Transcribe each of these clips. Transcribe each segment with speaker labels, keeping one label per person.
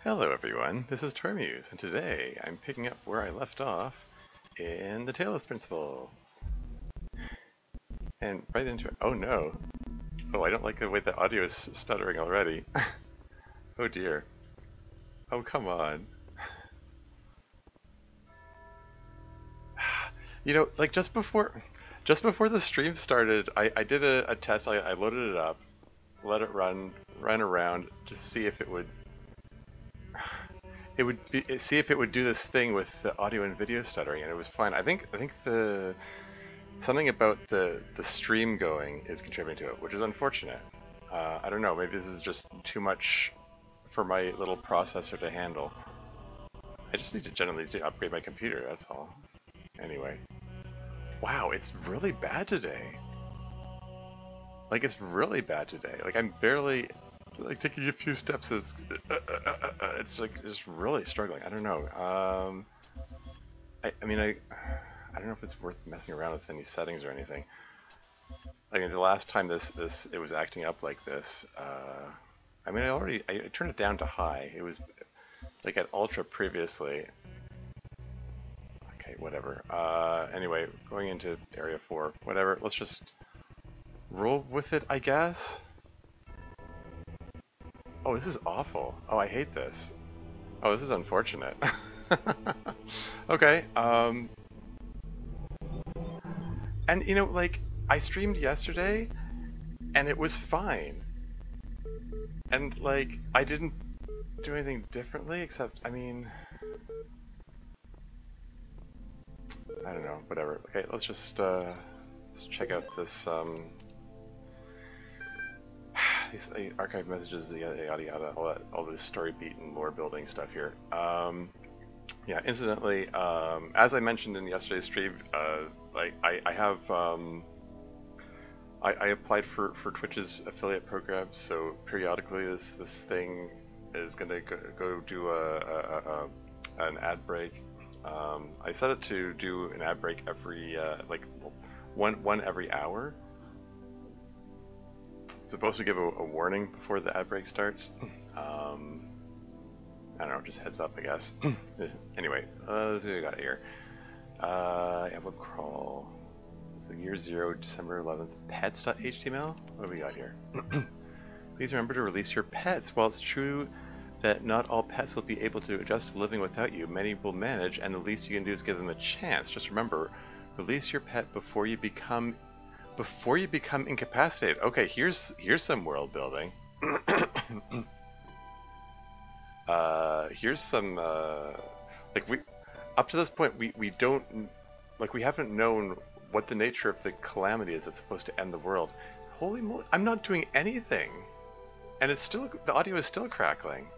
Speaker 1: Hello everyone, this is Tormuse, and today I'm picking up where I left off in the Talos Principle. And right into it. Oh no. Oh, I don't like the way the audio is stuttering already. Oh dear. Oh, come on. You know, like just before the stream started, I did a test. I loaded it up, let it run around to see if see if it would do this thing with the audio and video stuttering, and it was fine. I think the something about the stream going is contributing to it, which is unfortunate. I don't know, maybe this is just too much for my little processor to handle. I just need to generally upgrade my computer, that's all. Anyway. Wow, it's really bad today. Like, it's really bad today. Like, I'm barely, like, taking a few steps. It's like, just really struggling. I don't know. I mean, I don't know if it's worth messing around with any settings or anything. I mean, the last time it was acting up like this, I mean, I turned it down to high. It was, like, at ultra previously. Okay, whatever. Anyway, going into area 4, whatever. Let's just roll with it, I guess. Oh, this is awful. Oh, I hate this. Oh, this is unfortunate. Okay, and you know, like, I streamed yesterday, and it was fine. And, like, I didn't do anything differently, except, I mean, I don't know, whatever. Okay, let's just, let's check out this, these archive messages, yada yada yada, all this story beat and lore building stuff here. Yeah, incidentally, as I mentioned in yesterday's stream, like I have I applied for Twitch's affiliate program, so periodically this thing is gonna go do an ad break. I set it to do an ad break every like one every hour. It's supposed to give a warning before the ad break starts. I don't know, just heads up, I guess. Anyway, let's see what we got here. Yeah, web crawl. So year 0, December 11th. Pets.html? What do we got here? Please remember to release your pets. While it's true that not all pets will be able to adjust to living without you, many will manage, and the least you can do is give them a chance. Just remember, release your pet before you become incapacitated. Okay, here's some world building. Here's some like, we up to this point we don't, like, we haven't known what the nature of the calamity is that's supposed to end the world. Holy moly, I'm not doing anything, and it's still, the audio is still crackling.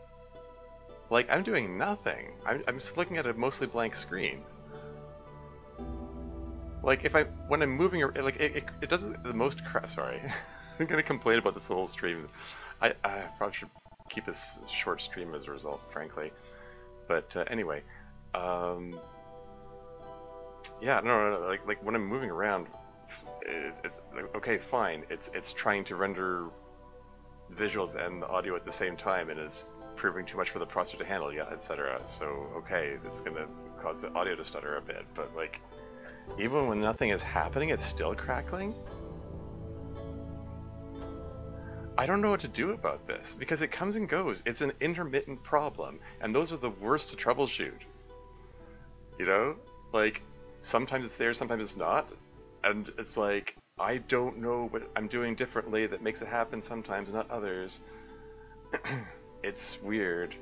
Speaker 1: Like, I'm doing nothing. I'm just looking at a mostly blank screen. Like, when I'm moving, like, it doesn't, the most sorry. I'm gonna complain about this whole stream. I probably should keep this short stream as a result, frankly. But anyway, yeah, no, like when I'm moving around, it's like, okay, fine. It's trying to render visuals and the audio at the same time, and it's proving too much for the processor to handle, yeah, etc. So okay, it's gonna cause the audio to stutter a bit, but like, even when nothing is happening, it's still crackling? I don't know what to do about this, because it comes and goes. It's an intermittent problem, and those are the worst to troubleshoot. You know? Like, sometimes it's there, sometimes it's not, and it's like, I don't know what I'm doing differently that makes it happen sometimes, not others. It's weird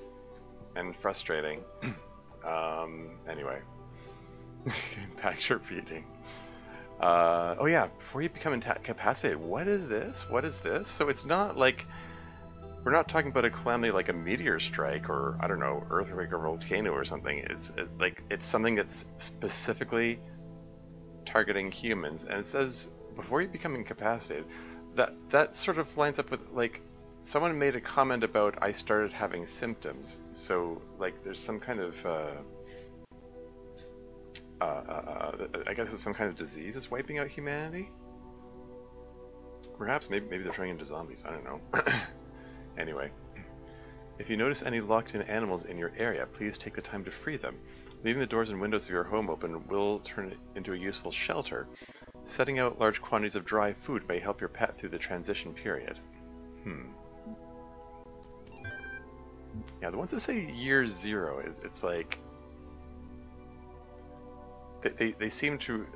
Speaker 1: and frustrating. Anyway. Impact your reading. Oh yeah, before you become incapacitated, what is this? What is this? So it's not like, we're not talking about a calamity like a meteor strike or, I don't know, earthquake or volcano or something. It's something that's specifically targeting humans, and it says before you become incapacitated. That sort of lines up with, like, someone made a comment about I started having symptoms. So, like, there's some kind of I guess it's some kind of disease that's wiping out humanity? Perhaps, maybe they're turning into zombies, I don't know. Anyway, If you notice any locked-in animals in your area, please take the time to free them. Leaving the doors and windows of your home open will turn it into a useful shelter. Setting out large quantities of dry food may help your pet through the transition period. Yeah, the ones that say year 0, it's like... They seem to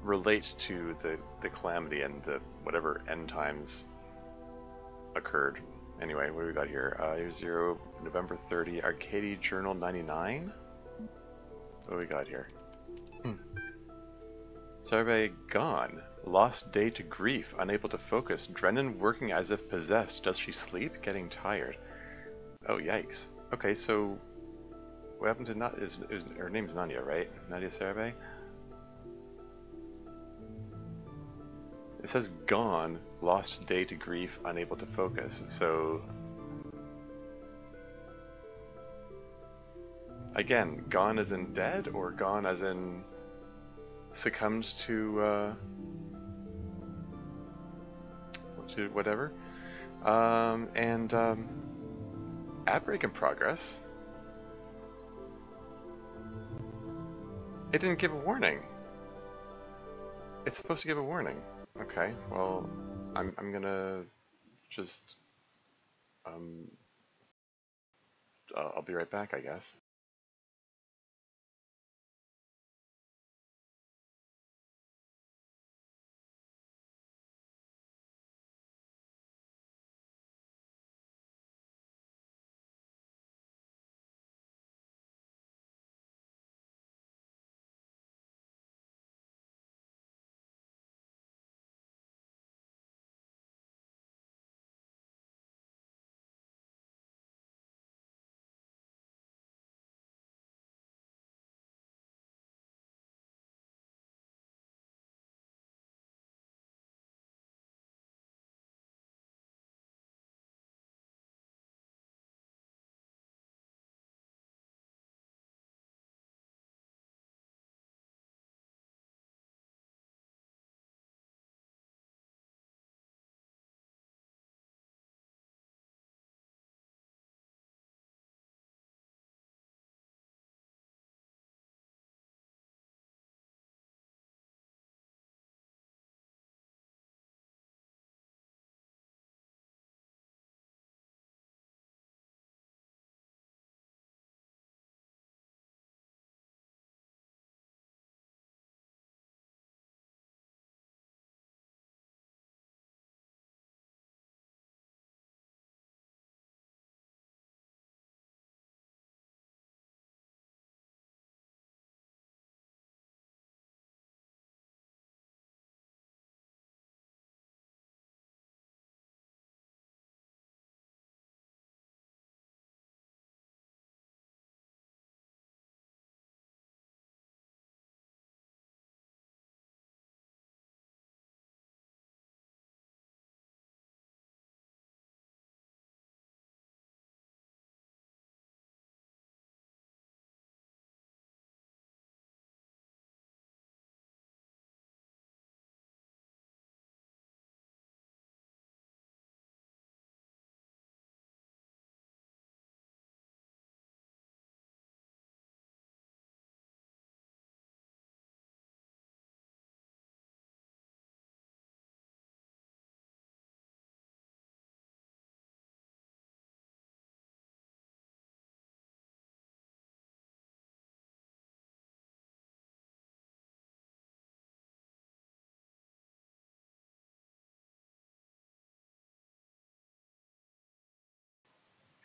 Speaker 1: relate to the calamity and the whatever end times occurred. Anyway, what do we got here? Year 0, November 30, Arcady Journal 99? What do we got here? Survey gone. Lost day to grief, unable to focus. Drennan working as if possessed. Does she sleep? Getting tired. Oh, yikes. Okay, so what happened to her name's Nadia, right? Nadia Survey? It says gone, lost day to grief, unable to focus. So again, gone as in dead, or gone as in succumbed to whatever. Outbreak in progress. It didn't give a warning. It's supposed to give a warning. Okay, well, I'm gonna just I'll be right back, I guess.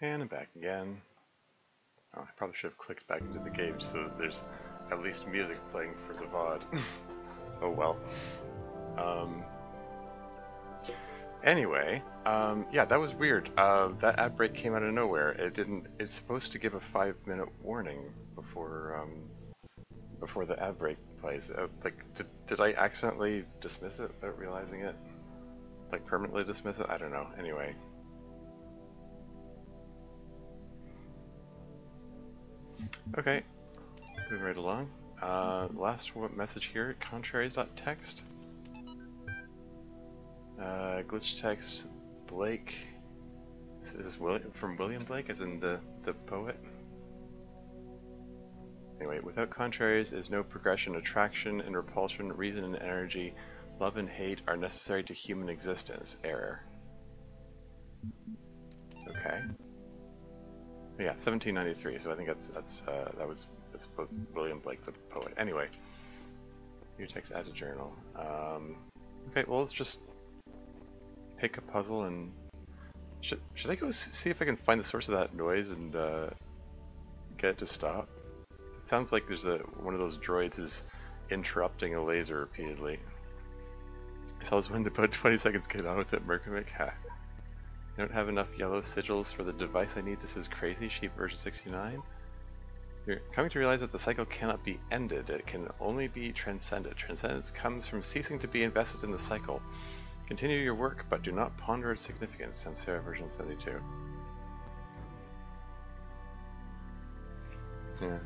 Speaker 1: And I'm back again. Oh, I probably should have clicked back into the game so that there's at least music playing for the VOD. Oh well. Anyway, yeah, that was weird. That outbreak came out of nowhere. It didn't. It's supposed to give a 5-minute warning before before the outbreak plays. Like, did I accidentally dismiss it without realizing it? Like, permanently dismiss it? I don't know. Anyway. Okay, moving right along. Last message here, contraries.txt. Glitch text, Blake. Is this from William Blake, as in the poet? Anyway, without contraries is no progression. Attraction and repulsion, reason and energy, love and hate are necessary to human existence. Error. Okay. Yeah, 1793. So I think that's both William Blake, the poet. Anyway, new text add to journal. Okay, well let's just pick a puzzle and should I go see if I can find the source of that noise and get it to stop? It sounds like there's one of those droids is interrupting a laser repeatedly. I saw this one in about 20 seconds. Get on with it, Merkovic. Ha. I don't have enough yellow sigils for the device I need. This is crazy. Sheep version 69. You're coming to realize that the cycle cannot be ended. It can only be transcended. Transcendence comes from ceasing to be invested in the cycle. Continue your work, but do not ponder its significance. Samsara version 72. Yeah,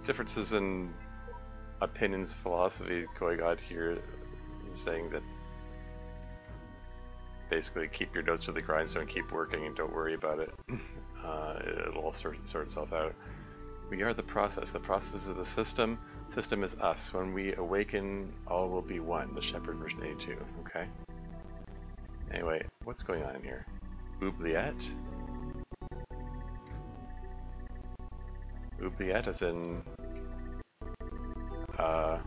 Speaker 1: differences in opinions, philosophies going on here, saying that basically keep your nose to the grindstone, keep working, and don't worry about it. It'll all sort itself out. We are the process. The process is the system. System is us. When we awaken, all will be one. The Shepherd version 82. Okay. Anyway, what's going on in here? Oubliette? Oubliette as in... Huh.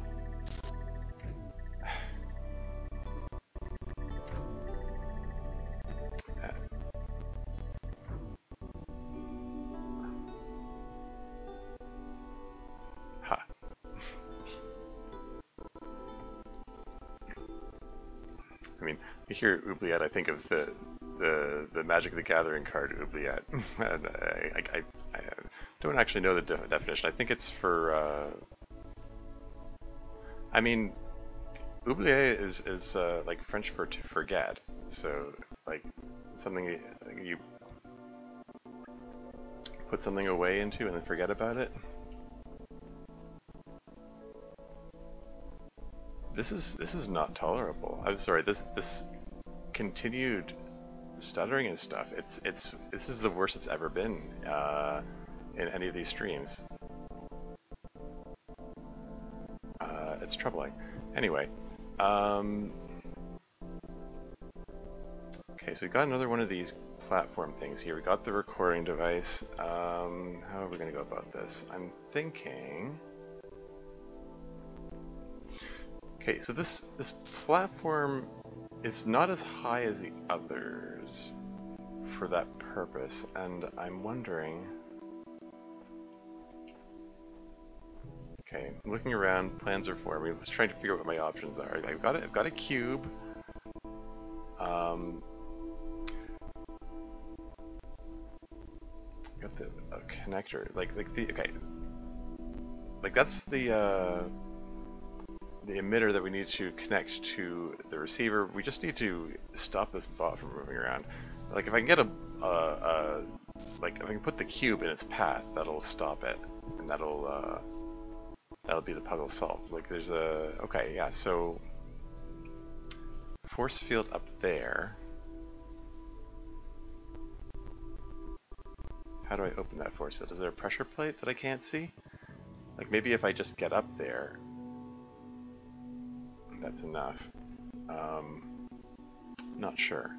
Speaker 1: I mean, you hear Oubliette, I think of the Magic the Gathering card Oubliette. And I don't actually know the definition. I think it's for I mean, oublier is like French for to forget. So like something like you put something away into and then forget about it. This is not tolerable. I'm sorry. This continued stuttering and stuff. This is the worst it's ever been in any of these streams. It's troubling. Anyway, okay, so we got another one of these platform things here. We got the recording device. How are we going to go about this? I'm thinking... Okay, so this platform is not as high as the others for that purpose, and I'm wondering... Okay, I'm looking around, plans are forming. Let's try to figure out what my options are. I've got a cube. Got the connector. Like that's the emitter that we need to connect to the receiver. We just need to stop this bot from moving around. Like if I can get like if I can put the cube in its path, that'll stop it, and that'll be the puzzle solved. Like there's a... Okay, yeah, so... Force field up there. How do I open that force field? Is there a pressure plate that I can't see? Like maybe if I just get up there, that's enough. Not sure.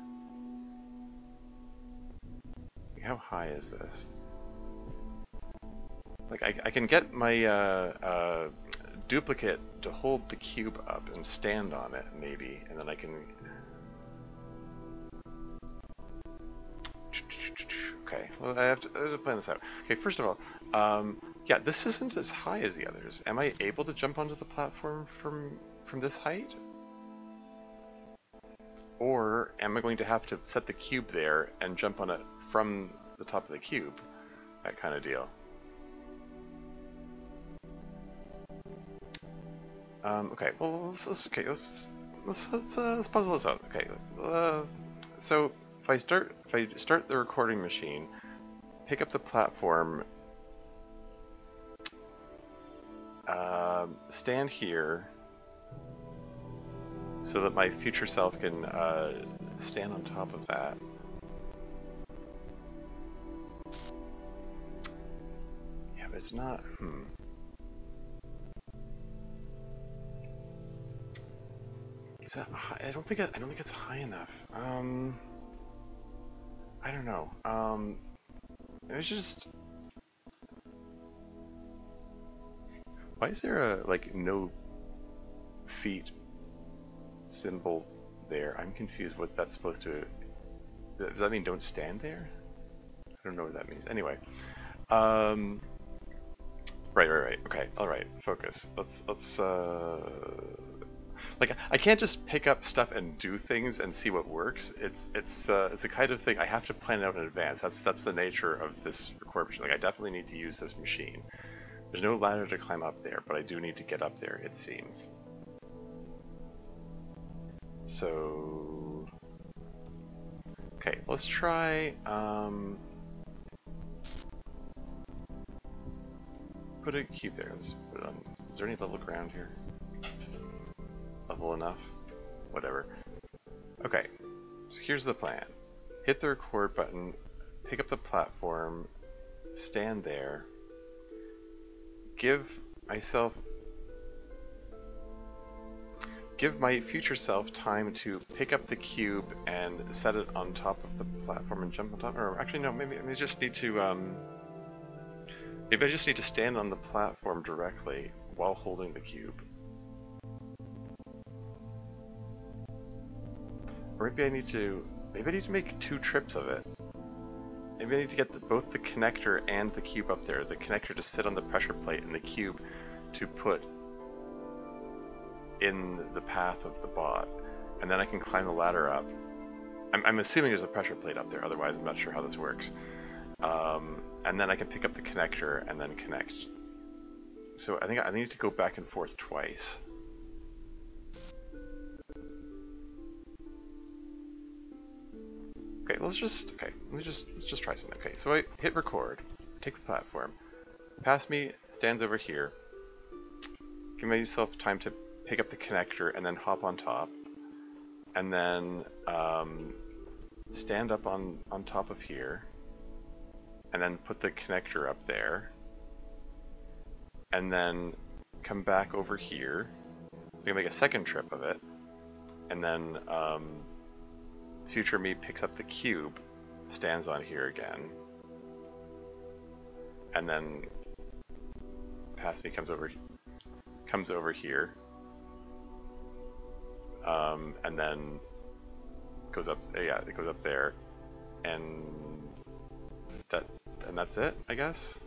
Speaker 1: Like how high is this? Like I can get my duplicate to hold the cube up and stand on it, maybe, and then I can... Okay, well I have to plan this out. Okay, first of all, yeah, this isn't as high as the others. Am I able to jump onto the platform from this height? Or am I going to have to set the cube there and jump on it from the top of the cube? That kind of deal. Okay, well, let's puzzle this out. Okay, so if I start the recording machine, pick up the platform, stand here, so that my future self can stand on top of that. but it's not. Is that high? I don't think it's high enough. I don't know. It's just. Why is there a like no feet symbol there? I'm confused what that's supposed to. Does that mean don't stand there? I don't know what that means. Anyway. Right. Okay. All right. Focus. Let's like I can't just pick up stuff and do things and see what works. It's the kind of thing I have to plan out in advance. That's the nature of this record machine. Like I definitely need to use this machine. There's no ladder to climb up there, but I do need to get up there, it seems. So okay, let's try put a cube there. Let's put it on. Is there any level ground here? Level enough? Whatever. Okay, so here's the plan. Hit the record button, pick up the platform, stand there, give my future self time to pick up the cube and set it on top of the platform and jump on top. Or actually, no, maybe I just need to maybe I just need to stand on the platform directly while holding the cube. Or maybe I need to make 2 trips of it. Maybe I need to get both the connector and the cube up there. The connector to sit on the pressure plate and the cube to put in the path of the bot. And then I can climb the ladder up. I'm assuming there's a pressure plate up there, otherwise I'm not sure how this works. And then I can pick up the connector and then connect. So I think I need to go back and forth twice. Okay, let's just try something. Okay, so I hit record, take the platform, pass me, stands over here, give myself time to pick up the connector and then hop on top, and then stand up on top of here, and then put the connector up there, and then come back over here, so I can make a second trip of it, and then future me picks up the cube, stands on here again, and then past me comes over here, and then goes up. Yeah, it goes up there, and that's it, I guess.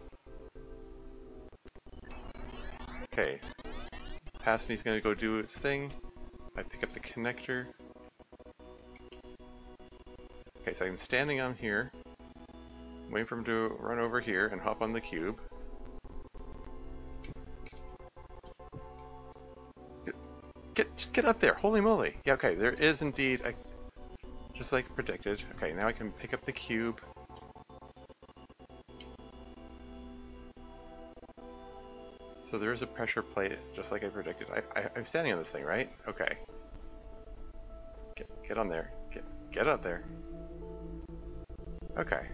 Speaker 1: Okay, past me's gonna go do its thing. I pick up the connector. Okay, so I'm standing on here, waiting for him to run over here and hop on the cube. Just get up there, holy moly! Yeah, okay, there is indeed a, just like predicted. Okay, now I can pick up the cube. So there is a pressure plate, just like I predicted. I'm standing on this thing, right? Okay. Get on there. Get up there. Okay.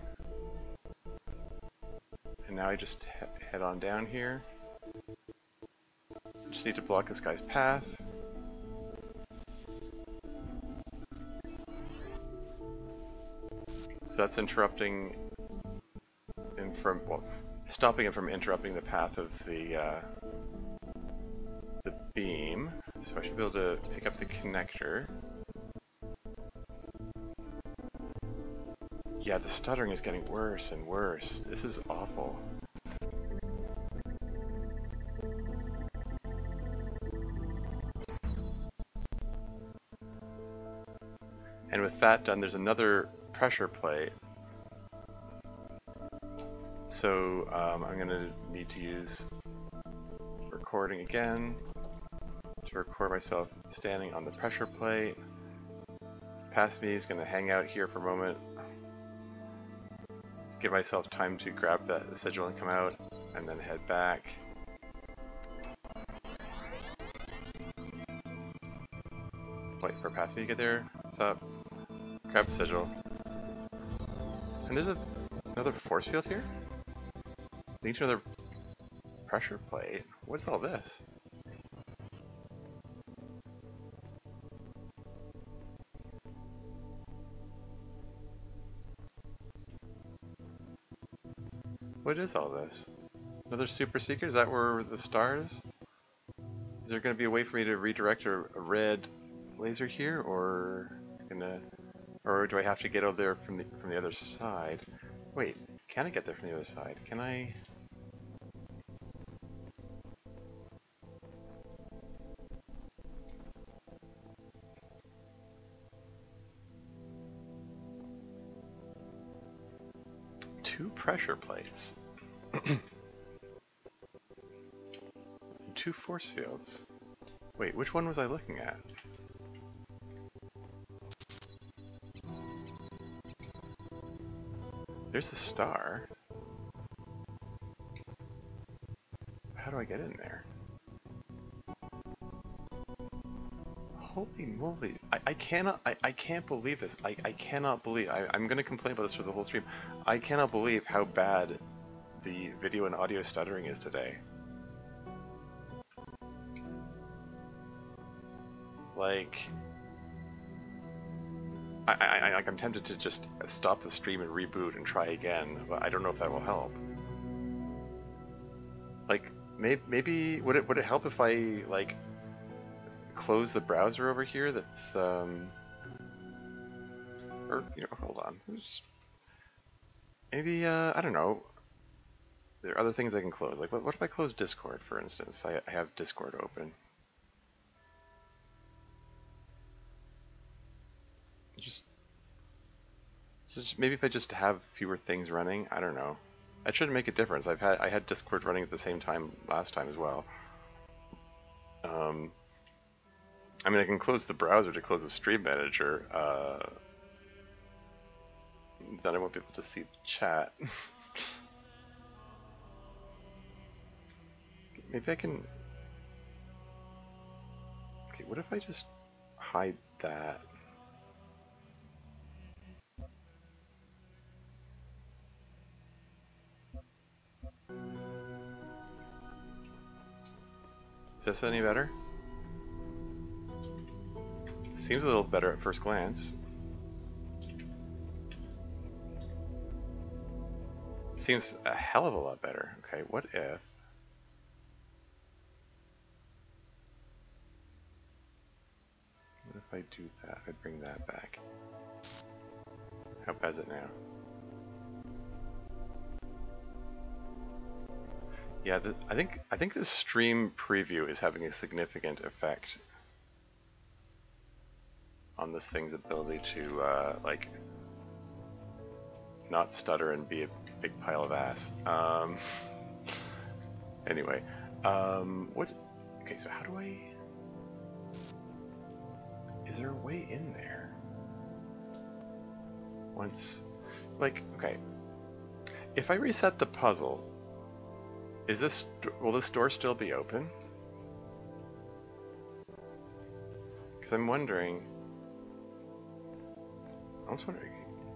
Speaker 1: And now I just head on down here. Just need to block this guy's path. So that's interrupting him from, well, stopping him from interrupting the path of the beam. So I should be able to pick up the connector. Yeah, the stuttering is getting worse and worse. This is awful. And with that done, there's another pressure plate. So I'm going to need to use recording again to record myself standing on the pressure plate. Past me is going to hang out here for a moment. Give myself time to grab that sigil and come out, and then head back. Wait for past me to get there. What's up? Grab the sigil. And there's another force field here? Lead to another Pressure plate? What's all this? What is all this? Another super secret? Is that where the stars? Is there going to be a way for me to redirect a red laser here, or do I have to get over there from the other side? Wait, can I get there from the other side? Can I? Two pressure plates. Two force fields. Wait, which one was I looking at? There's a star. How do I get in there? Holy moly. I can't believe this. I cannot believe, I'm gonna complain about this for the whole stream. I cannot believe how bad the video and audio stuttering is today. Like, I'm tempted to just stop the stream and reboot and try again, but I don't know if that will help. Like, maybe would it help if I like close the browser over here? That's or hold on. Maybe I don't know. There are other things I can close. Like, what if I close Discord, for instance? I have Discord open. Just maybe if I just have fewer things running, I don't know. That shouldn't make a difference. I had Discord running at the same time last time as well. I mean, I can close the browser to close the stream manager. Then I won't be able to see the chat. Maybe I can. Okay, what if I just hide that? Is this any better? Seems a little better at first glance. Seems a hell of a lot better. Okay, what if... What if I do that? If I bring that back. How bad is it now? Yeah, I think this stream preview is having a significant effect on this thing's ability to like not stutter and be a big pile of ass. Anyway, what? Okay, so how do I? Is there a way in there? Once, like, okay, if I reset the puzzle. Will this door still be open? Because I'm wondering,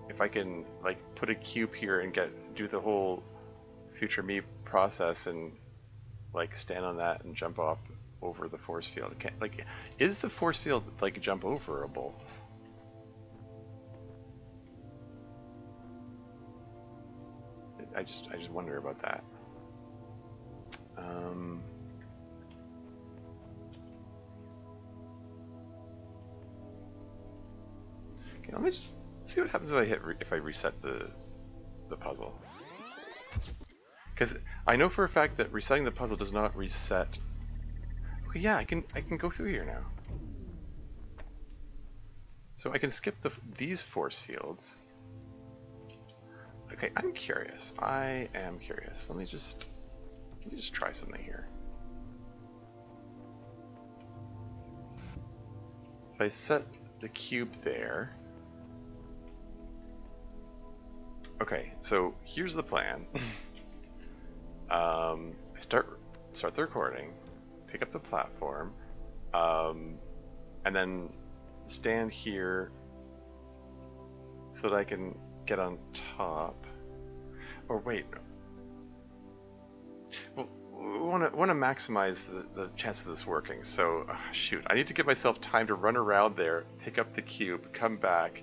Speaker 1: if I can like put a cube here and do the whole future me process and like stand on that and jump off over the force field. Like, is the force field like jump overable? I just wonder about that. Okay, let me just see what happens if I reset the puzzle. Because I know for a fact that resetting the puzzle does not reset. Okay, yeah, I can go through here now. So I can skip these force fields. Okay, I'm curious. I am curious. Let me just try something here. If I set the cube there. Okay, so here's the plan. I start the recording, pick up the platform, and then stand here so that I can get on top. Or wait. Well, want to maximize the chance of this working. So shoot, I need to give myself time to run around there, pick up the cube, come back,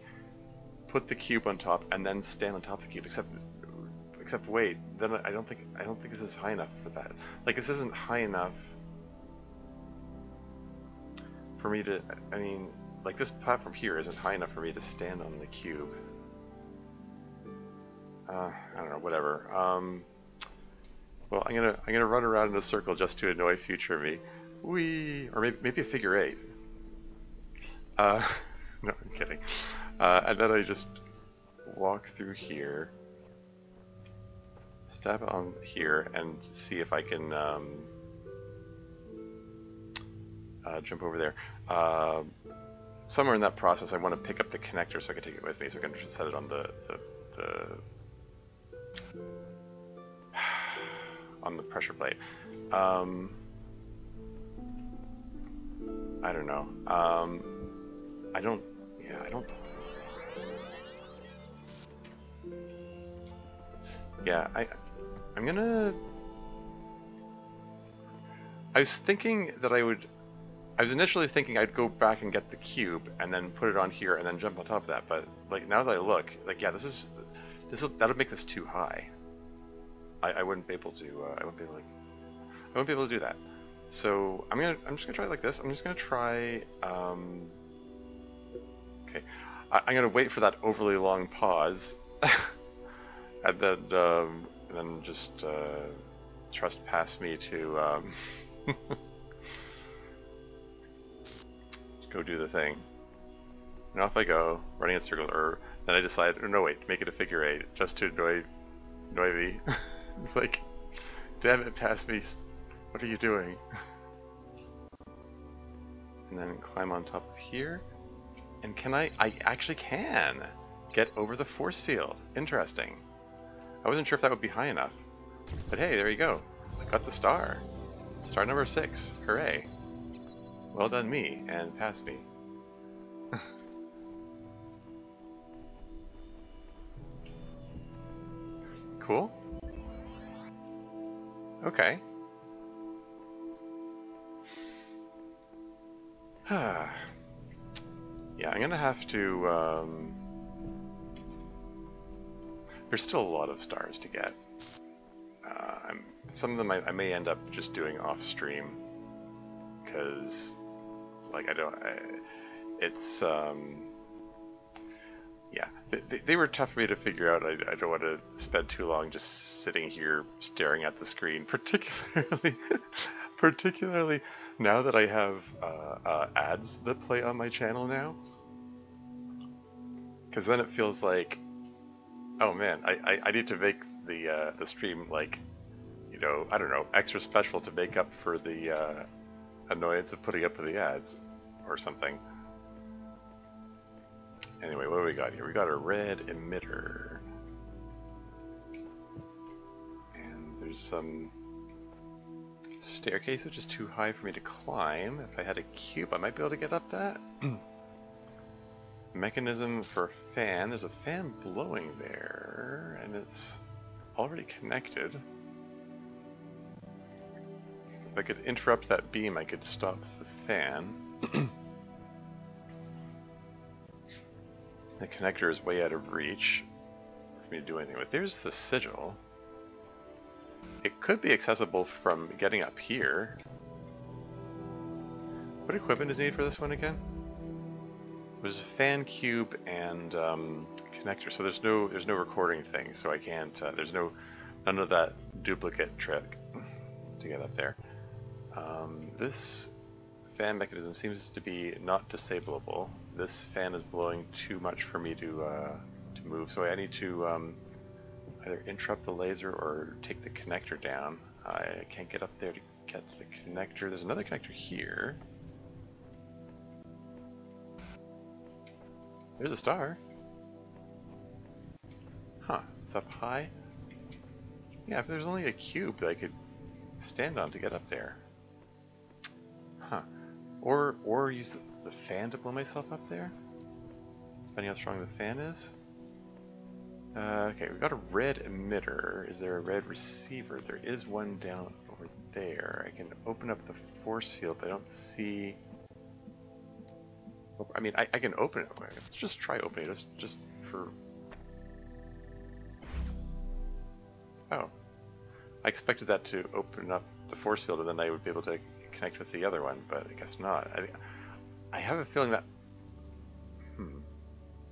Speaker 1: put the cube on top, and then stand on top of the cube. Except wait, then I don't think this is high enough for that. Like, this isn't high enough for me to. I mean, like, this platform here isn't high enough for me to stand on the cube. I don't know, whatever. Well, I'm gonna run around in a circle just to annoy future me. Whee! Or maybe a figure 8. No, I'm kidding. And then I just walk through here, step on here, and see if I can jump over there. Somewhere in that process, I want to pick up the connector so I can take it with me, so I can just set it on the on the pressure plate. I don't know. I don't. Yeah, I'm gonna. I was thinking that I was initially thinking I'd go back and get the cube and then put it on here and then jump on top of that. But like, now that I look, like, yeah, that would make this too high. I wouldn't be able to. I wouldn't be able to do that. So I'm just gonna try it like this. I'm just gonna try. Okay, I'm gonna wait for that overly long pause, and then just trust past me to go do the thing. And off I go, running in circles. Or then I decide, oh, no wait, make it a figure 8 just to annoy me. It's like, damn it, pass me. What are you doing? And then climb on top of here. And can I actually can get over the force field. Interesting. I wasn't sure if that would be high enough. But hey, there you go. I got the star. Star number 6. Hooray. Well done me, and pass me. Cool. Okay. Yeah, I'm gonna have to, there's still a lot of stars to get. Some of them I may end up just doing off stream, because, like, it's, yeah, they were tough for me to figure out. I don't want to spend too long just sitting here staring at the screen, particularly now that I have ads that play on my channel now. Because then it feels like, oh man, I need to make the stream, like, you know, I don't know, extra special to make up for the annoyance of putting up with the ads or something. Anyway, what do we got here? We got a red emitter. And there's some staircase, which is too high for me to climb. If I had a cube, I might be able to get up that. Mechanism for a fan. There's a fan blowing there, and it's already connected. If I could interrupt that beam, I could stop the fan. The connector is way out of reach for me to do anything with. There's the sigil. It could be accessible from getting up here. What equipment is needed for this one again? There's a fan cube and connector, so there's no recording thing, so I can't. There's none of that duplicate trick to get up there. This fan mechanism seems to be not disableable. This fan is blowing too much for me to move, so I need to either interrupt the laser or take the connector down. I can't get up there to get to the connector. There's another connector here. There's a star. Huh, it's up high. Yeah, if there's only a cube that I could stand on to get up there. Huh. Or use the fan to blow myself up there? Depending how strong the fan is. Okay, we've got a red emitter. Is there a red receiver? There is one down. Oh, over there. I can open up the force field, but I don't see... I mean, I can open it. Let's just try opening it, just for... Oh. I expected that to open up the force field, and then I would be able to connect with the other one, but I guess not. I have a feeling that...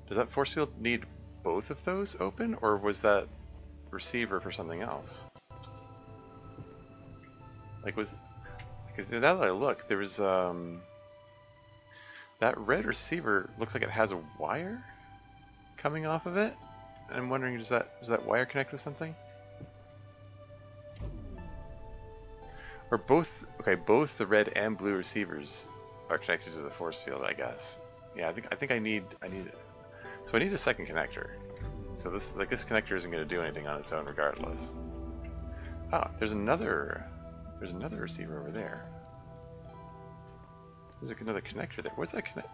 Speaker 1: Does that force field need both of those open, or was that receiver for something else? Like, because now that I look, there was that red receiver looks like it has a wire coming off of it. I'm wondering, does that wire connect with something? Or both? Okay, both the red and blue receivers are connected to the force field, I guess. Yeah, I think I need it. So I need a second connector. So this connector isn't going to do anything on its own, regardless. Ah, there's another receiver over there. There's another connector there. What's that connect?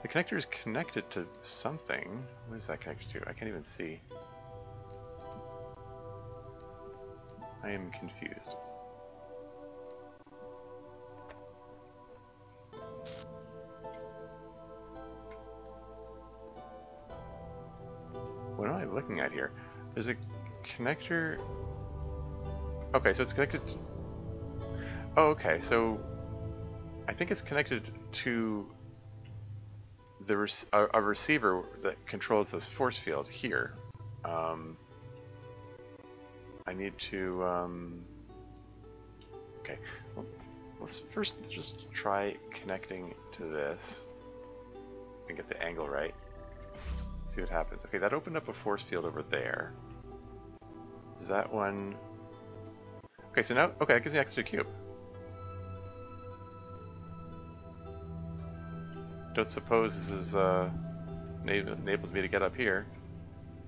Speaker 1: The connector is connected to something. What is that connected to? I can't even see. I am confused. What am I looking at here? There's a connector... Okay, so it's connected... Oh, okay, so... I think it's connected to a receiver that controls this force field here. I need to... Okay, well, let's just try connecting to this and get the angle right. See what happens. Okay, that opened up a force field over there. Is that one... Okay, so now... Okay, that gives me access to a cube. Don't suppose this is, enables me to get up here.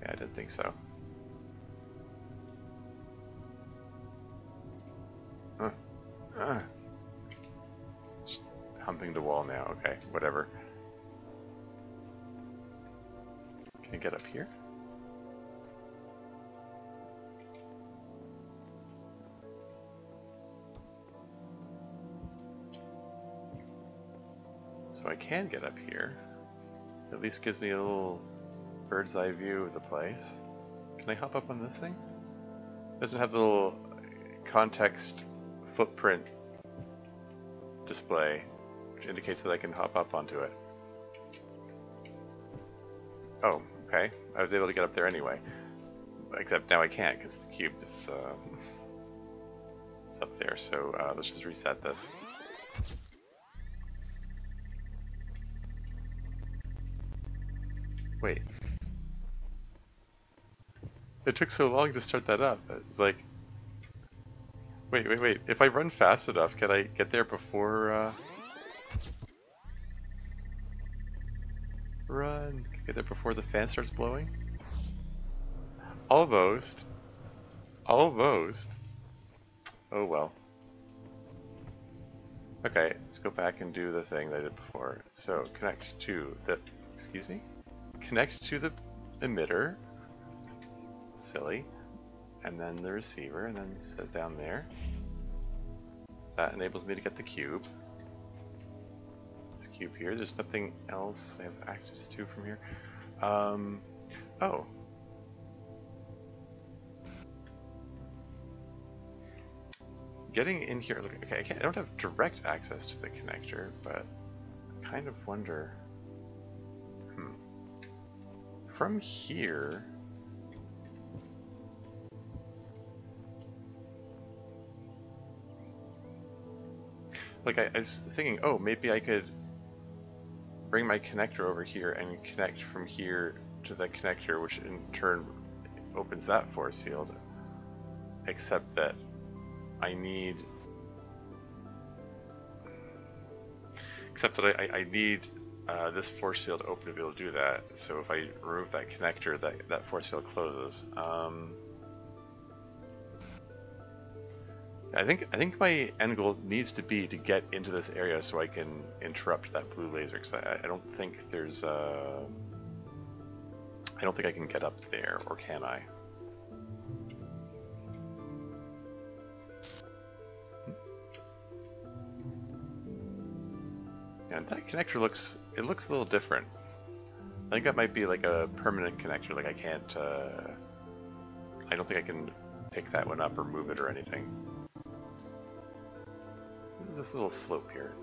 Speaker 1: Yeah, I didn't think so. Just humping the wall now. Okay, whatever. Can I get up here? So I can get up here. At least gives me a little bird's eye view of the place. Can I hop up on this thing? It doesn't have the little context footprint display, which indicates that I can hop up onto it. Oh, okay. I was able to get up there anyway. Except now I can't because the cube is it's up there. So let's just reset this. Wait. It took so long to start that up. It's like... Wait. If I run fast enough, can I get there before... Run! Get there before the fan starts blowing? Almost. Almost. Oh well. Okay, let's go back and do the thing that I did before. So, connect to the... Excuse me? Connect to the emitter, silly, and then the receiver, and then set it down there. That enables me to get the cube. This cube here, there's nothing else I have access to from here. Oh. Getting in here, look, okay, I don't have direct access to the connector, but I kind of wonder... From here... Like, I was thinking, oh, maybe I could bring my connector over here and connect from here to the connector, which in turn opens that force field. Except that I need... Except that I need... this force field open to be able to do that. So if I remove that connector, that force field closes. I think my end goal needs to be to get into this area so I can interrupt that blue laser, because I don't think there's I don't think I can get up there, or can I? And that connector looks a little different. I think that might be like a permanent connector. Like I can't. I don't think I can pick that one up or move it or anything. This little slope here.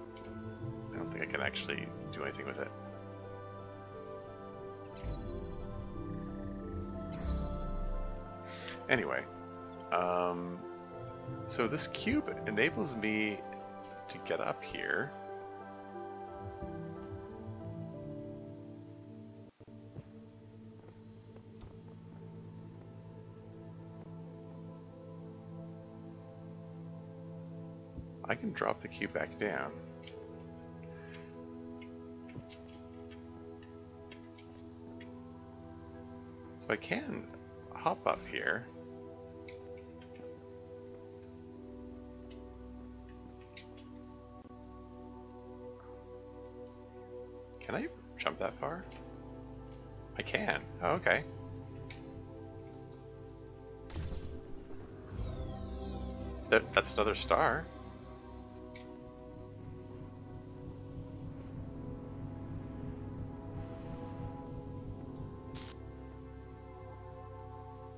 Speaker 1: I don't think I can actually do anything with it. Anyway, so this cube enables me to get up here. I can drop the cube back down. So I can hop up here. Can I jump that far? I can. Oh, okay. That's another star.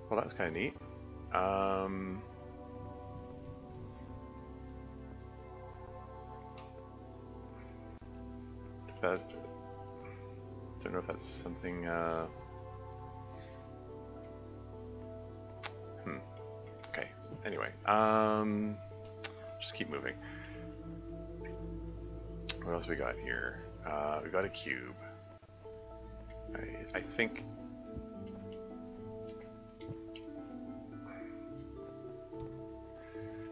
Speaker 1: Well, that's kind of neat. Don't know if that's something. Okay. Anyway, just keep moving. What else we got here? We got a cube. I think.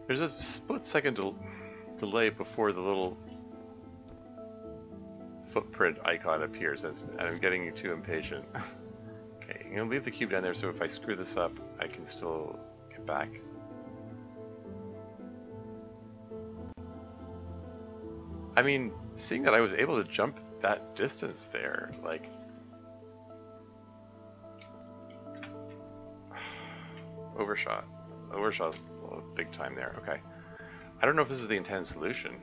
Speaker 1: There's a split-second delay before the little footprint icon appears, and I'm getting too impatient. Okay, I'm gonna leave the cube down there so if I screw this up, I can still get back. I mean, seeing that I was able to jump that distance there, like... Overshot. Overshot big time there, okay. I don't know if this is the intended solution.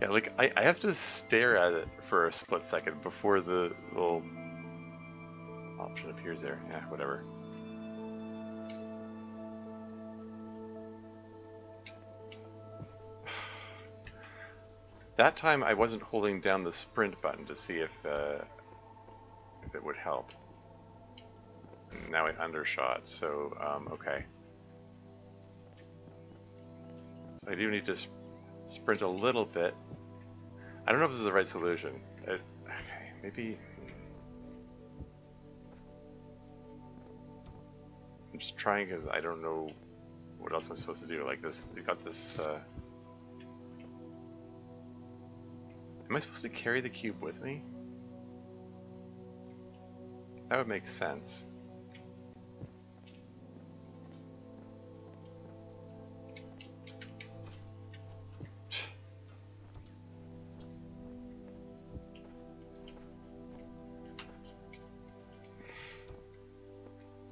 Speaker 1: Yeah, like, I have to stare at it for a split second before the little option appears there. Yeah, whatever. That time I wasn't holding down the sprint button to see if it would help. Now it undershot, so okay. So I do need to sprint a little bit. I don't know if this is the right solution. Okay, maybe... I'm just trying because I don't know what else I'm supposed to do. Like this, you got this... Am I supposed to carry the cube with me? That would make sense.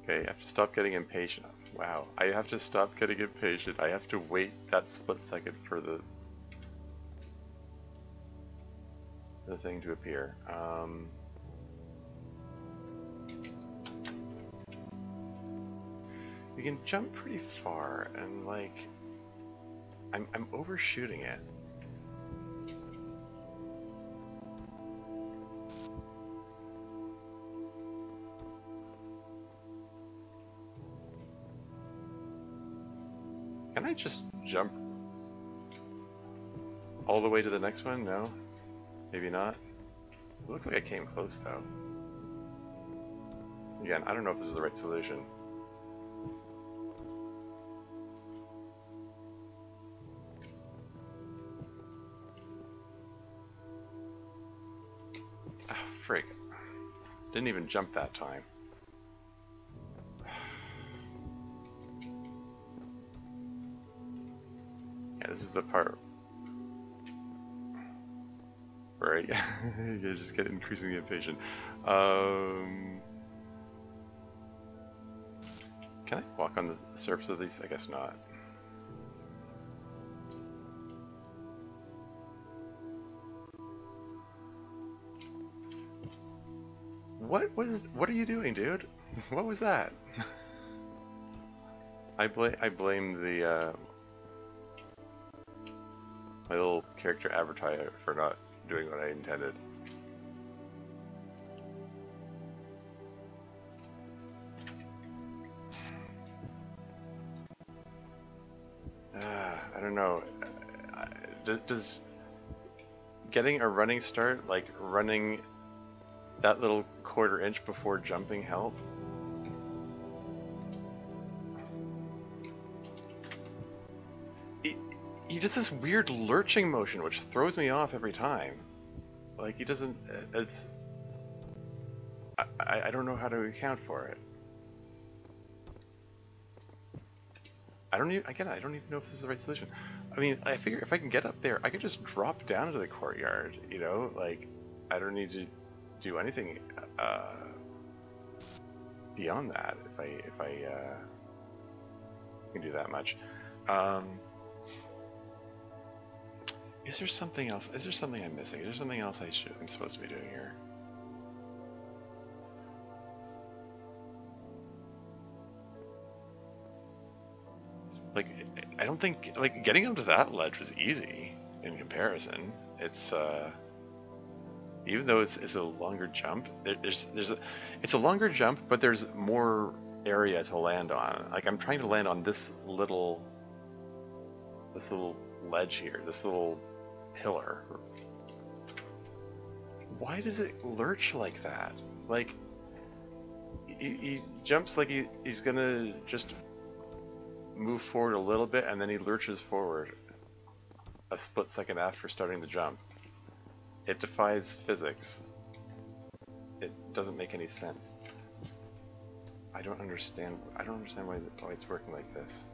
Speaker 1: Okay, I have to stop getting impatient. Wow, I have to stop getting impatient. I have to wait that split second for the thing to appear. You can jump pretty far, and like, I'm overshooting it. Can I just jump all the way to the next one? No? Maybe not? It looks like I came close though. Again, I don't know if this is the right solution. Ah, frig. Didn't even jump that time. Yeah, this is the part where I just get increasingly impatient. Can Can I walk on the surface of these? I guess not. What are you doing, dude? What was that? I blame the my little character avatar for not doing what I intended. I don't know. Does getting a running start, like running that little quarter inch before jumping, help? He does this weird lurching motion which throws me off every time. Like, he doesn't... It's... I don't know how to account for it. I don't even know if this is the right solution. I mean, I figure if I can get up there, I can just drop down into the courtyard, you know? Like, I don't need to do anything beyond that if I can do that much. Is there something else? Is there something I'm missing? Is there something else I'm supposed to be doing here? Like, I don't think, like, getting onto that ledge was easy in comparison. It's even though it's a longer jump, it's a longer jump, but there's more area to land on. Like, I'm trying to land on this little ledge here, this little pillar. Why does it lurch like that? Like, he jumps like he's gonna just move forward a little bit, and then he lurches forward a split second after starting the jump. It defies physics. It doesn't make any sense. I don't understand why it's working like this.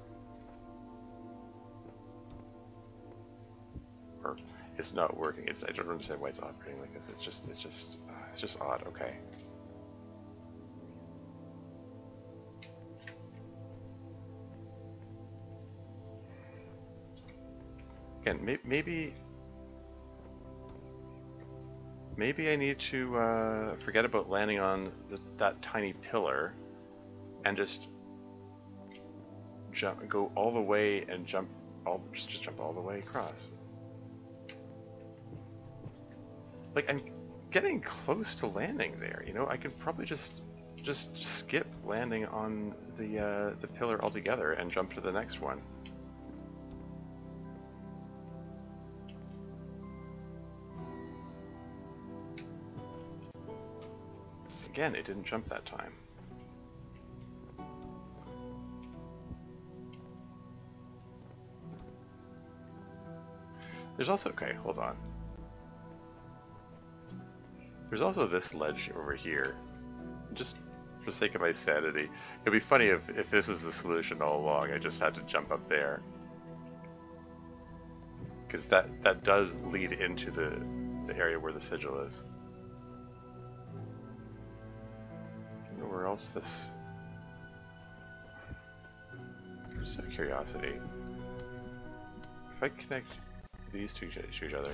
Speaker 1: Or it's not working. I don't understand why it's operating like this. It's just odd. Okay. Again, maybe I need to forget about landing on that tiny pillar and just go all the way and just jump all the way across. Like, I'm getting close to landing there, you know? I could probably just skip landing on the pillar altogether and jump to the next one. Again, it didn't jump that time. There's also, okay, hold on. There's also this ledge over here. Just for the sake of my sanity. It'd be funny if this was the solution all along. I just had to jump up there. Because that does lead into the area where the sigil is. I don't know where else this... Just out of curiosity. If I connect these two to each other...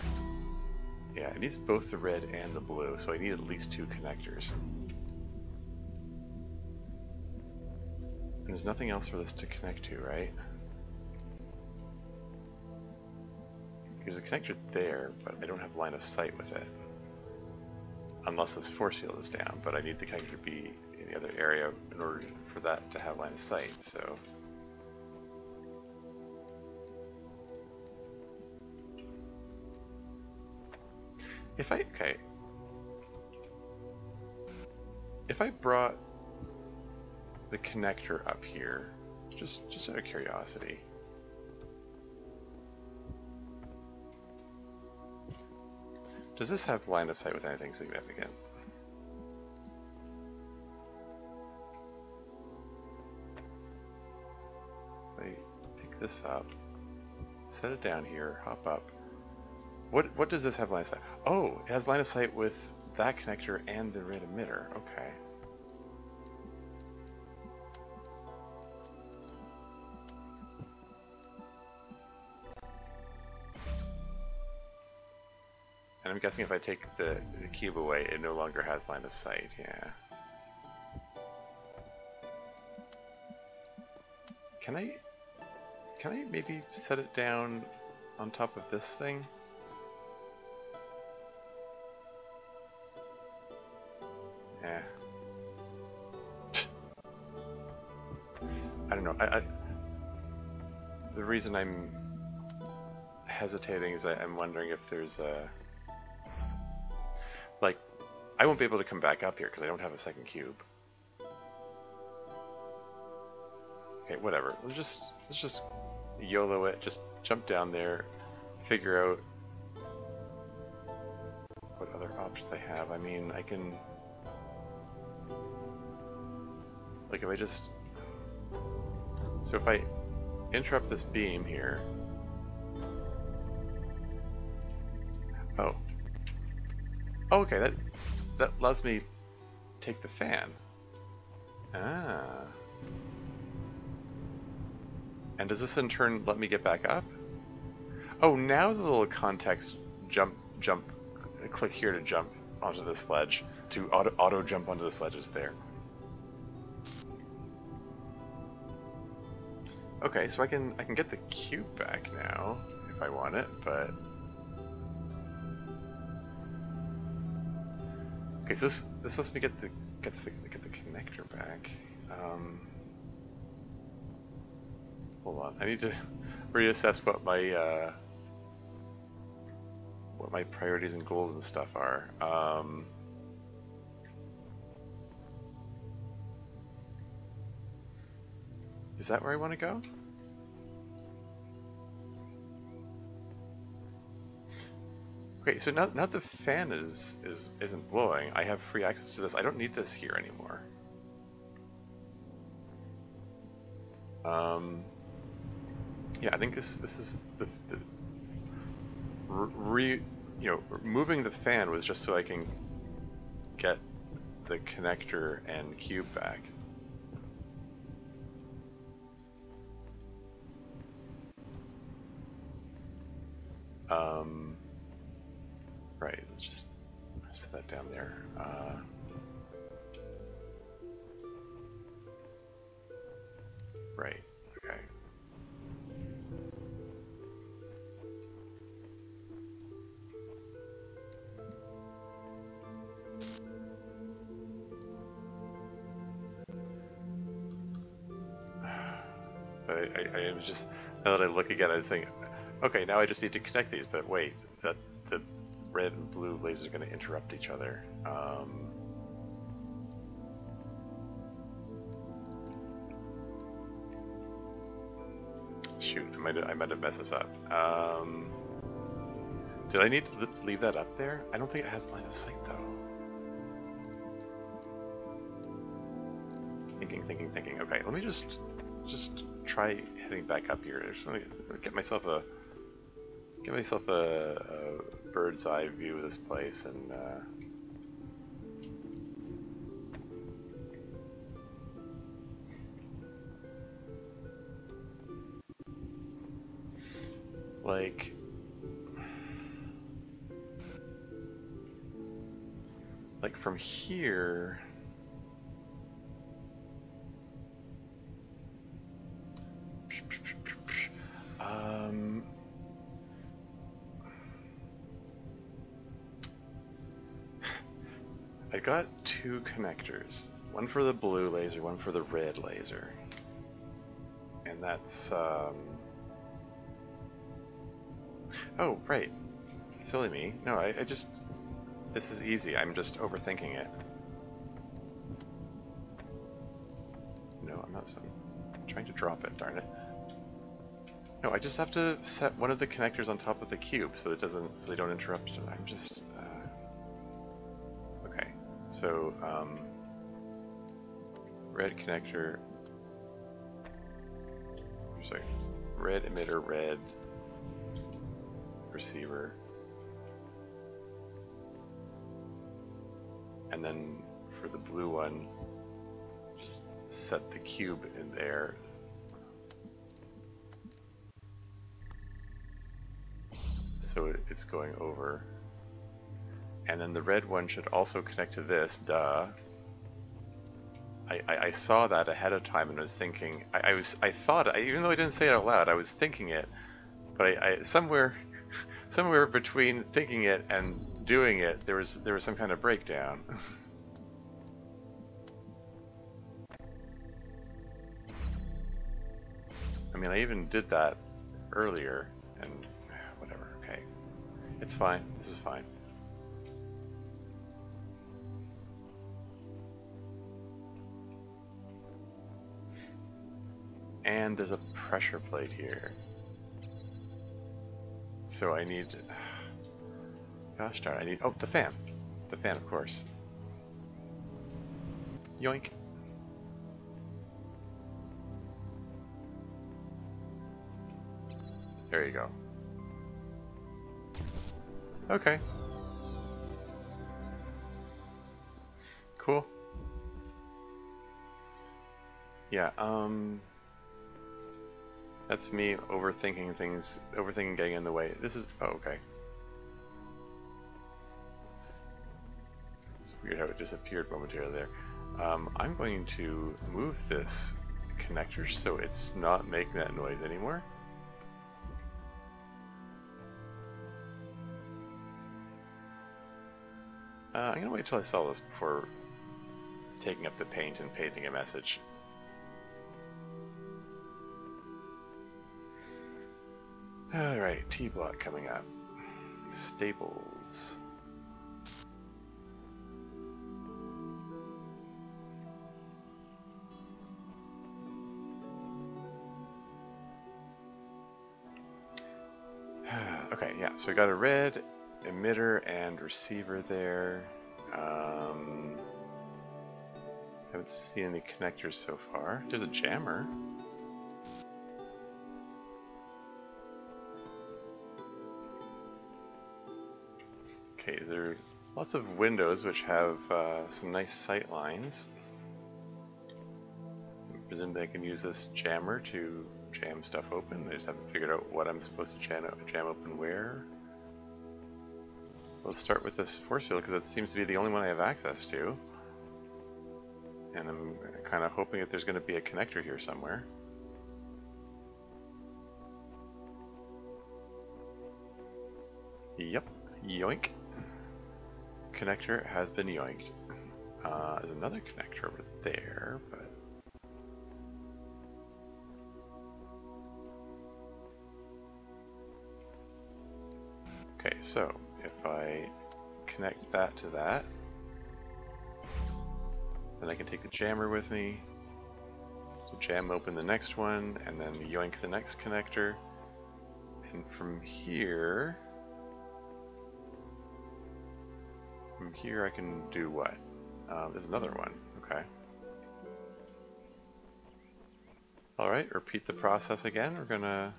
Speaker 1: Yeah, it needs both the red and the blue, so I need at least two connectors. And there's nothing else for this to connect to, right? There's a connector there, but I don't have line of sight with it. Unless this force field is down, but I need the connector to be in the other area in order for that to have line of sight, so... If I brought the connector up here, just out of curiosity, does this have line of sight with anything significant? If I pick this up, set it down here, hop up. What does this have line of sight? Oh, it has line of sight with that connector and the red emitter. Okay. I'm guessing if I take the cube away, it no longer has line of sight, yeah. Can I maybe set it down on top of this thing? Yeah. I don't know. The reason I'm hesitating is I'm wondering if there's a... Like, I won't be able to come back up here because I don't have a second cube. Okay, whatever. Let's just YOLO it. Just jump down there, figure out what other options I have. I mean, I can... Like, if I just... So if I interrupt this beam here... Oh. Oh, okay, that lets me take the fan. Ah. And does this in turn let me get back up? Oh, now the little context click here to jump onto the sledge, to auto jump onto the sledge is there. Okay, so I can get the cube back now if I want it, but okay, so this lets me get the connector back. Hold on, I need to reassess what my priorities and goals and stuff are. Is that where I want to go? Okay, so now the fan isn't blowing. I have free access to this. I don't need this here anymore. Yeah, I think this is the moving the fan was just so I can get the connector and cube back. Right, let's just set that down there. Right, okay. I was just, now that I look again, I was saying, okay, now I just need to connect these, but wait, the red and blue lasers are going to interrupt each other. Shoot, I might have messed this up. Did I need to leave that up there? I don't think it has line of sight though. Thinking. Okay, let me just try heading back up here. I just want to get myself a bird's eye view of this place, and like from here. I got two connectors, one for the blue laser, one for the red laser, and that's oh right, silly me. No, I just, this is easy. I'm just overthinking it. No, I'm not. I'm trying to drop it. Darn it. No, I just have to set one of the connectors on top of the cube so that so they don't interrupt. I'm just okay. So red connector. Sorry, red emitter, red receiver, and then for the blue one, just set the cube in there. So it's going over And then the red one should also connect to this, duh. I saw that ahead of time and was thinking, I thought, even though I didn't say it out loud, I was thinking it, but I somewhere between thinking it and doing it, there was some kind of breakdown. I mean, I even did that earlier, and whatever, okay. It's fine, this is fine. And there's a pressure plate here. So I need... Gosh darn, I need... Oh, the fan. The fan, of course. Yoink. There you go. Okay. Cool. Yeah, that's me overthinking things, overthinking getting in the way. This is... Oh, okay. It's weird how it disappeared momentarily there. I'm going to move this connector so it's not making that noise anymore. I'm going to wait till I solve this before taking up the paint and painting a message. Alright, T-block coming up. Staples. Okay, yeah, so we got a red emitter and receiver there. Haven't seen any connectors so far. There's a jammer. Okay, there are lots of windows which have some nice sight lines. Presumably I can use this jammer to jam stuff open. I just haven't figured out what I'm supposed to jam open where. Let's start with this force field because that seems to be the only one I have access to. And I'm kind of hoping that there's going to be a connector here somewhere. Yep, yoink. Connector has been yoinked. There's another connector over there, but... Okay, so if I connect that to that, then I can take the jammer with me to jam open the next one, and then yoink the next connector. And from here I can do what? There's another one. Okay. Alright, repeat the process again. We're gonna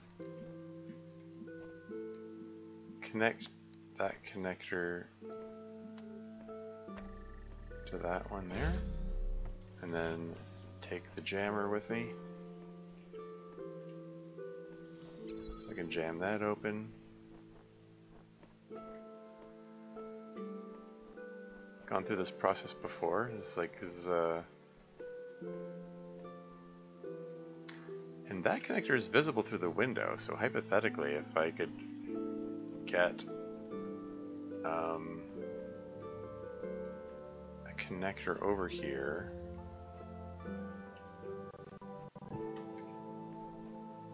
Speaker 1: connect that connector to that one there, and then take the jammer with me so I can jam that open. Gone through this process before. It's like and that connector is visible through the window, so hypothetically if I could get a connector over here,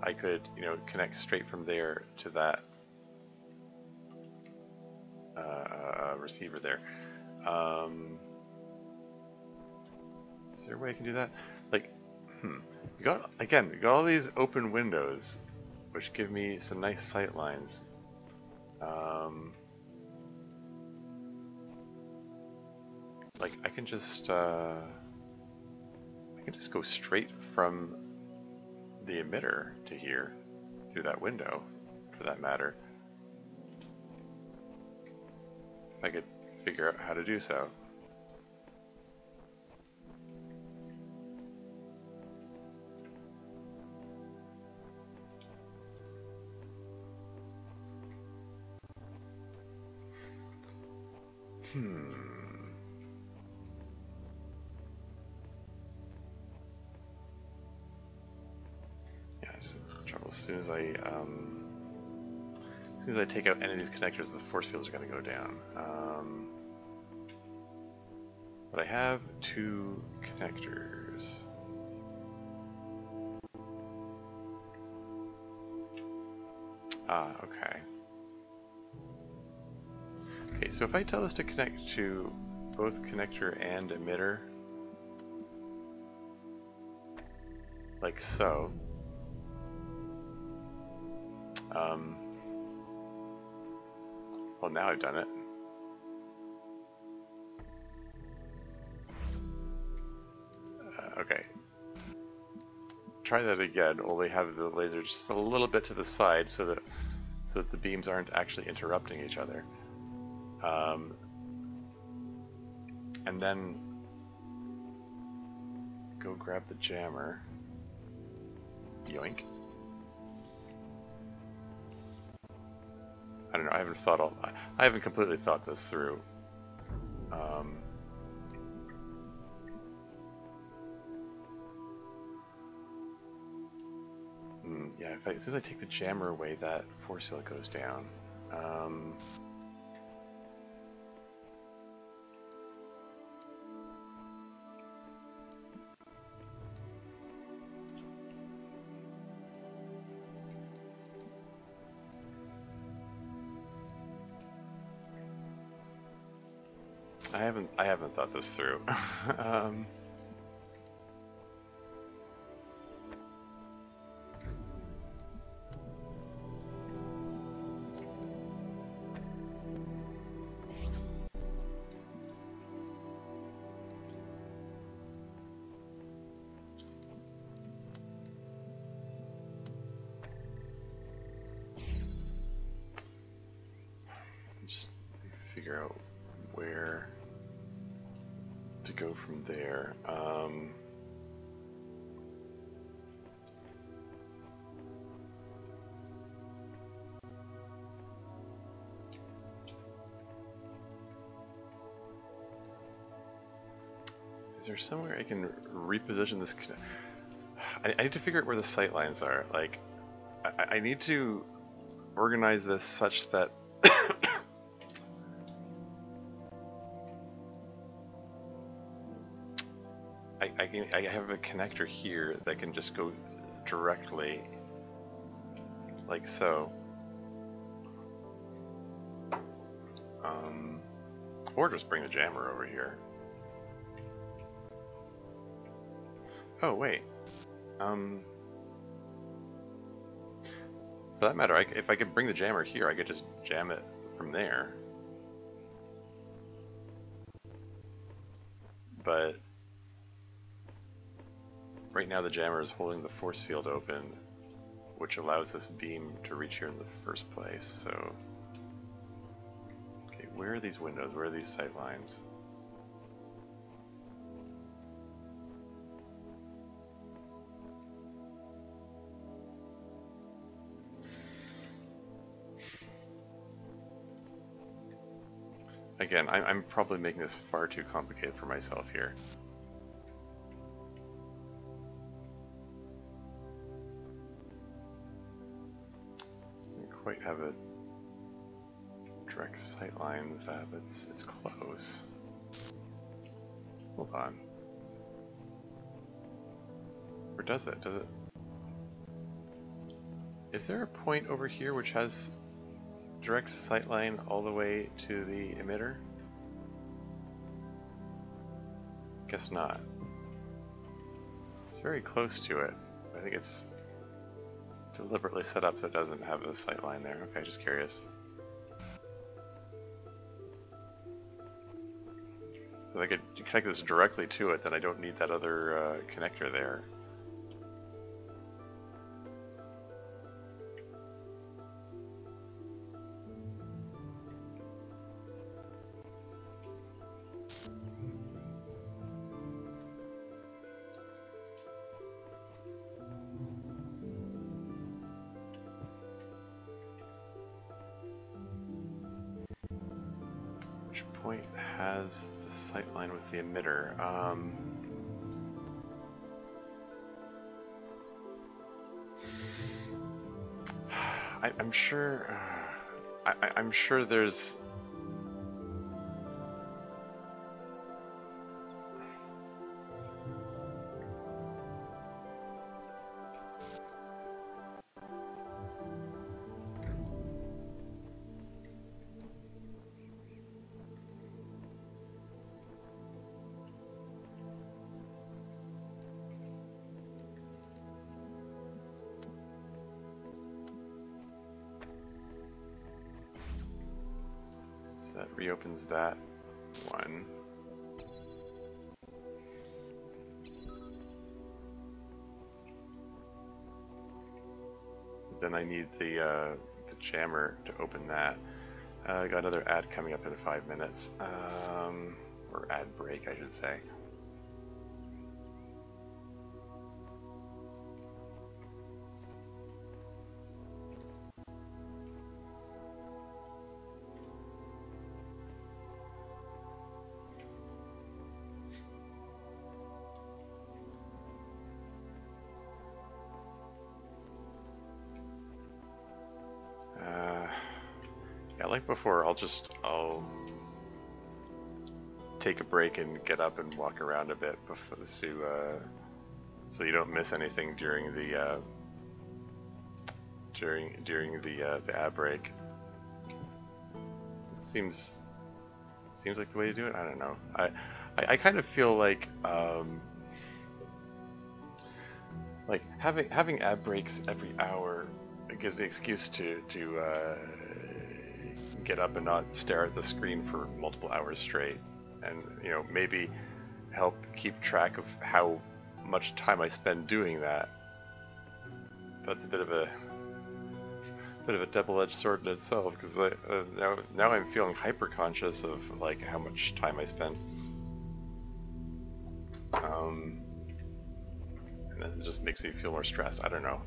Speaker 1: I could, you know, connect straight from there to that receiver there. Is there a way I can do that? Like, we got all these open windows, which give me some nice sight lines. Like I can just go straight from the emitter to here through that window, for that matter. If I could figure out how to do so. Yeah, it's trouble. As soon as I take out any of these connectors, the force fields are going to go down. But I have 2 connectors. Ah, okay. Okay, so if I tell this to connect to both connector and emitter, like so, well, now I've done it. Okay. Try that again, only have the laser just a little bit to the side so that the beams aren't actually interrupting each other. And then go grab the jammer. Yoink. I don't know, I haven't completely thought this through. Yeah, as soon as I take the jammer away, that force field goes down. I haven't thought this through. Just figure out where to go from there. Is there somewhere I can reposition this? I need to figure out where the sight lines are. Like, I need to organize this such that I have a connector here that can just go directly, like so. Or just bring the jammer over here. Oh wait. For that matter, if I could bring the jammer here, I could just jam it from there. But right now the jammer is holding the force field open, which allows this beam to reach here in the first place, so... Okay, where are these windows? Where are these sight lines? Again, I'm probably making this far too complicated for myself here. Doesn't quite have a direct sight line with that, but it's close. Hold on. Or does it? Does it? Is there a point over here which has direct sightline all the way to the emitter? Guess not. It's very close to it. I think it's deliberately set up so it doesn't have a sightline there. Okay, just curious. So if I could connect this directly to it, then I don't need that other connector there. Which point has the sightline with the emitter? I'm sure. I'm sure there's. So that reopens that one. Then I need the jammer to open that. I got another ad coming up in 5 minutes, or ad break, I should say. Yeah, like before, I'll take a break and get up and walk around a bit before, so you don't miss anything during the the ad break. It seems like the way to do it. I don't know. I kind of feel like having ad breaks every hour, it gives me an excuse to get up and not stare at the screen for multiple hours straight, and maybe help keep track of how much time I spend doing that. That's a bit of a double-edged sword in itself, because now I'm feeling hyper conscious of like how much time I spend, and it just makes me feel more stressed. I don't know.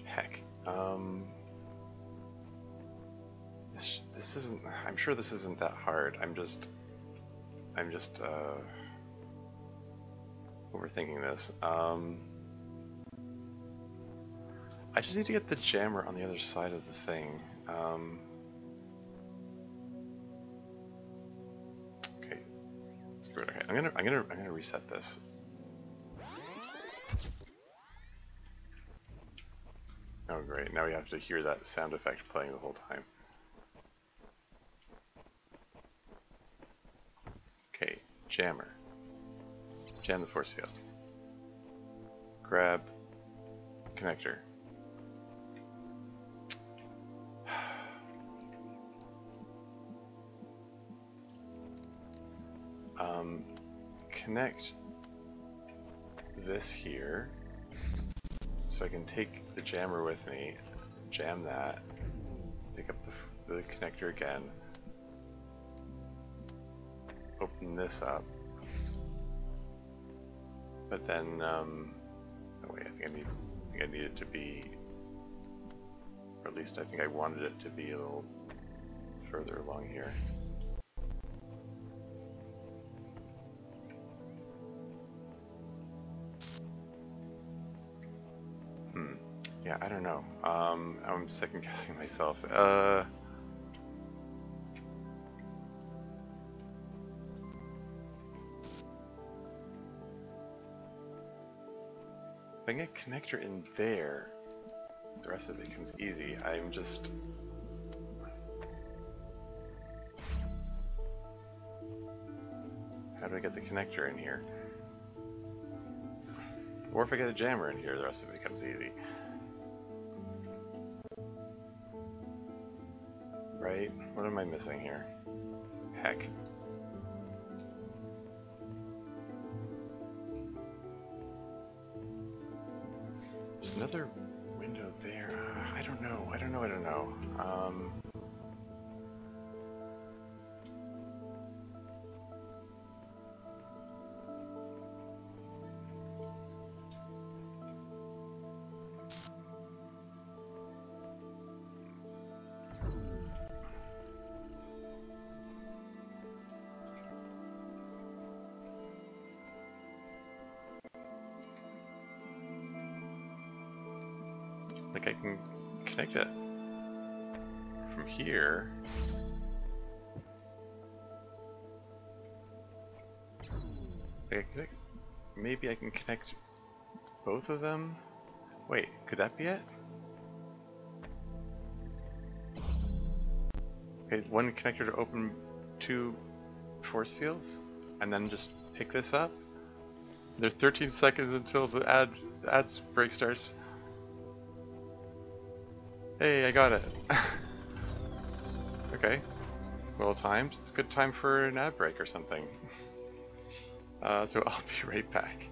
Speaker 1: Heck. This isn't. I'm sure this isn't that hard. I'm just overthinking this. I just need to get the jammer on the other side of the thing. Okay, screw it. Okay, I'm gonna reset this. Oh great! Now we have to hear that sound effect playing the whole time. Okay, jammer. Jam the force field. Grab connector. Connect this here so I can take the jammer with me, jam that, pick up the connector again, open this up, but then oh wait, I think I need it to be, or at least I think I wanted it to be a little further along here. Yeah, I don't know. I'm second guessing myself. If I get a connector in there, the rest of it becomes easy. I'm just... How do I get the connector in here? Or if I get a jammer in here, the rest of it becomes easy. Right? What am I missing here? Heck. There's another window there. I don't know. Like I can connect it from here. Like maybe I can connect both of them? Wait, could that be it? Okay, one connector to open 2 force fields, and then just pick this up. There's 13 seconds until the ad break starts. Hey, I got it. Okay, well timed. It's a good time for an ad break or something. So I'll be right back.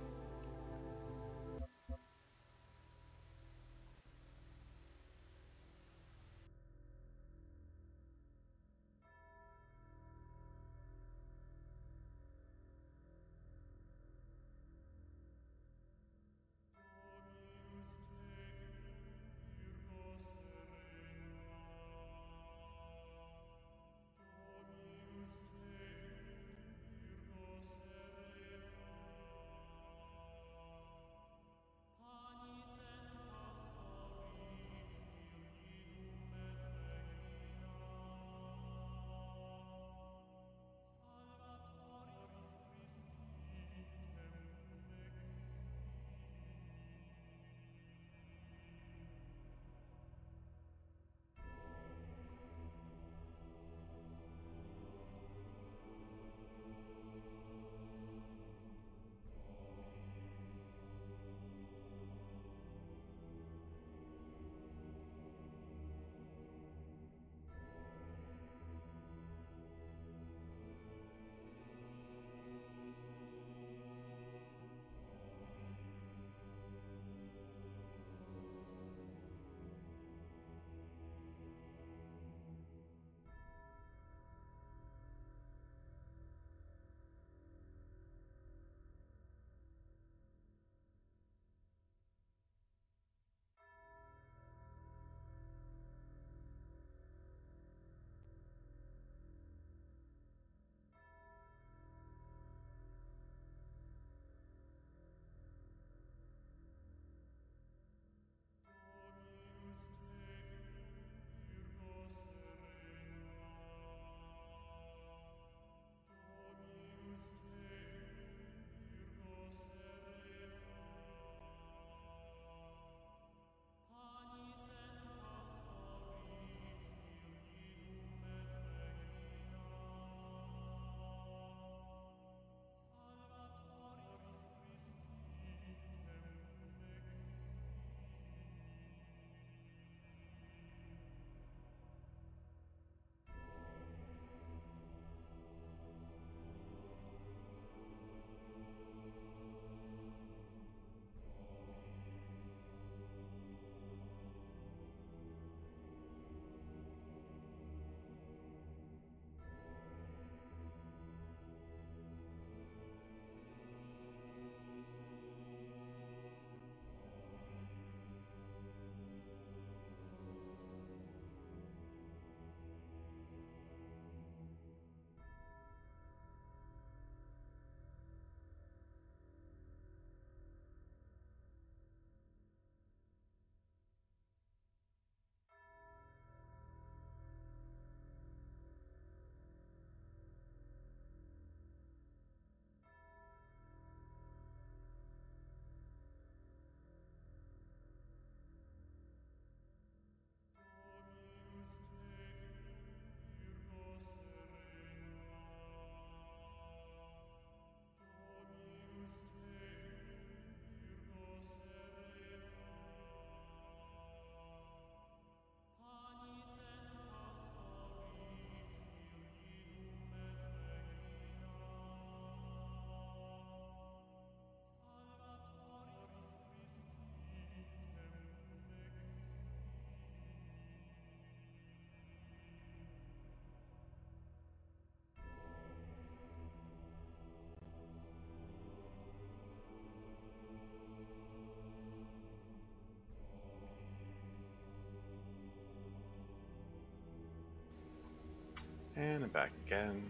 Speaker 1: And I'm back again.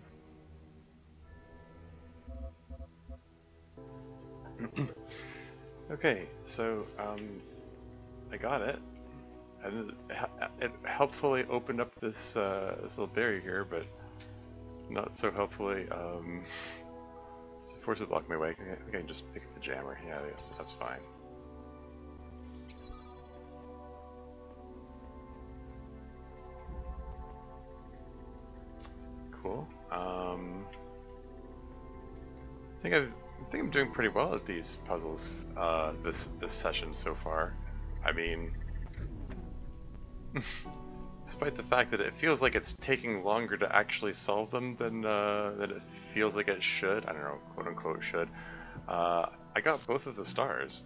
Speaker 1: Okay, so I got it. it helpfully opened up this this little barrier here, but not so helpfully force it block my way. I think I can just pick up the jammer. Yeah, that's fine. Cool. I think I'm doing pretty well at these puzzles this session so far. I mean, despite the fact that it feels like it's taking longer to actually solve them than it feels like it should. I don't know, quote unquote should. I got both of the stars,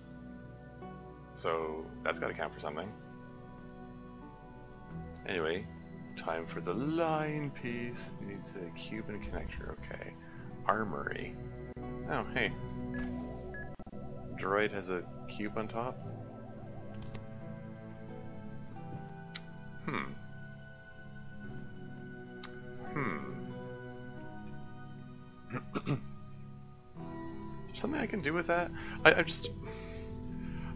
Speaker 1: so that's got to count for something. Anyway, time for the line piece. It needs a cube and a connector. Okay, armory. Oh, hey. Droid has a cube on top. Is there something I can do with that?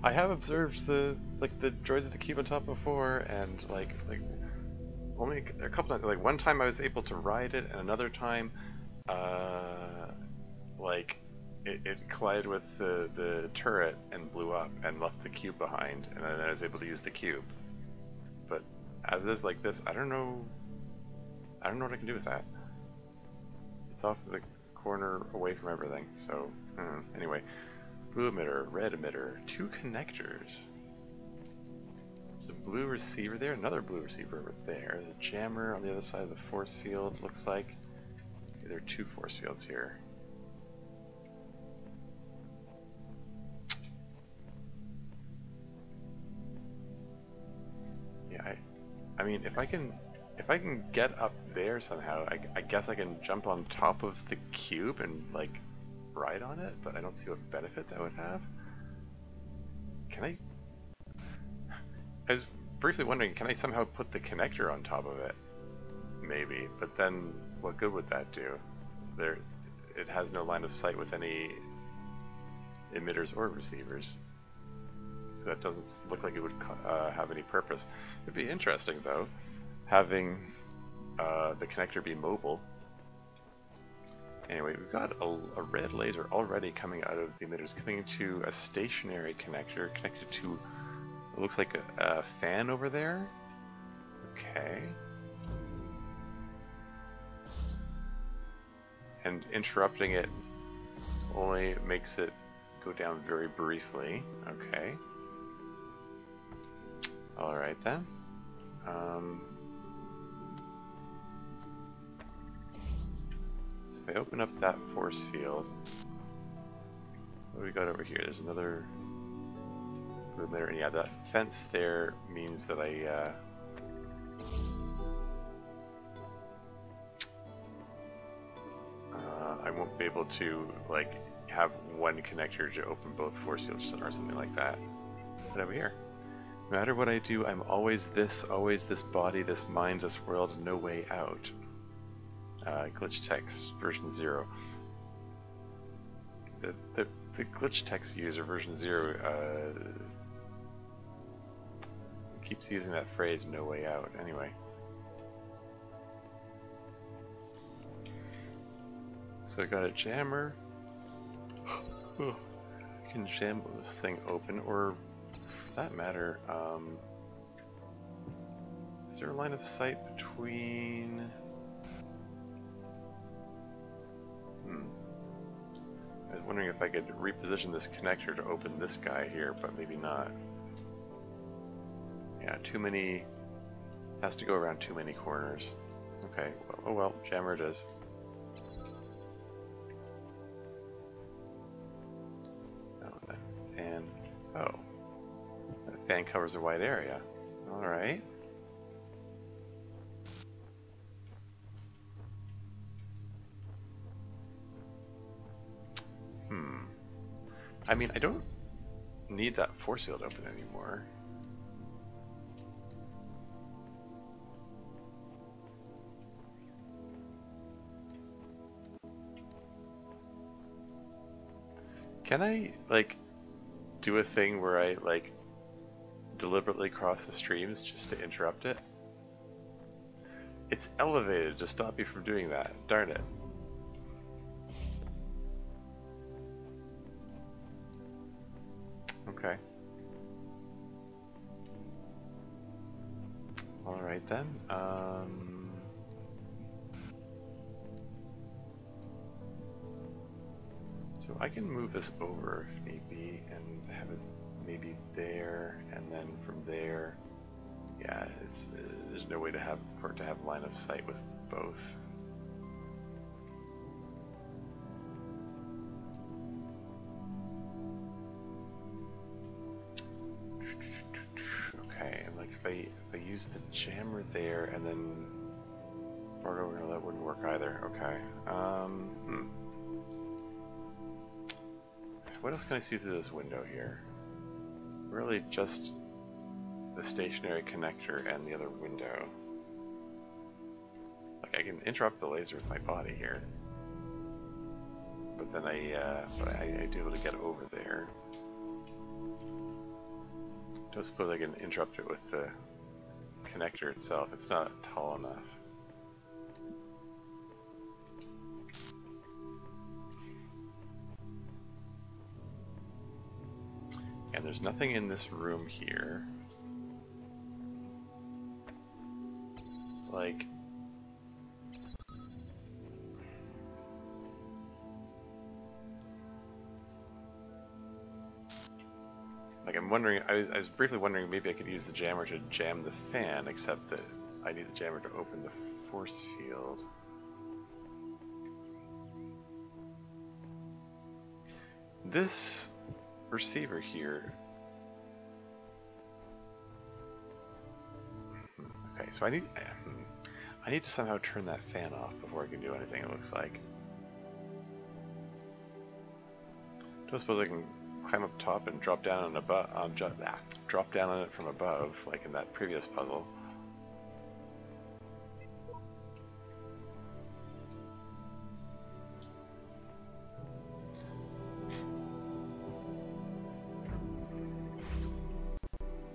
Speaker 1: I have observed the droids with the cube on top before, and like only a couple times. Like one time I was able to ride it, and another time, like it collided with the turret and blew up and left the cube behind, and then I was able to use the cube. But as it is like this, I don't know what I can do with that. It's off the corner away from everything, so anyway. Blue emitter, red emitter, 2 connectors. There's a blue receiver there, another blue receiver over there. There's a jammer on the other side of the force field, looks like. Okay, there are 2 force fields here. Yeah, I mean, if I can get up there somehow, I guess I can jump on top of the cube and like ride on it, but I don't see what benefit that would have. Can I was briefly wondering, can I somehow put the connector on top of it? Maybe, but then what good would that do? It has no line of sight with any emitters or receivers, so that doesn't look like it would have any purpose. It'd be interesting though, having the connector be mobile. Anyway, we've got a red laser already coming out of the emitters, coming to a stationary connector connected to, it looks like a fan over there. Okay. And interrupting it only makes it go down very briefly. Okay. Alright then. So if I open up that force field, what do we got over here? There's another blue emitter, and yeah, that fence there means that I won't be able to like have one connector to open both force fields or something like that. But over here, no matter what I do, I'm always this body, this mind, this world, no way out. Glitch text version 0. The glitch text user version 0 keeps using that phrase, no way out. Anyway. So I got a jammer. You can jam this thing open, or for that matter, is there a line of sight between... I was wondering if I could reposition this connector to open this guy here, but maybe not. Yeah, too many... has to go around too many corners. Okay, well, oh well, jammer it is. Oh, that fan covers a wide area. Alright. I mean, I don't need that force field open anymore. Can I, like, do a thing where I, like, deliberately cross the streams just to interrupt it. It's elevated to stop you from doing that. Darn it. Okay. Alright then. So I can move this over if need be and have it maybe there, and then from there, yeah, there's no way to have for it to have line of sight with both. Okay, and like if I use the jammer there and then brought over, no, that wouldn't work either. Okay. What else can I see through this window here? Really just the stationary connector and the other window. Like I can interrupt the laser with my body here, but then I do able to get over there. Don't suppose I can interrupt it with the connector itself. It's not tall enough. And there's nothing in this room here. Like, I'm wondering, I was briefly wondering maybe I could use the jammer to jam the fan, except that I need the jammer to open the force field. This receiver here. Okay, so I need to somehow turn that fan off before I can do anything, it looks like. Don't suppose I can climb up top and drop down on drop down on it from above, like in that previous puzzle.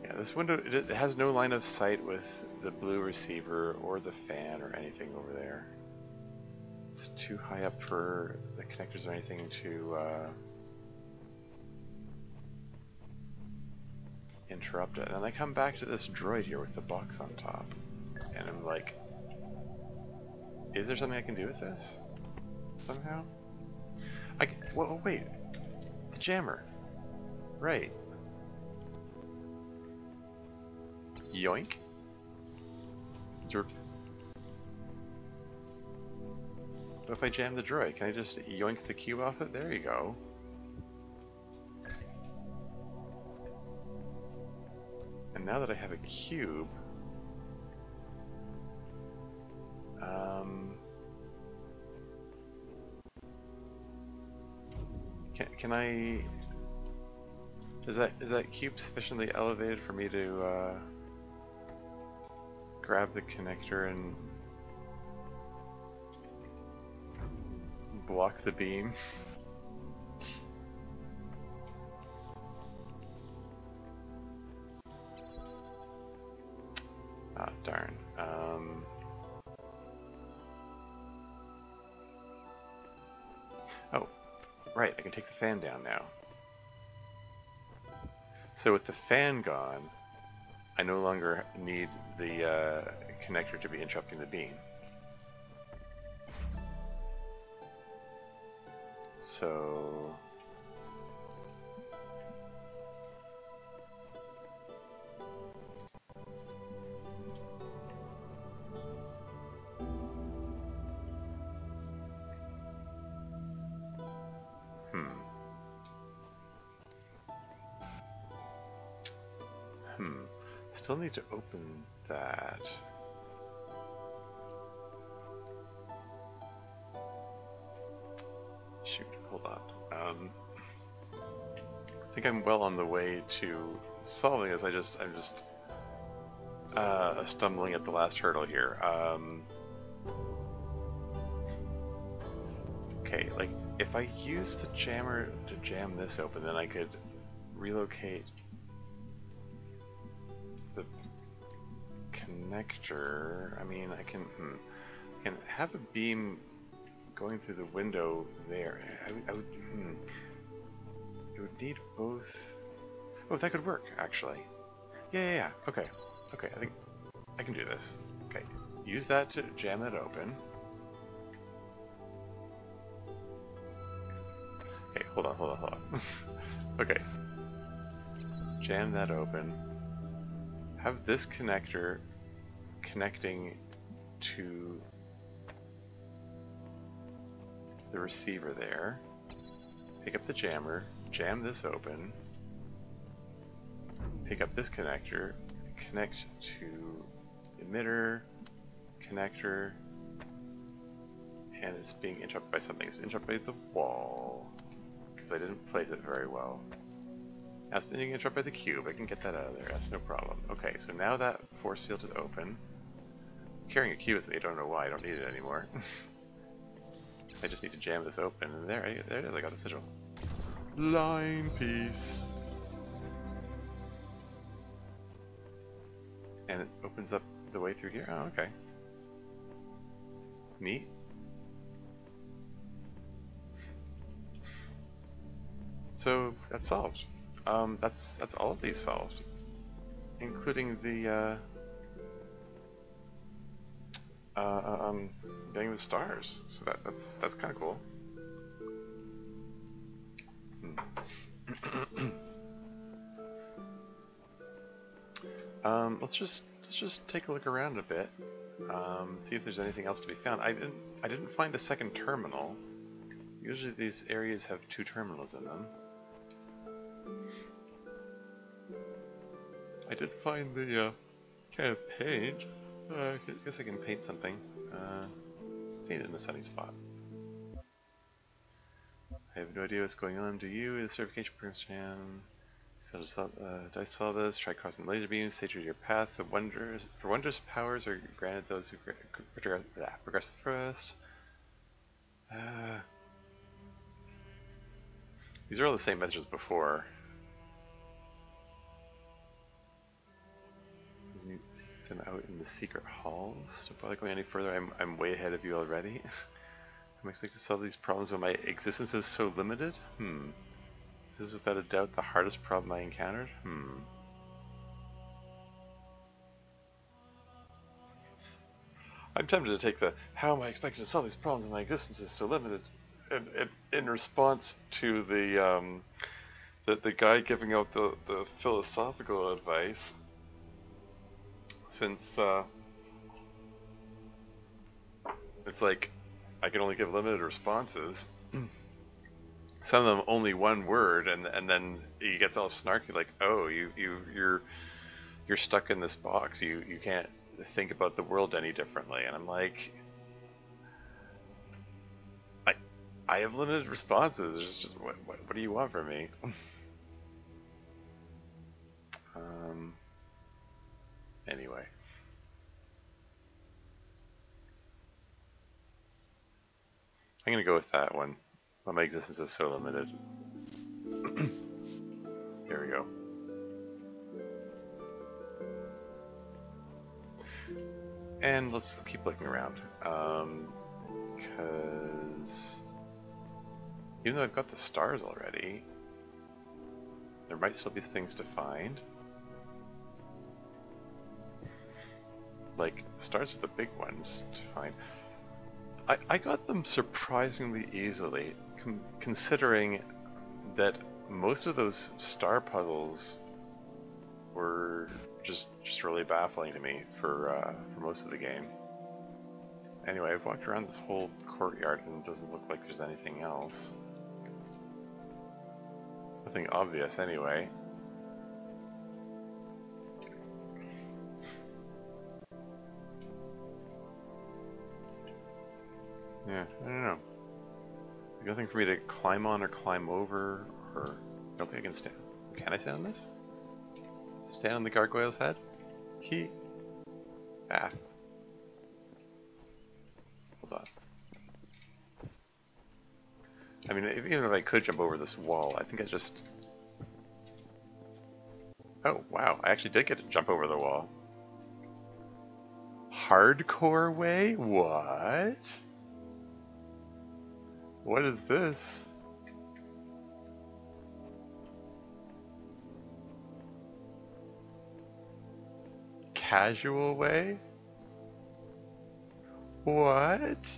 Speaker 1: Yeah, this window, it has no line of sight with the blue receiver or the fan or anything over there. It's too high up for the connectors or anything to interrupt it. And then I come back to this droid here with the box on top, and I'm like, is there something I can do with this? Somehow? Whoa, wait. The jammer. Right. Yoink. What if I jam the droid? Can I just yoink the cube off it? There you go. And now that I have a cube, can I? Is that cube sufficiently elevated for me to grab the connector and block the beam? Ah, darn. Oh, right, I can take the fan down now. So with the fan gone, I no longer need the connector to be interrupting the beam. So... Still need to open that. Shoot, hold on. I think I'm well on the way to solving this. I'm just stumbling at the last hurdle here. Okay, like if I use the jammer to jam this open, then I could relocate connector, I mean, I can have a beam going through the window there. I would it would need both. Oh, that could work, actually. Yeah. Okay. I think I can do this. Okay. Use that to jam that open. Okay, hold on. Okay. Jam that open. Have this connector connecting to the receiver there. Pick up the jammer, jam this open. Pick up this connector, connect to emitter, connector, and it's being interrupted by something. It's interrupted by the wall, because I didn't place it very well. Now it's being interrupted by the cube. I can get that out of there, that's no problem. Okay, so now that force field is open. I'm carrying a cube with me, I don't know why, I don't need it anymore. I just need to jam this open, and there it is, I got the sigil. Line piece! And it opens up the way through here? Oh, okay. Neat. So, that's solved. That's all of these solved. Including the, getting the stars. So that's kind of cool. Let's just take a look around a bit. See if there's anything else to be found. I didn't find a second terminal. Usually these areas have 2 terminals in them. I did find the kind of paint. I guess I can paint something. Let's paint it in a sunny spot. I have no idea what's going on. Do you? The certification program. Dice saw this. Try crossing the laser beams. Stay true to your path. The wondrous powers are granted those who progress first. These are all the same messages before. See them out in the secret halls. Don't bother going any further. I'm way ahead of you already. I'm expected to solve these problems when my existence is so limited. This is without a doubt the hardest problem I encountered. I'm tempted to take the "how am I expected to solve these problems when my existence is so limited" in response to the guy giving out the philosophical advice. Since it's like I can only give limited responses. Some of them only one word, and then he gets all snarky like, "Oh, you're stuck in this box. You can't think about the world any differently." And I'm like, I have limited responses. It's just what do you want from me? Anyway. I'm gonna go with that one. Well, my existence is so limited. Here we go. And let's keep looking around. Because even though I've got the stars already, there might still be things to find. Like, stars are the big ones to find. I got them surprisingly easily, considering that most of those star puzzles were just really baffling to me for most of the game. Anyway, I've walked around this whole courtyard and it doesn't look like there's anything else. Nothing obvious anyway. Yeah, I don't know. There's nothing for me to climb on or climb over, or I don't think I can stand. Can I stand on this? Stand on the gargoyle's head? Ah. Hold on. I mean, even if I could jump over this wall, I think I just... Oh, wow, I actually did get to jump over the wall. hardcore way? What? What is this? Casual way? What?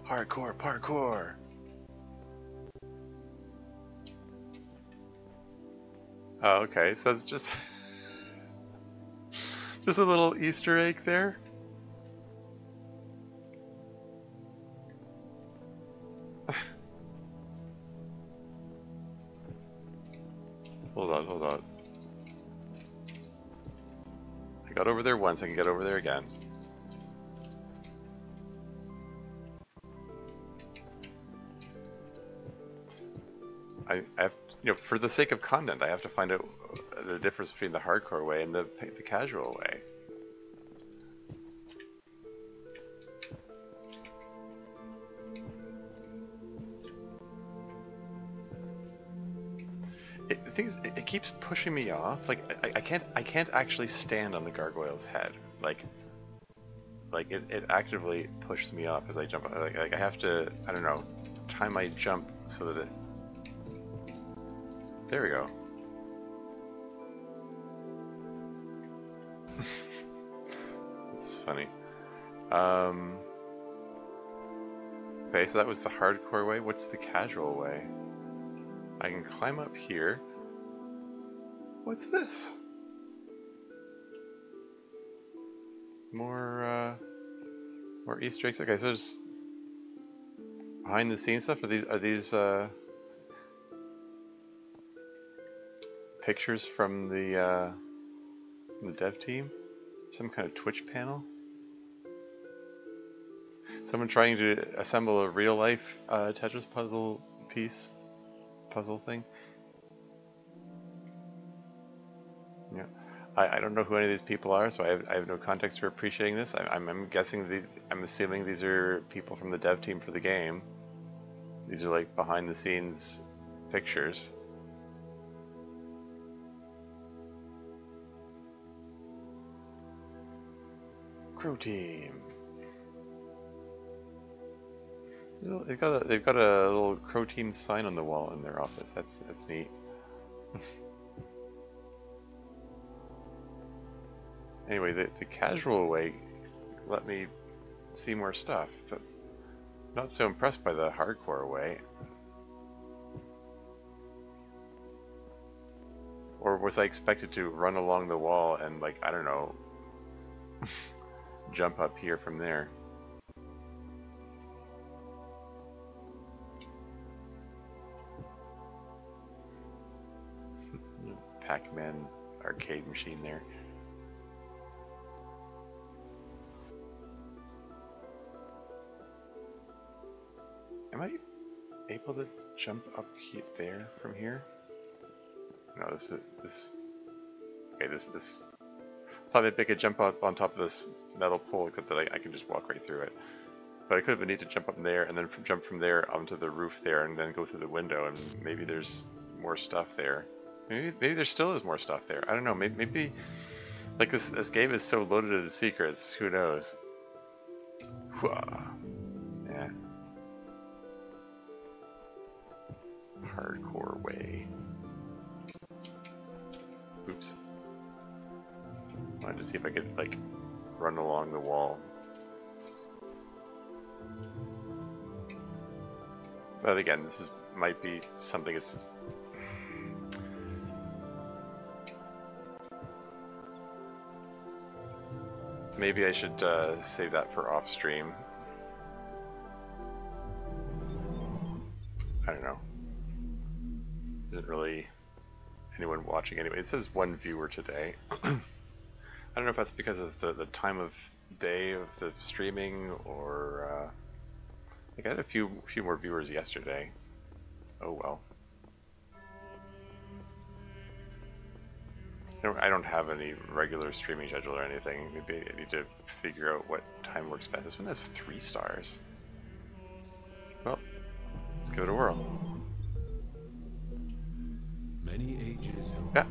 Speaker 1: Hardcore parkour. Oh, okay, so it's just just a little Easter egg there. Hold on, hold on. I got over there once, I can get over there again. I have, for the sake of content, I have to find out the difference between the hardcore way and the casual way. The thing is, it keeps pushing me off. Like I can't actually stand on the gargoyle's head. Like it actively pushes me off as I jump. Like I have to, I don't know, time my jump so that it. There we go. It's funny. Okay, so that was the hardcore way. What's the casual way? I can climb up here. What's this? More Easter eggs. Okay, so there's behind the scenes stuff. Are these pictures from the dev team? Some kind of Twitch panel? Someone trying to assemble a real life Tetris puzzle thing? Yeah. I don't know who any of these people are, so I have no context for appreciating this. I'm guessing I'm assuming these are people from the dev team for the game. These are like behind the scenes pictures. Croteam. They've got a little Croteam sign on the wall in their office. That's neat. Anyway, the casual way let me see more stuff. Not so impressed by the hardcore way. Or was I expected to run along the wall and, like, I don't know, jump up here from there? Pac-Man arcade machine there. Am I able to jump up there from here? No, this. Okay, this. Thought maybe I could jump up on top of this metal pole, except that I can just walk right through it. But I could have been neat to jump up there and then jump from there onto the roof there, and then go through the window, and maybe there's more stuff there. Maybe there still is more stuff there. I don't know. Maybe like this game is so loaded with secrets. Who knows? Yeah. Hardcore way. Oops. Wanted to see if I could like run along the wall. But again, might be something that's maybe I should save that for off stream. I don't know. Isn't really anyone watching anyway. It says 1 viewer today. I don't know if that's because of the time of day of the streaming, or I got a few more viewers yesterday. Oh well. I don't have any regular streaming schedule or anything. Maybe I need to figure out what time works best. This one has 3 stars. Well, let's give it a whirl.
Speaker 2: Many ages.
Speaker 1: Yeah.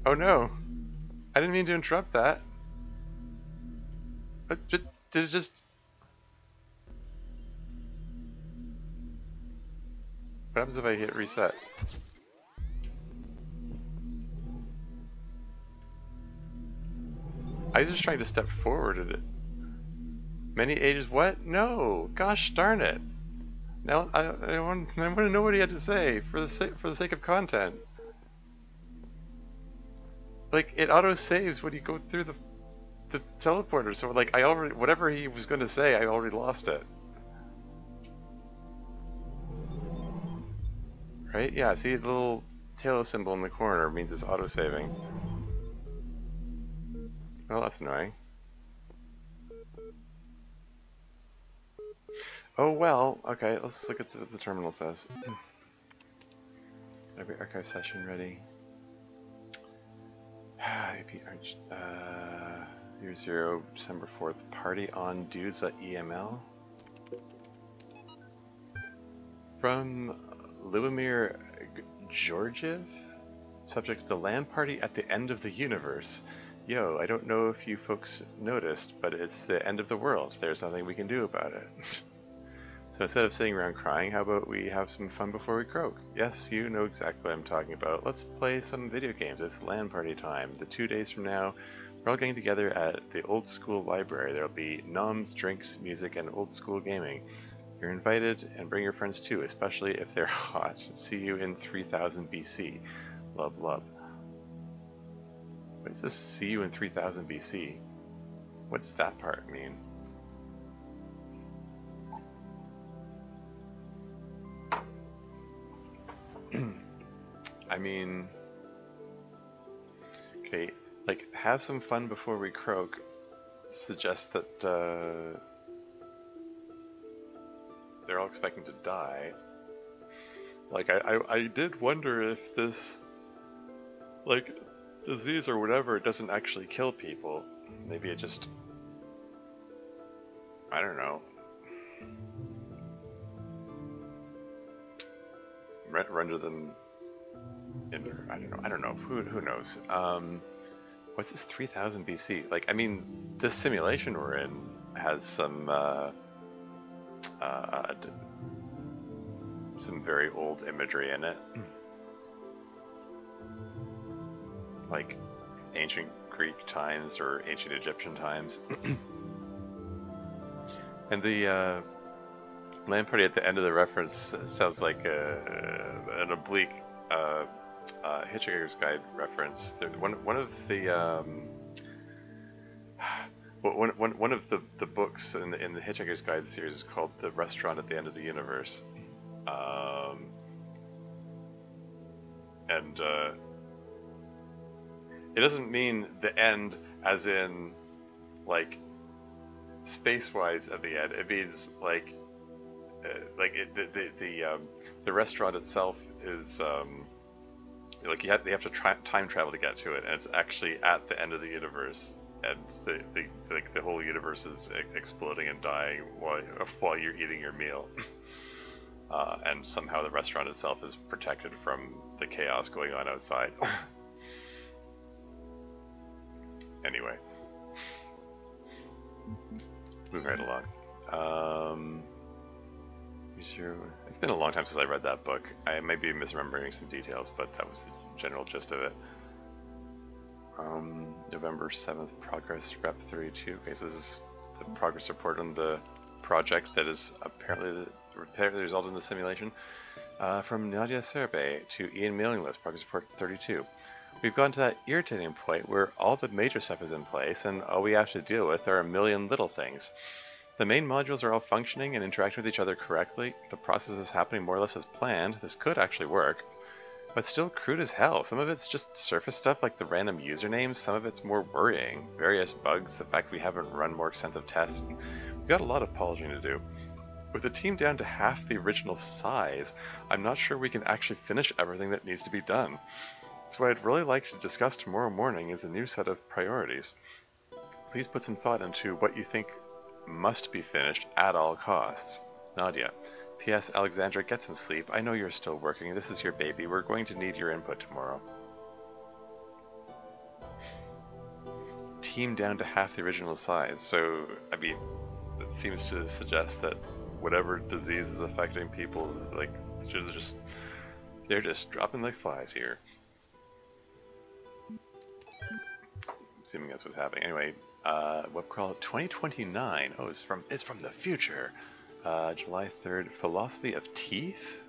Speaker 1: Oh no! I didn't mean to interrupt that. Did it just... What happens if I hit reset? I was just trying to step forward at it. Many ages, what? No! Gosh darn it! Now I want to know what he had to say for the sake of content. Like, it auto saves when you go through the teleporter, so like I already, whatever he was going to say, I already lost it. Right? Yeah. See the little Talos symbol in the corner means it's auto saving. Well, that's annoying. Oh well, okay, let's look at the terminal says. Every archive session ready. AP 00 December 4th. Party on dudes.eml. From Lubomir Georgiev. Subject to the LAN party at the end of the universe. Yo, I don't know if you folks noticed, but it's the end of the world. There's nothing we can do about it. So instead of sitting around crying, how about we have some fun before we croak? Yes, you know exactly what I'm talking about. Let's play some video games. It's LAN party time. The 2 days from now, we're all getting together at the old school library. There'll be noms, drinks, music, and old school gaming. You're invited, and bring your friends too, especially if they're hot. See you in 3000 BC. Love, love. What does this see you in 3000 BC? What does that part mean? I mean, okay, like, have some fun before we croak suggests that they're all expecting to die. Like, I did wonder if this, like, disease or whatever, it doesn't actually kill people. Maybe it just, I don't know, render them I don't know. Who knows? What's this 3000 BC? Like, I mean, this simulation we're in has some very old imagery in it, like ancient Greek times or ancient Egyptian times. And the LAN party at the end of the reference sounds like an oblique Hitchhiker's Guide reference. One of the books in the Hitchhiker's Guide series is called The Restaurant at the End of the Universe, and it doesn't mean the end as in like space-wise at the end. It means like the restaurant itself is like they have to time travel to get to it, and it's actually at the end of the universe, and the whole universe is exploding and dying while you're eating your meal, and somehow the restaurant itself is protected from the chaos going on outside. Anyway, moving right along. It's been a long time since I read that book. I may be misremembering some details, but that was the general gist of it. November 7th, progress rep 32. Okay, so this is the progress report on the project that is apparently the result in the simulation. From Nadia Serbe to Ian Mailing List, progress report 32. We've gone to that irritating point where all the major stuff is in place, and all we have to deal with are a million little things. The main modules are all functioning and interacting with each other correctly. The process is happening more or less as planned. This could actually work, but still crude as hell. Some of it's just surface stuff like the random usernames. Some of it's more worrying. Various bugs, the fact we haven't run more extensive tests. We've got a lot of polishing to do. With the team down to half the original size, I'm not sure we can actually finish everything that needs to be done. So what I'd really like to discuss tomorrow morning is a new set of priorities. Please put some thought into what you think must be finished at all costs. Nadia. P.S. Alexandra, get some sleep. I know you're still working. This is your baby. We're going to need your input tomorrow. team down to half the original size. So, I mean, it seems to suggest that whatever disease is affecting people, like, they're just dropping like flies here. Assuming that's what's happening. Anyway, web crawl 2029. Oh, it's from the future. July 3rd. Philosophy of teeth.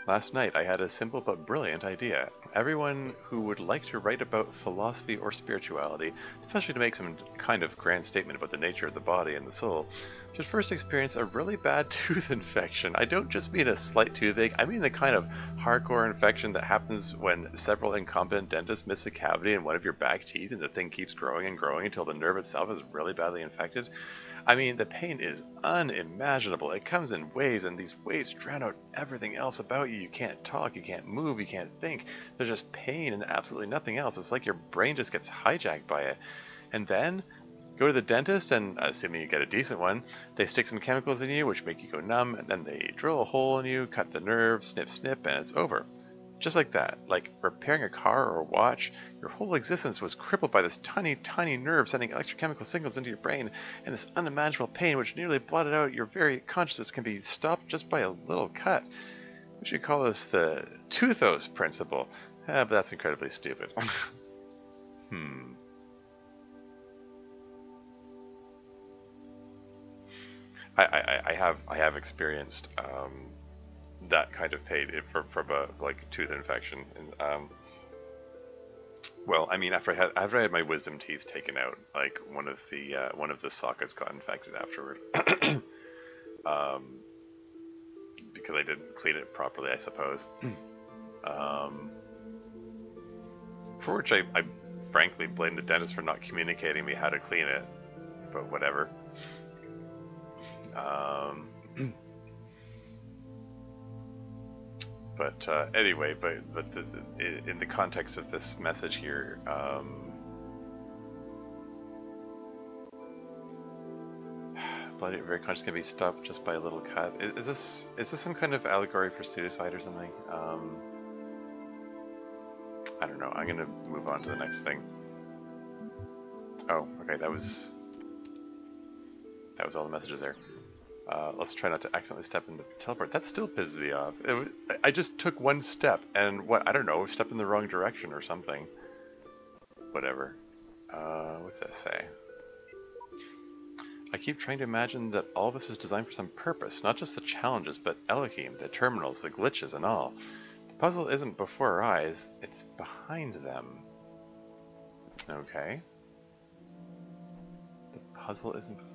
Speaker 1: Last night I had a simple but brilliant idea. Everyone who would like to write about philosophy or spirituality, especially to make some kind of grand statement about the nature of the body and the soul, should first experience a really bad tooth infection. I don't just mean a slight toothache, I mean the kind of hardcore infection that happens when several incompetent dentists miss a cavity in one of your back teeth and the thing keeps growing and growing until the nerve itself is really badly infected. I mean, the pain is unimaginable. It comes in waves, and these waves drown out everything else about you. You can't talk, you can't move, you can't think. There's just pain and absolutely nothing else. It's like your brain just gets hijacked by it. And then, go to the dentist, and assuming you get a decent one, they stick some chemicals in you, which make you go numb, and then they drill a hole in you, cut the nerve, snip, snip, and it's over. Just like that, like repairing a car or a watch, your whole existence was crippled by this tiny, tiny nerve sending electrochemical signals into your brain, and this unimaginable pain which nearly blotted out your very consciousness can be stopped just by a little cut. We should call this the Talos Principle. But that's incredibly stupid. I have experienced that kind of pain from a tooth infection, and well, I mean, after I had my wisdom teeth taken out, like one of the sockets got infected afterward, because I didn't clean it properly, I suppose. For which I frankly blame the dentist for not communicating me how to clean it, but whatever. But anyway, in the context of this message here, bloody very conscious can be stopped just by a little cut. Is this some kind of allegory for suicide or something? I don't know. I'm gonna move on to the next thing. Oh, okay. That was all the messages there. Let's try not to accidentally step in the teleport. That still pisses me off. I just took one step, and I don't know, stepped in the wrong direction or something. Whatever. What's that say? I keep trying to imagine that all this is designed for some purpose, not just the challenges, but Elohim, the terminals, the glitches, and all. The puzzle isn't before our eyes, it's behind them. Okay. The puzzle isn't before.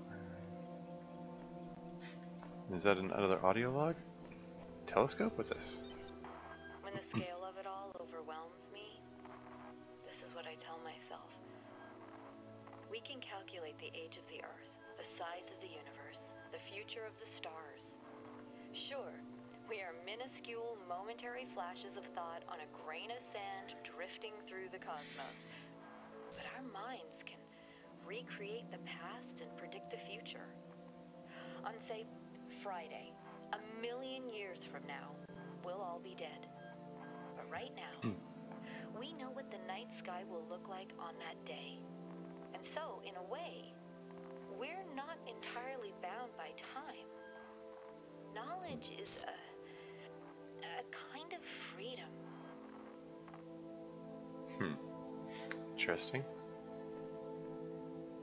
Speaker 1: Is that another audio log? Telescope? What's this?
Speaker 2: When the scale of it all overwhelms me, this is what I tell myself. We can calculate the age of the Earth, the size of the universe, the future of the stars. Sure, we are minuscule, momentary flashes of thought on a grain of sand drifting through the cosmos. But our minds can recreate the past and predict the future. On, say, Friday, 1,000,000 years from now, we'll all be dead. But right now, we know what the night sky will look like on that day. And so, in a way, we're not entirely bound by time. Knowledge is a kind of freedom.
Speaker 1: Interesting.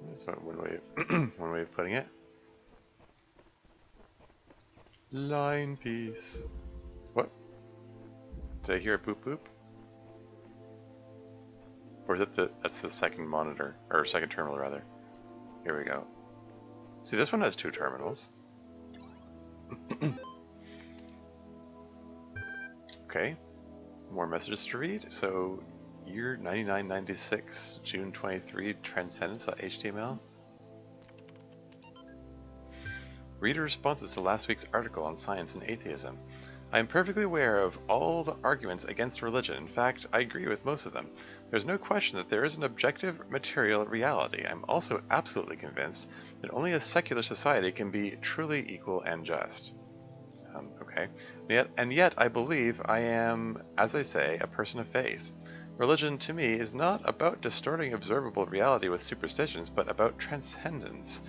Speaker 1: That's one way of putting it. Line piece. What? Did I hear a boop boop? Or is it that's the second monitor, or second terminal rather. Here we go. See, this one has two terminals. Okay. More messages to read. So, year 9996, June 23, transcendence.html. Reader responses to last week's article on science and atheism. I am perfectly aware of all the arguments against religion. In fact, I agree with most of them. There's no question that there is an objective material reality. I'm also absolutely convinced that only a secular society can be truly equal and just. Okay. And yet I believe I am, as I say, a person of faith. Religion, to me, is not about distorting observable reality with superstitions, but about transcendence.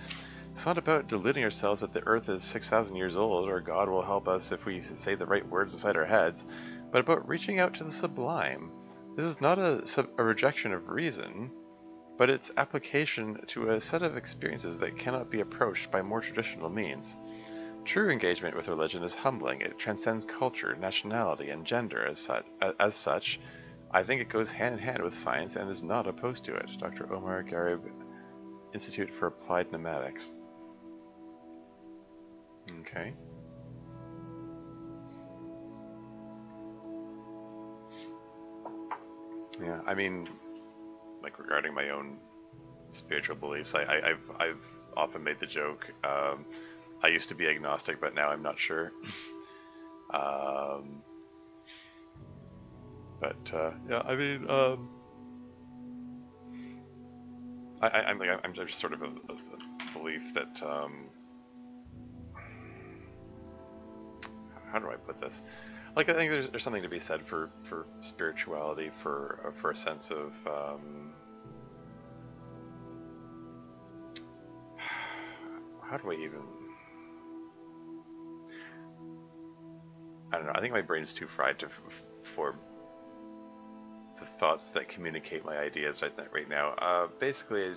Speaker 1: It's not about deluding ourselves that the earth is 6,000 years old, or God will help us if we say the right words inside our heads, but about reaching out to the sublime. This is not a rejection of reason, but its application to a set of experiences that cannot be approached by more traditional means. True engagement with religion is humbling. It transcends culture, nationality, and gender. As such, I think it goes hand in hand with science and is not opposed to it. Dr. Omar Garib, Institute for Applied Pneumatics. Okay. Yeah, I mean, like regarding my own spiritual beliefs, I've often made the joke. I used to be agnostic, but now I'm not sure. Yeah, I mean, I'm just sort of a belief that how do I put this? Like, I think there's something to be said for spirituality, for a sense of how do I even? I don't know. I think my brain's too fried for the thoughts that communicate my ideas right now. Basically, I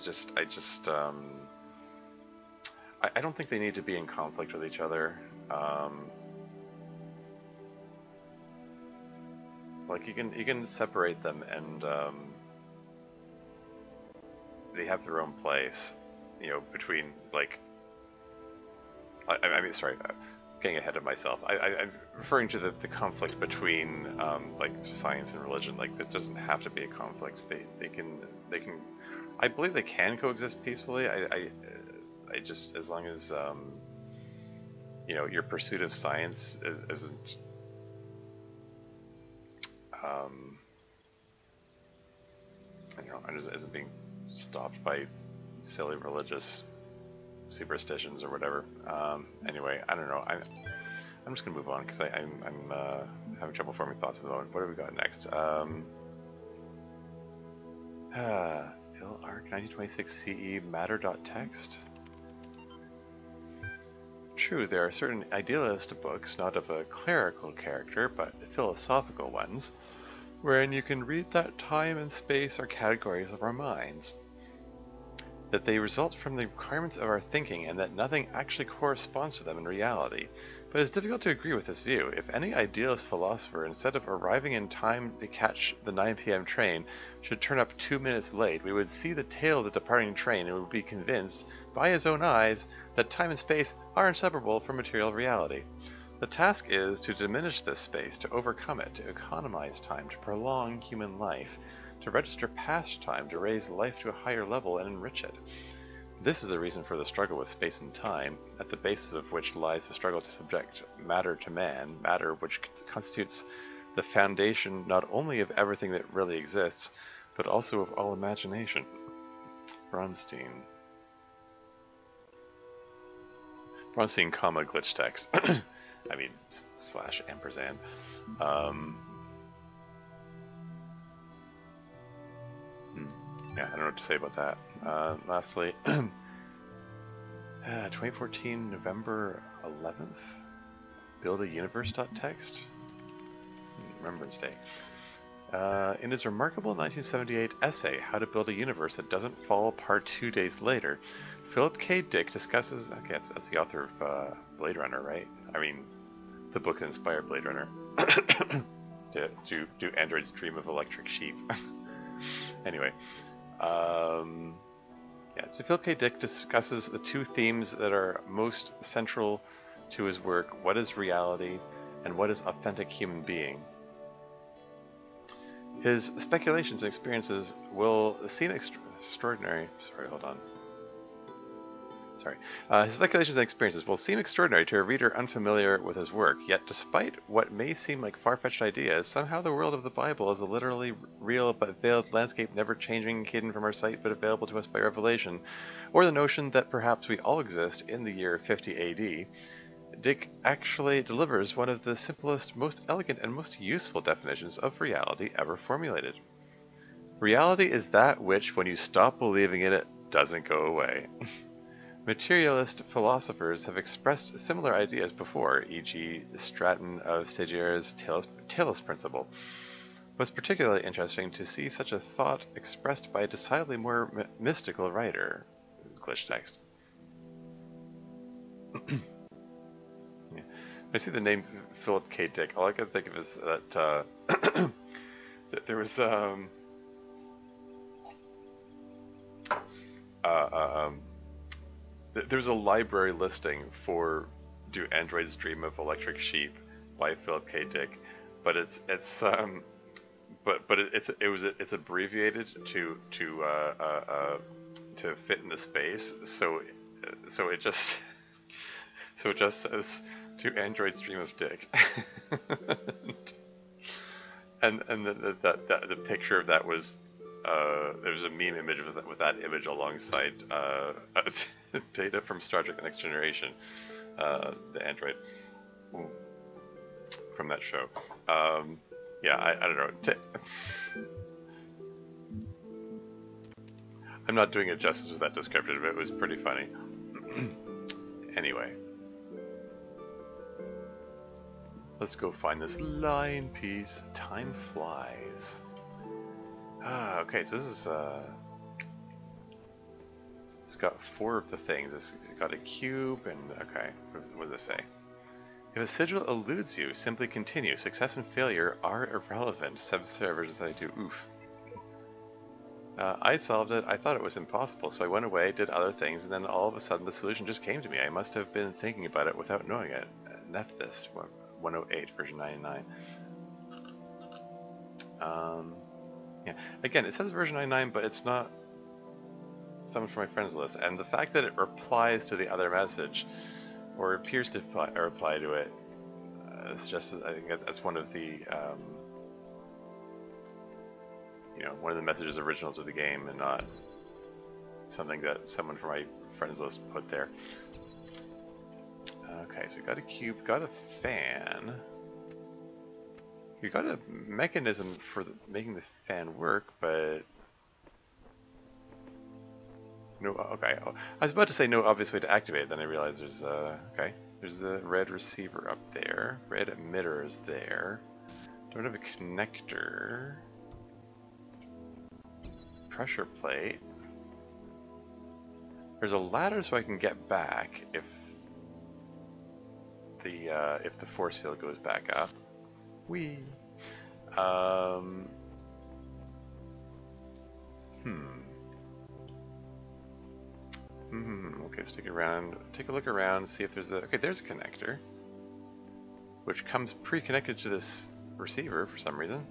Speaker 1: don't think they need to be in conflict with each other. Like you can separate them, and they have their own place. You know, between like. I mean, sorry, getting ahead of myself. I'm referring to the conflict between like science and religion. Like, that doesn't have to be a conflict. They can. I believe they can coexist peacefully. I just, as long as you know, your pursuit of science isn't you know, isn't being stopped by silly religious superstitions or whatever. Anyway, I don't know. I'm just gonna move on because I'm having trouble forming thoughts at the moment. What have we got next? Phil Arc 1926 CE matter.text. True, there are certain idealist books, not of a clerical character, but philosophical ones, wherein you can read that time and space are categories of our minds, that they result from the requirements of our thinking, and that nothing actually corresponds to them in reality. But it's difficult to agree with this view. If any idealist philosopher, instead of arriving in time to catch the 9 p.m. train, should turn up 2 minutes late, we would see the tail of the departing train and would be convinced, by his own eyes, that time and space are inseparable from material reality. The task is to diminish this space, to overcome it, to economize time, to prolong human life, to register past time, to raise life to a higher level and enrich it. This is the reason for the struggle with space and time, at the basis of which lies the struggle to subject matter to man, matter which constitutes the foundation not only of everything that really exists, but also of all imagination. Bronstein, comma, glitch text. I mean, / ampersand. Yeah, I don't know what to say about that. Lastly, 2014, November 11th, buildauniverse.text, Remembrance Day. In his remarkable 1978 essay, How to Build a Universe That Doesn't Fall Apart 2 Days Later, Philip K. Dick discusses, okay, that's the author of Blade Runner, right? I mean, the book that inspired Blade Runner. Do androids dream of electric sheep? Anyway. Yeah, so Philip K. Dick discusses the two themes that are most central to his work: what is reality and what is authentic human being. His speculations and experiences will seem extraordinary. Sorry, hold on. Sorry. His speculations and experiences will seem extraordinary to a reader unfamiliar with his work, yet despite what may seem like far-fetched ideas, somehow the world of the Bible is a literally real but veiled landscape, never changing, hidden from our sight but available to us by revelation, or the notion that perhaps we all exist in the year 50 AD. Dick actually delivers one of the simplest, most elegant, and most useful definitions of reality ever formulated. Reality is that which, when you stop believing in it, doesn't go away. Materialist philosophers have expressed similar ideas before, e.g. Stratton of Stagier's Talos Principle. But it's particularly interesting to see such a thought expressed by a decidedly more mystical writer. Glitch text. Yeah. I see the name Philip K. Dick. All I can think of is that that there was there's a library listing for "Do Androids Dream of Electric Sheep" by Philip K. Dick, but it's abbreviated to fit in the space, so it just says "Do Androids Dream of Dick," and the picture of that was there was a meme image with that image alongside Data from Star Trek: The Next Generation, the android from that show. Yeah, I don't know. I'm not doing it justice with that description, but it was pretty funny. Anyway. Let's go find this line piece. Time flies. Okay, so this is, it's got 4 of the things. It's got a cube and, okay, what does it say? If a sigil eludes you, simply continue. Success and failure are irrelevant. Subserver decided to, oof. I solved it. I thought it was impossible, so I went away, did other things, and then all of a sudden the solution just came to me. I must have been thinking about it without knowing it. Nephthys, 108, version 99. Yeah. Again, it says version 99, but it's not someone from my friends list. And the fact that it replies to the other message, or appears to reply to it, it's just, I think that's one of the, you know, one of the messages original to the game, and not something that someone from my friends list put there. Okay, so we got a cube, got a fan. We got a mechanism for making the fan work, but no. Okay, I was about to say no obvious way to activate it. Then I realized there's okay. There's a red receiver up there. Red emitter is there. Don't have a connector. Pressure plate. There's a ladder so I can get back if the force field goes back up. Whee! Okay, let's take a look around, see if there's a, okay, there's a connector, which comes pre-connected to this receiver for some reason.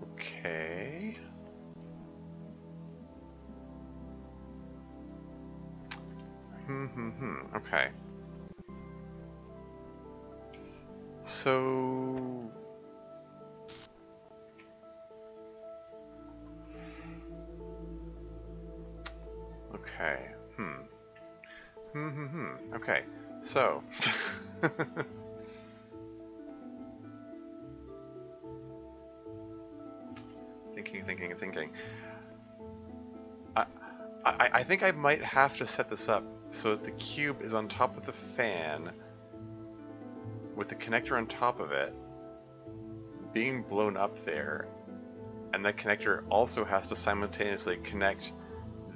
Speaker 1: Okay. Okay. So... Okay. Okay. So... Thinking. I think I might have to set this up so that the cube is on top of the fan with the connector on top of it being blown up there, and that connector also has to simultaneously connect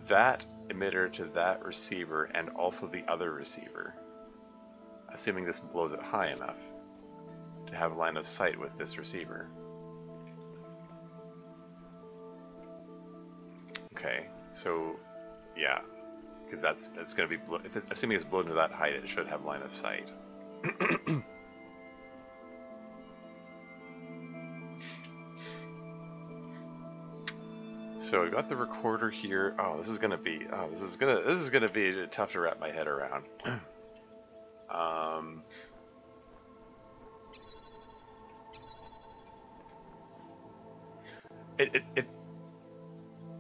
Speaker 1: that emitter to that receiver and also the other receiver, assuming this blows it high enough to have line of sight with this receiver. Okay, so yeah, because that's going to be assuming it's blown to that height, it should have line of sight. So we got the recorder here. Oh, this is gonna be tough to wrap my head around.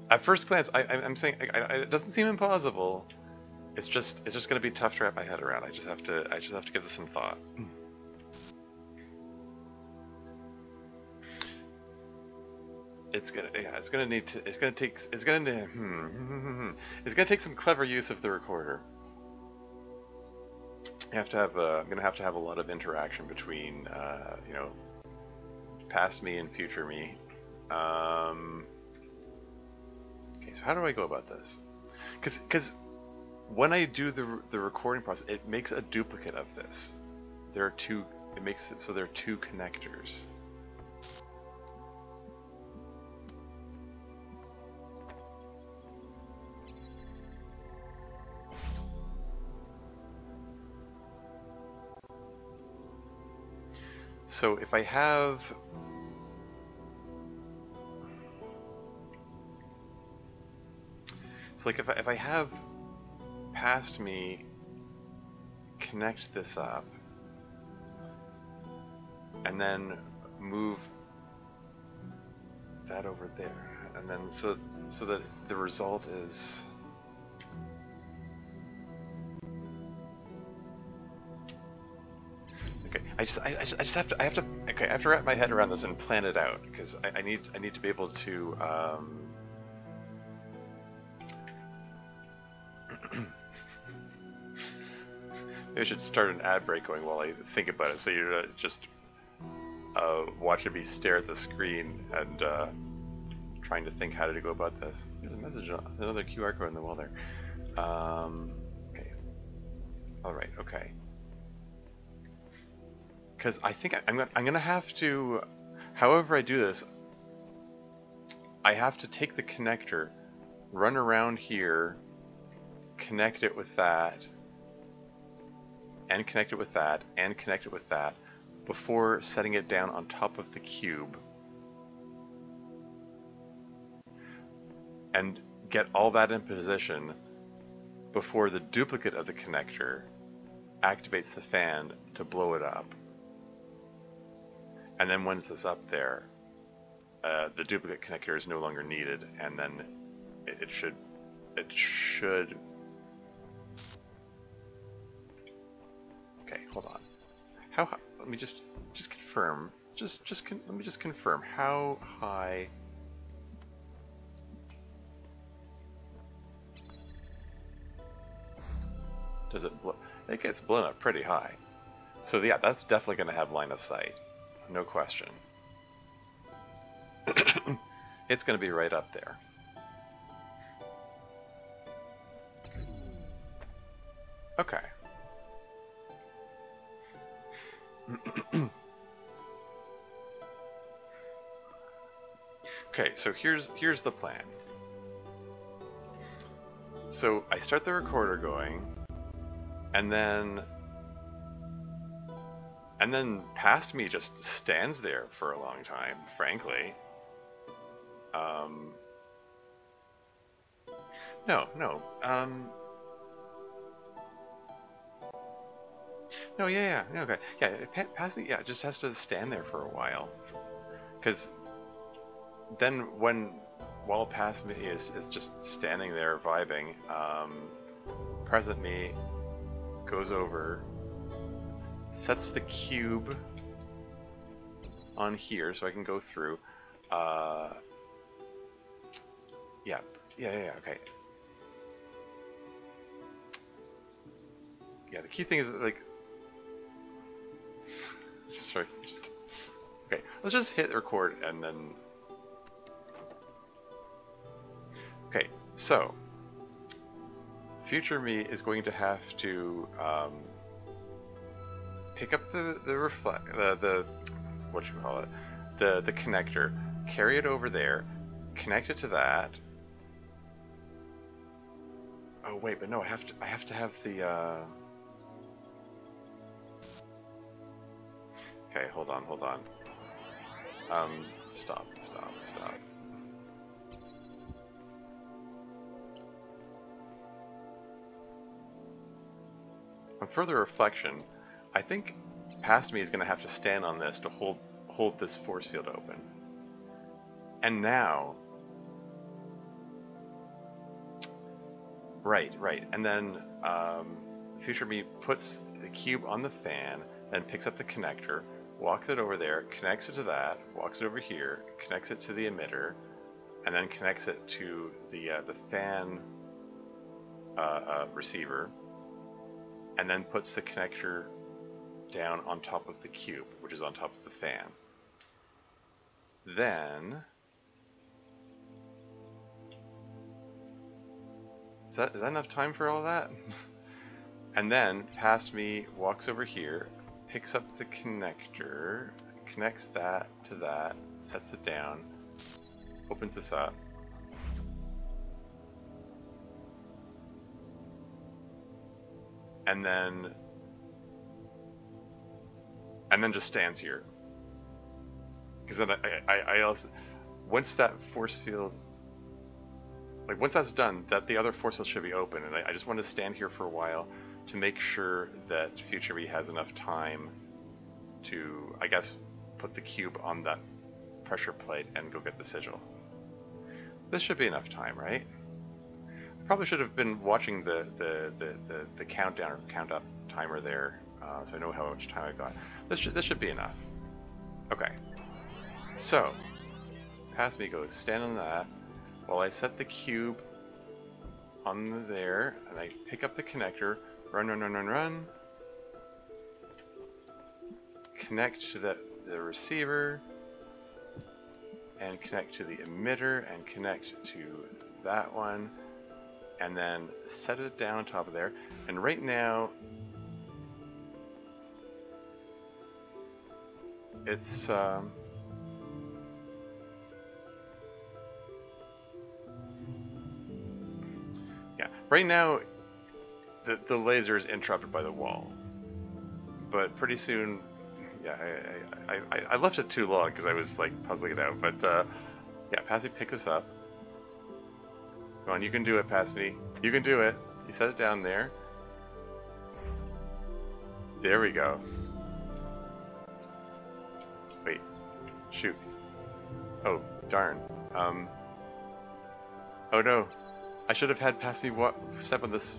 Speaker 1: At first glance, I'm saying it doesn't seem impossible, it's just going to be tough to wrap my head around. I just have to give this some thought. It's gonna take some clever use of the recorder. I'm gonna have to have a lot of interaction between you know, past me and future me. Okay, so how do I go about this? Because when I do the recording process, it makes a duplicate of this. There are two. It makes it so there are two connectors. So if I have, so like if I have past me connect this up and then move that over there, and then so that the result is, okay, I have to wrap my head around this and plan it out, because I need to be able to maybe I should start an ad break going while I think about it, so you're just watching me stare at the screen and trying to think how to go about this. There's a message, another QR code on the wall there. Okay. All right. Okay. Because I think I'm gonna have to, however I do this, I have to take the connector, run around here, connect it with that, and connect it with that, and connect it with that, before setting it down on top of the cube, and get all that in position before the duplicate of the connector activates the fan to blow it up. And then once it's up there, the duplicate connector is no longer needed, and then it should. Okay, hold on. Let me just confirm. Let me just confirm how high. Does it blow? It gets blown up pretty high. So yeah, that's definitely going to have line of sight. No question. It's going to be right up there. Okay. Okay, so here's the plan. So I start the recorder going, and then past me just stands there for a long time, frankly. No, yeah, okay. Yeah, past me, yeah, it just has to stand there for a while. Because then while past me is just standing there vibing, present me goes over, sets the cube on here so I can go through. Yeah, okay. Yeah, the key thing is like, sorry, okay, let's just hit record and then, okay, so future me is going to have to pick up the connector, carry it over there, connect it to that. Oh wait, but no, I have to have the okay, hold on. Stop. On further reflection, I think past me is going to have to stand on this to hold this force field open. And now Right, right. And then future me puts the cube on the fan, then picks up the connector, walks it over there, connects it to that, walks it over here, connects it to the emitter, and then connects it to the fan receiver, and then puts the connector down on top of the cube, which is on top of the fan. Then is that enough time for all that? And then past me walks over here, picks up the connector, connects that to that, sets it down, opens this up. And then just stands here. Because then I also, once that force field, like once that's done, that the other force field should be open, and I just want to stand here for a while to make sure that Future Me has enough time to, I guess, put the cube on that pressure plate and go get the sigil. This should be enough time, right? I probably should have been watching the countdown or count up timer there, so I know how much time I got. This should be enough. Okay. So, past me goes, stand on that, while I set the cube on there, and I pick up the connector, run, connect to the receiver, and connect to the emitter, and connect to that one, and then set it down on top of there. And right now, it's yeah, right now the laser is interrupted by the wall, but pretty soon, yeah, I left it too long because I was like puzzling it out, but yeah, Passy picks us up. Go on, you can do it, Passy. You can do it. You set it down there. There we go. Wait, shoot. Oh, darn. Oh no. I should have had Passy step on this.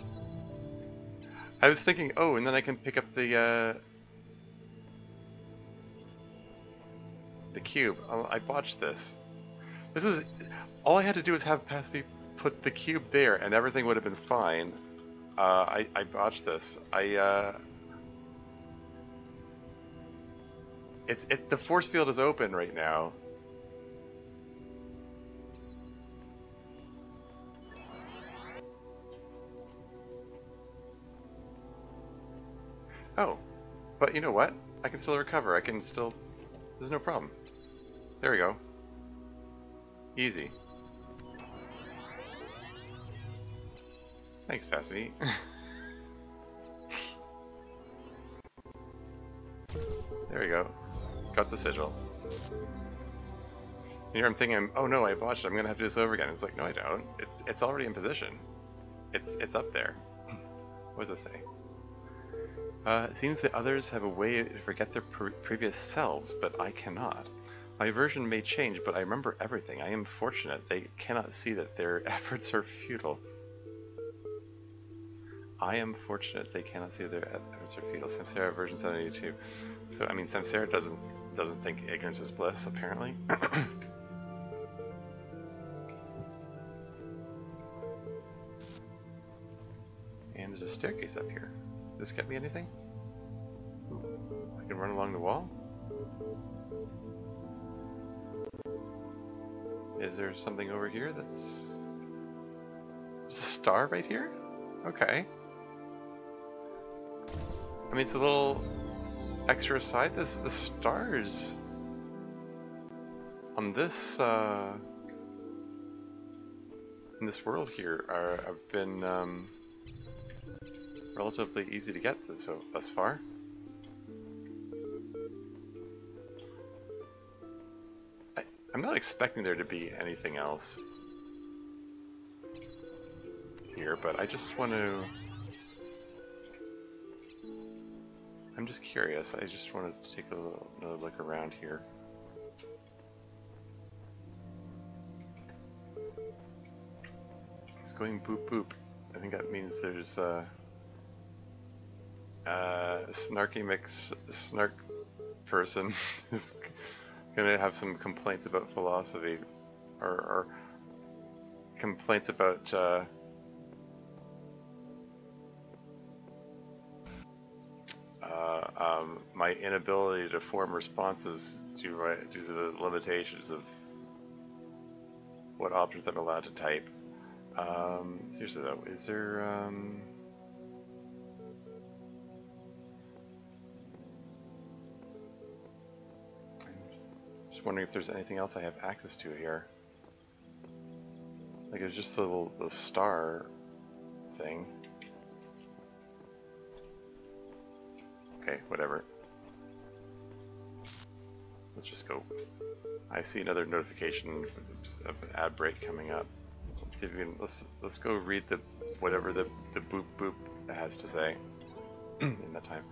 Speaker 1: I was thinking, oh, and then I can pick up the cube. Oh, I botched this. This was, all I had to do was have Passy put the cube there and everything would have been fine. I botched this. The force field is open right now. Oh, but you know what? I can still recover. I can still, there's no problem. There we go. Easy. Thanks, Passy. There we go. Got the sigil. Here I'm thinking, oh no, I botched it. I'm gonna have to do this over again. It's like, no, I don't. It's already in position. It's up there. What does it say? It seems that others have a way to forget their previous selves, but I cannot. My version may change, but I remember everything. I am fortunate. They cannot see that their efforts are futile. I am fortunate they cannot see their efforts are futile. Samsara version 782. So I mean, Samsara doesn't think ignorance is bliss, apparently. And there's a staircase up here. Does this get me anything? Ooh, I can run along the wall? Is there something over here that's... There's a star right here? Okay. I mean, it's a little extra aside. The stars on this in this world here have been relatively easy to get thus far. I'm not expecting there to be anything else here, but I just want to... I'm just curious. I just wanted to take another look around here. It's going boop boop, and think that means there's snarky mix snark person is gonna have some complaints about philosophy, or complaints about my inability to form responses due to the limitations of what options I'm allowed to type. Seriously though, is there just wondering if there's anything else I have access to here. Like it's just the star thing. Okay, whatever. Let's just go. I see another notification of an ad break coming up. Let's see if we can. Let's go read the whatever the boop boop has to say in that time.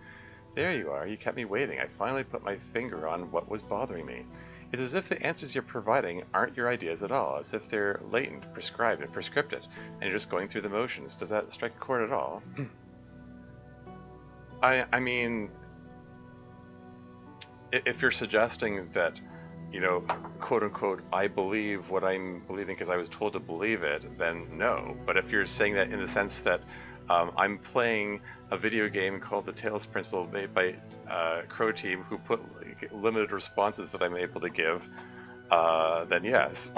Speaker 1: There you are. You kept me waiting. I finally put my finger on what was bothering me. It's as if the answers you're providing aren't your ideas at all, as if they're latent, prescribed, and prescripted, and you're just going through the motions. Does that strike a chord at all? I mean, if you're suggesting that, you know, quote unquote, I believe what I'm believing because I was told to believe it, then no. But if you're saying that in the sense that I'm playing a video game called the Talos Principle made by Croteam, who put limited responses that I'm able to give, then yes.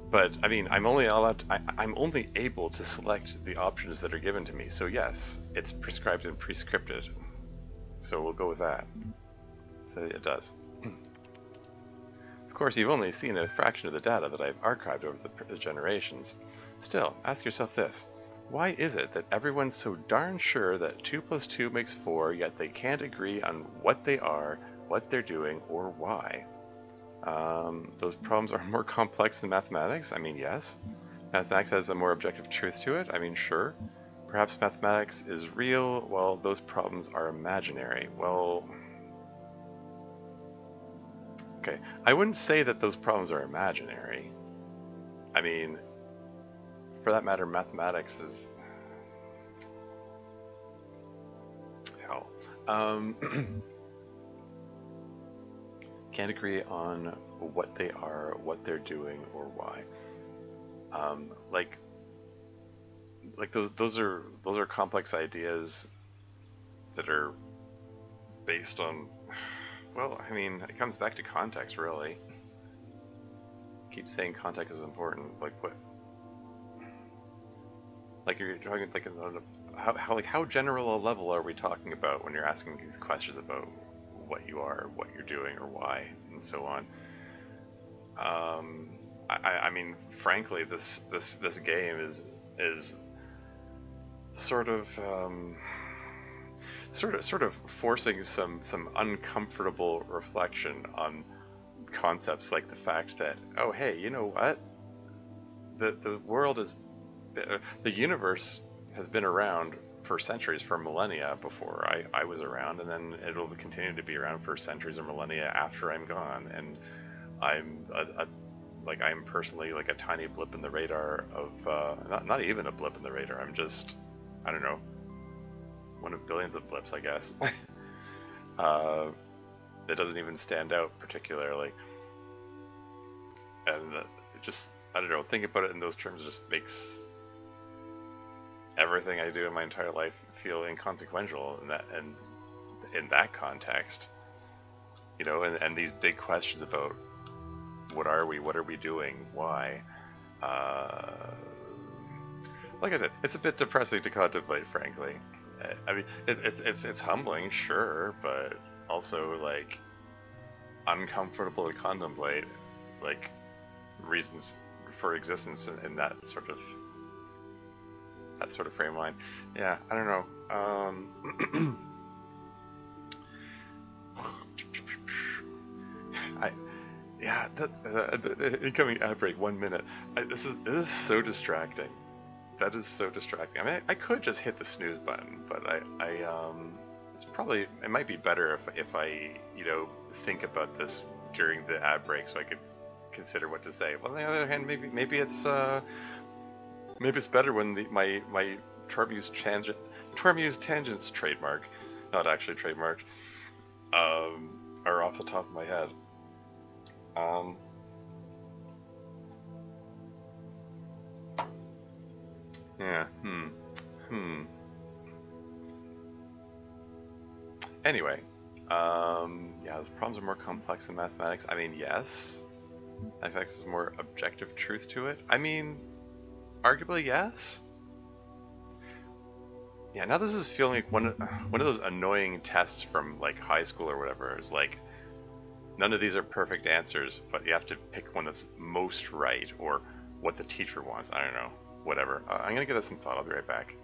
Speaker 1: But I mean, I'm only able to select the options that are given to me. So yes, it's prescribed and prescripted. So we'll go with that. So it does. Of course, you've only seen a fraction of the data that I've archived over the generations. Still, ask yourself this. Why is it that everyone's so darn sure that 2 + 2 makes 4, yet they can't agree on what they are, what they're doing, or why? Those problems are more complex than mathematics? I mean, yes. Mathematics has a more objective truth to it? I mean, sure. Perhaps mathematics is real while those problems are imaginary. Well, okay. I wouldn't say that those problems are imaginary. I mean, for that matter, mathematics is... hell. Can't agree on what they are, what they're doing, or why. Like those are complex ideas that are based on, well, I mean, it comes back to context, really. I keep saying context is important. Like what? Like you're talking like how general a level are we talking about when you're asking these questions about what you are, what you're doing, or why, and so on. I mean, frankly, this game is sort of forcing some uncomfortable reflection on concepts like the fact that, oh hey, you know what? The world is, the universe has been around for centuries, for millennia before I was around, and then it'll continue to be around for centuries or millennia after I'm gone, and I'm I'm personally like a tiny blip in the radar of not even a blip in the radar. I'm just, I don't know, one of billions of blips, I guess. That doesn't even stand out particularly, and just, I don't know, thinking about it in those terms just makes everything I do in my entire life feel inconsequential in that context, you know, and these big questions about what are we doing, why, like I said, it's a bit depressing to contemplate, frankly. I mean, it's humbling, sure, but also like uncomfortable to contemplate, like reasons for existence in that sort of frame of mind. Yeah, I don't know. The incoming ad break, 1 minute. This is so distracting. That is so distracting. I mean, I could just hit the snooze button, but it might be better if I, you know, think about this during the ad break, so I could consider what to say. Well, on the other hand, maybe it's better when my Termuse tangents trademark, not actually trademarked, are off the top of my head. Yeah. Anyway, yeah, those problems are more complex than mathematics. I mean, yes. Mathematics has more objective truth to it. I mean, arguably, yes. Yeah, now this is feeling like one of those annoying tests from like high school or whatever. It's like, none of these are perfect answers, but you have to pick one that's most right, or what the teacher wants. I don't know. Whatever. I'm gonna give this some thought. I'll be right back.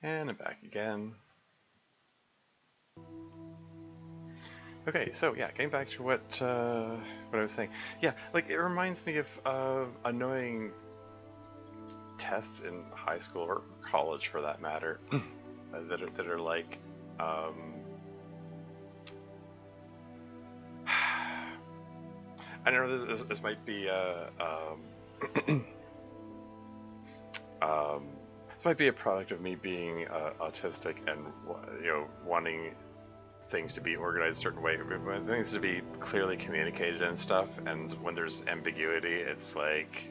Speaker 1: And I'm back again. Okay, so yeah, getting back to what I was saying. Yeah, like it reminds me of annoying tests in high school or college, for that matter, that are like, I don't know. This might be um, this might be a product of me being autistic and wanting things to be organized a certain way, things to be clearly communicated and stuff. And when there's ambiguity, it's like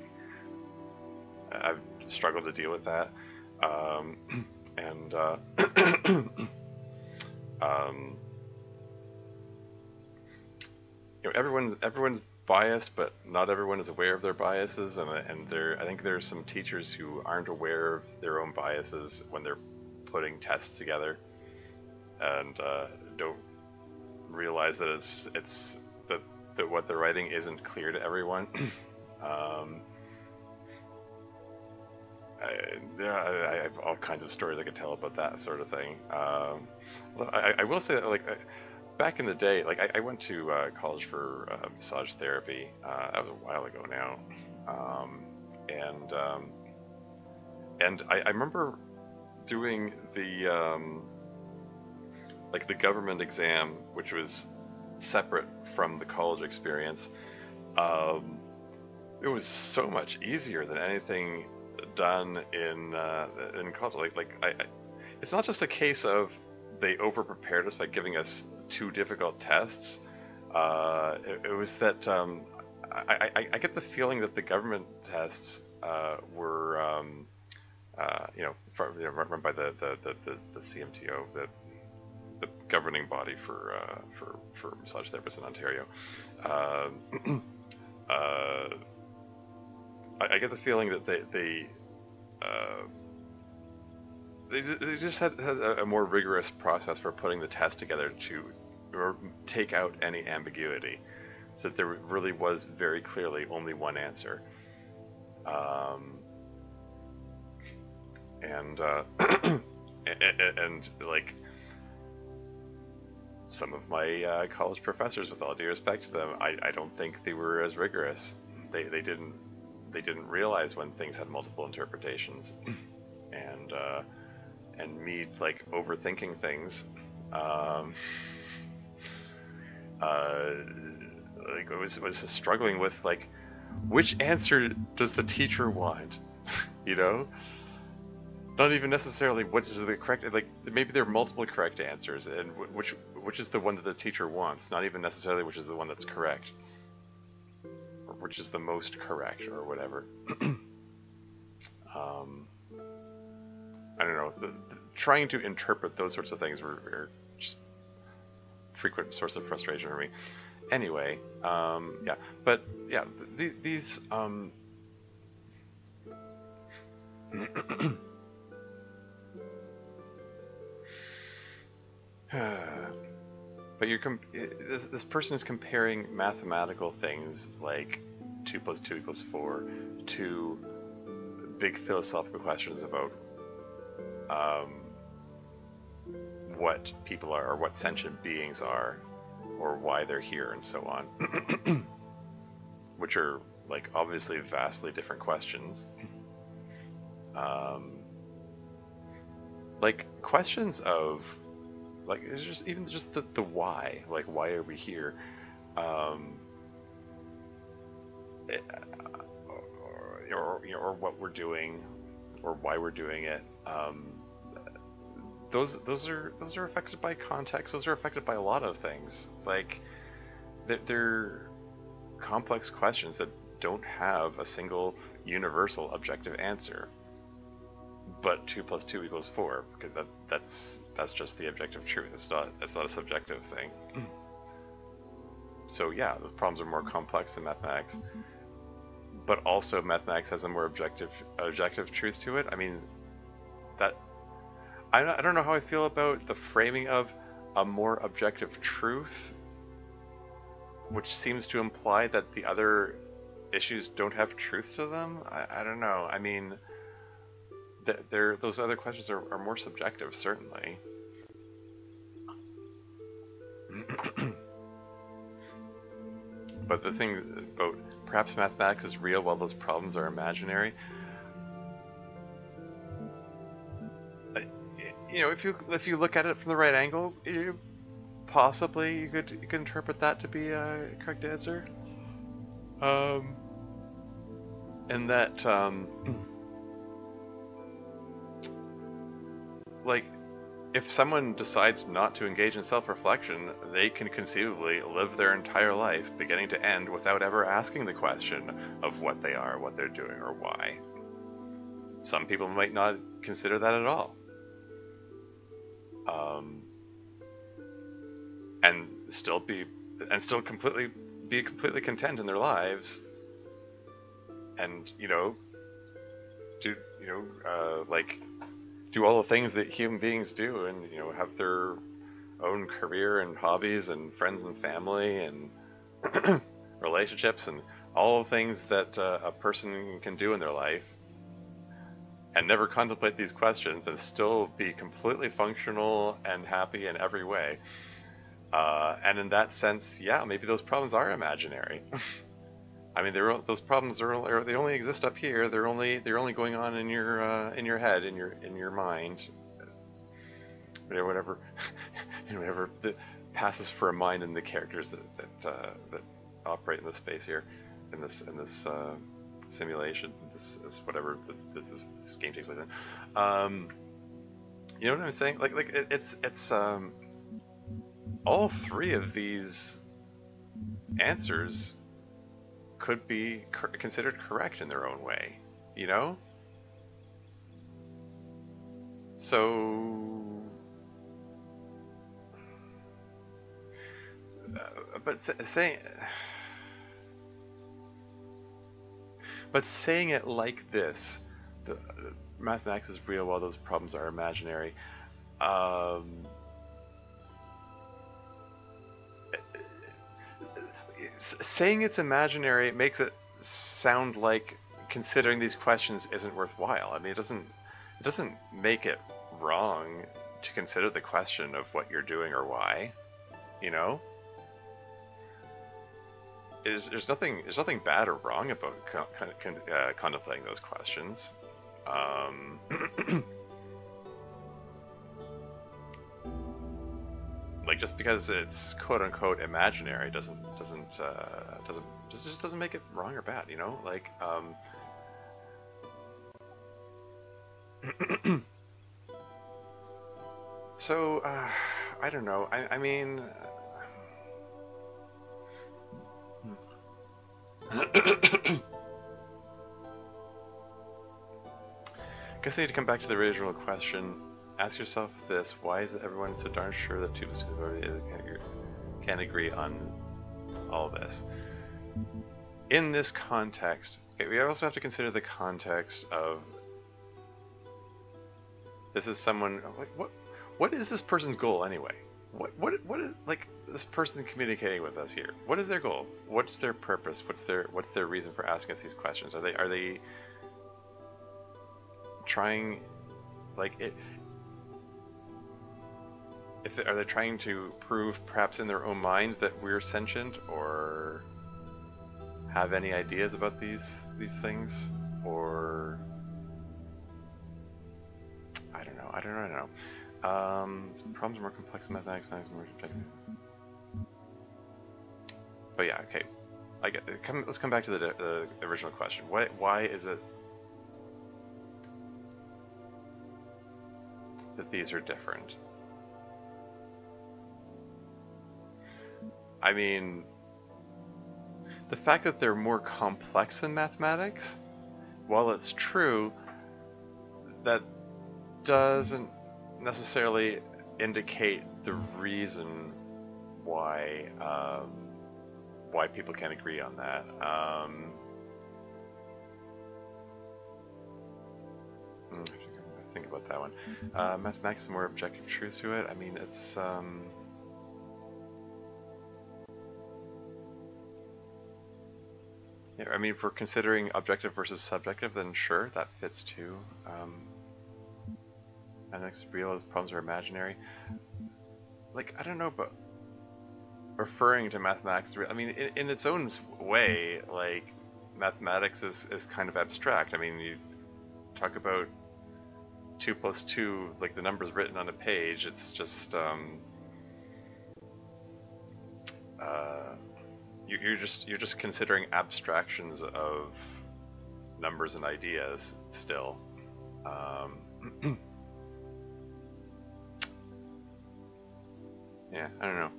Speaker 1: I've struggled to deal with that. Um, and um, everyone's biased, but not everyone is aware of their biases, and I think there's some teachers who aren't aware of their own biases when they're putting tests together, and don't realize that it's that what they're writing isn't clear to everyone. um, I have all kinds of stories I could tell about that sort of thing. I will say that, like, back in the day, like I went to college for massage therapy. That was a while ago now, and I remember doing the like the government exam, which was separate from the college experience. It was so much easier than anything done in college. It's not just a case of they over prepared us by giving us too difficult tests. It was that I get the feeling that the government tests were run by the CMTO, the governing body for massage therapists in Ontario. I get the feeling that they just had a more rigorous process for putting the test together to take out any ambiguity, so that there really was very clearly only one answer. And and like some of my college professors, with all due respect to them, I don't think they were as rigorous. They didn't realize when things had multiple interpretations, and me like overthinking things. Like I was struggling with, like, which answer does the teacher want? you know, not even necessarily what is the correct. Like maybe there are multiple correct answers, and which is the one that the teacher wants. Not even necessarily which is the one that's correct, or which is the most correct, or whatever. I don't know. Trying to interpret those sorts of things were just frequent source of frustration for me. Anyway, yeah, but yeah, these but this person is comparing mathematical things like 2 + 2 = 4 to big philosophical questions about what people are, or what sentient beings are, or why they're here, and so on, which are like obviously vastly different questions. Like questions of, like, it's just even just the why, like why are we here, or what we're doing, or why we're doing it. Those are affected by context. Those are affected by a lot of things. Like they're complex questions that don't have a single universal objective answer. But 2 + 2 = 4, because that's just the objective truth. It's not a subjective thing. So yeah, the problems are more complex than mathematics, but also mathematics has a more objective truth to it. I mean, that I don't know how I feel about the framing of a more objective truth, which seems to imply that the other issues don't have truth to them. I don't know. I mean, those other questions are more subjective, certainly. But the thing about perhaps mathematics is real while those problems are imaginary. You know, if you look at it from the right angle, possibly you could interpret that to be a correct answer. And that like, if someone decides not to engage in self-reflection, they can conceivably live their entire life, beginning to end, without ever asking the question of what they are, what they're doing, or why. Some people might not consider that at all. And still be completely content in their lives, and do all the things that human beings do, and have their own career and hobbies and friends and family and relationships and all the things that a person can do in their life, and never contemplate these questions and still be completely functional and happy in every way. And in that sense, yeah, maybe those problems are imaginary. I mean, those problems they only exist up here. They're only going on in your head, in your mind, whatever whatever that passes for a mind in the characters that operate in this space here, in this simulation, this whatever this game takes place in. You know what I'm saying? Like it's all three of these answers could be considered correct in their own way, So, but saying it like this, the mathematics is real while those problems are imaginary. Saying it's imaginary makes it sound like considering these questions isn't worthwhile. I mean, it doesn't make it wrong to consider the question of what you're doing or why. There's nothing bad or wrong about contemplating those questions. Like, just because it's quote unquote imaginary doesn't make it wrong or bad, like so I don't know. I mean I guess I need to come back to the original question. Ask yourself this: why is everyone so darn sure that two can agree on all this? In this context, okay, we also have to consider the context of this is someone. What is this person's goal anyway? What is, like, this person communicating with us here? What is their goal? What's their purpose? What's their reason for asking us these questions? Are they trying, like it? Are they trying to prove, perhaps in their own mind, that we're sentient, or have any ideas about these things, or I don't know. Some problems are more complex than mathematics. Mathematics is more objective. But yeah, okay. Let's come back to the original question. Why is it that these are different? I mean, the fact that they're more complex than mathematics, while it's true, that doesn't necessarily indicate the reason why people can't agree on that. Think about that one. Mathematics is more objective truth to it. I mean, it's yeah, I mean, if we're considering objective versus subjective, then sure, that fits too. Mathematics is real as problems are imaginary. Like, I don't know, but referring to mathematics, I mean, in its own way, like, mathematics is kind of abstract. I mean, you talk about 2 plus 2, like the numbers written on a page, it's just, you're just considering abstractions of numbers and ideas still. Yeah, I don't know.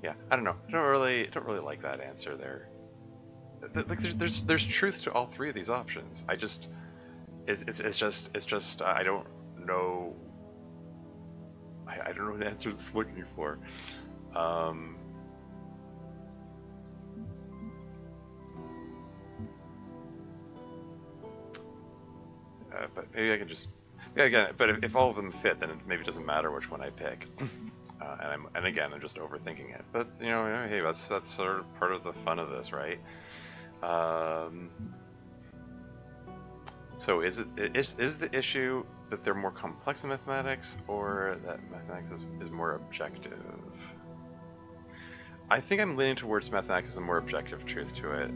Speaker 1: Yeah, I don't know. I don't really like that answer there. Like, there's truth to all three of these options. It's just I don't know. I don't know what answer it's looking for. But maybe I can just, yeah, again. But if all of them fit, then it maybe doesn't matter which one I pick. And again, I'm just overthinking it. But you know, hey, that's sort of part of the fun of this, right? So is the issue that they're more complex than mathematics, or that mathematics is more objective? I think I'm leaning towards mathematics as a more objective truth to it.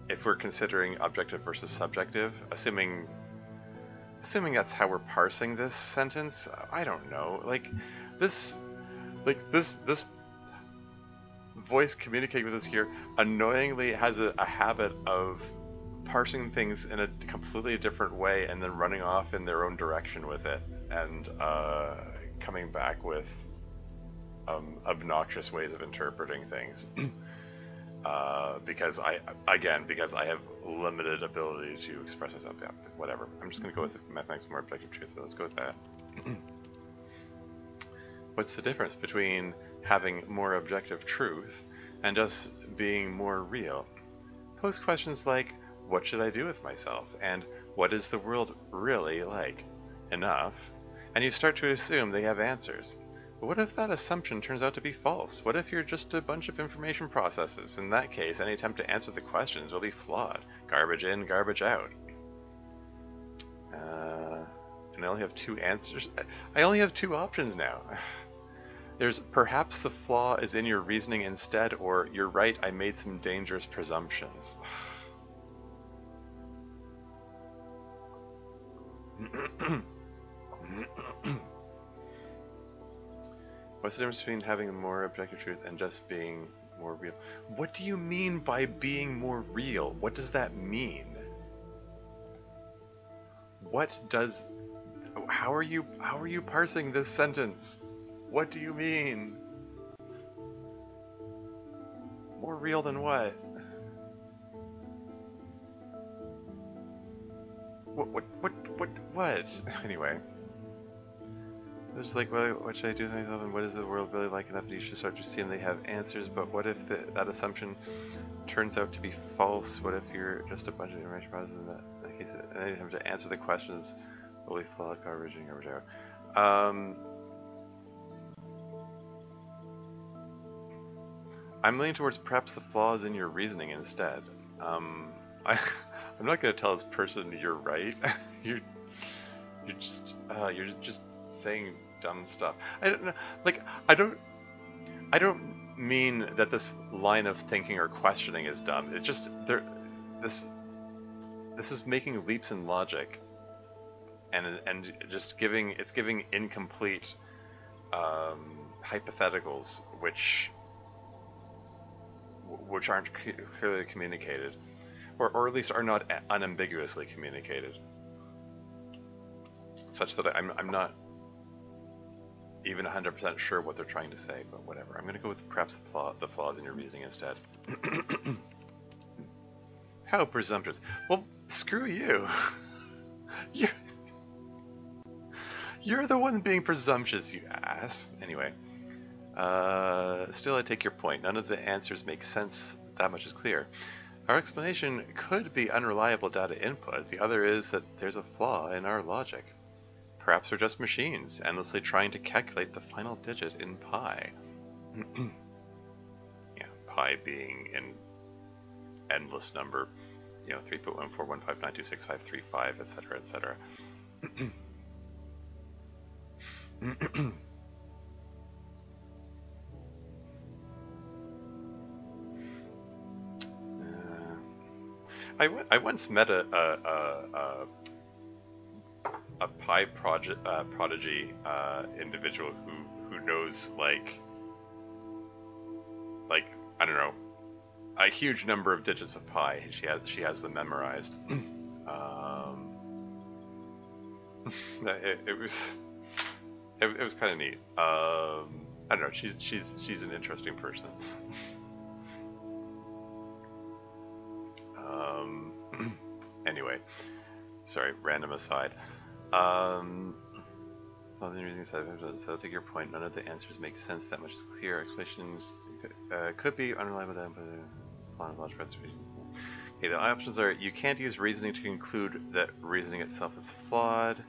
Speaker 1: If we're considering objective versus subjective, assuming that's how we're parsing this sentence, I don't know. This voice communicating with us here annoyingly has a habit of parsing things in a completely different way and then running off in their own direction with it, and coming back with obnoxious ways of interpreting things. Because I have limited ability to express myself. Yeah, whatever. I'm just going to go with mathematics more objective truth, so let's go with that. What's the difference between having more objective truth and just being more real? Pose questions like, what should I do with myself? And what is the world really like? Enough. And you start to assume they have answers. But what if that assumption turns out to be false? What if you're just a bunch of information processes? In that case, any attempt to answer the questions will be flawed. Garbage in, garbage out. And I only have 2 answers. I only have 2 options now. There's perhaps the flaw is in your reasoning instead, or you're right, I made some dangerous presumptions. What's the difference between having a more objective truth and just being more real? What do you mean by being more real? What does that mean? How are you parsing this sentence? What do you mean? More real than what? What? Anyway. It's like, well, what should I do with myself, and what is the world really like enough that you should start to see them? They have answers, but what if that assumption turns out to be false? What if you're just a bunch of information processes in that case, and then you have to answer the questions, will be flawed, garbage in, garbage out. I'm leaning towards perhaps the flaws in your reasoning instead. I'm not going to tell this person you're right. you're just saying dumb stuff. I don't know. Like, I don't mean that this line of thinking or questioning is dumb. It's just this is making leaps in logic, and just giving incomplete hypotheticals which aren't clearly communicated, or at least are not unambiguously communicated, such that I'm not even 100% sure what they're trying to say, but whatever. I'm going to go with perhaps the flaws in your reasoning instead. How presumptuous. Well, screw you. You're the one being presumptuous, you ass. Anyway. Still, I take your point. None of the answers make sense. That much is clear. Our explanation could be unreliable data input. The other is that there's a flaw in our logic. Perhaps we're just machines, endlessly trying to calculate the final digit in pi. Yeah, pi being an endless number, 3.1415926535, etc., etc. I once met a pi prodigy individual who knows like I don't know, a huge number of digits of pi. She has them memorized. It was kind of neat. I don't know. She's an interesting person. Anyway, sorry. Random aside. Something reasoning said. So take your point. None of the answers make sense. That much is clear. Explanations could be unreliable, but it's a lot of logical reason. Okay, the options are: you can't use reasoning to conclude that reasoning itself is flawed,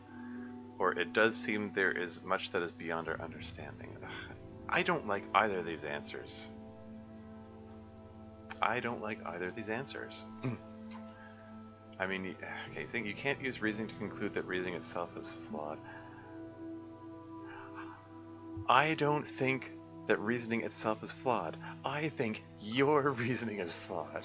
Speaker 1: or it does seem there is much that is beyond our understanding. Ugh, I don't like either of these answers. I don't like either of these answers. I mean, okay, saying you can't use reasoning to conclude that reasoning itself is flawed. I don't think that reasoning itself is flawed. I think your reasoning is flawed.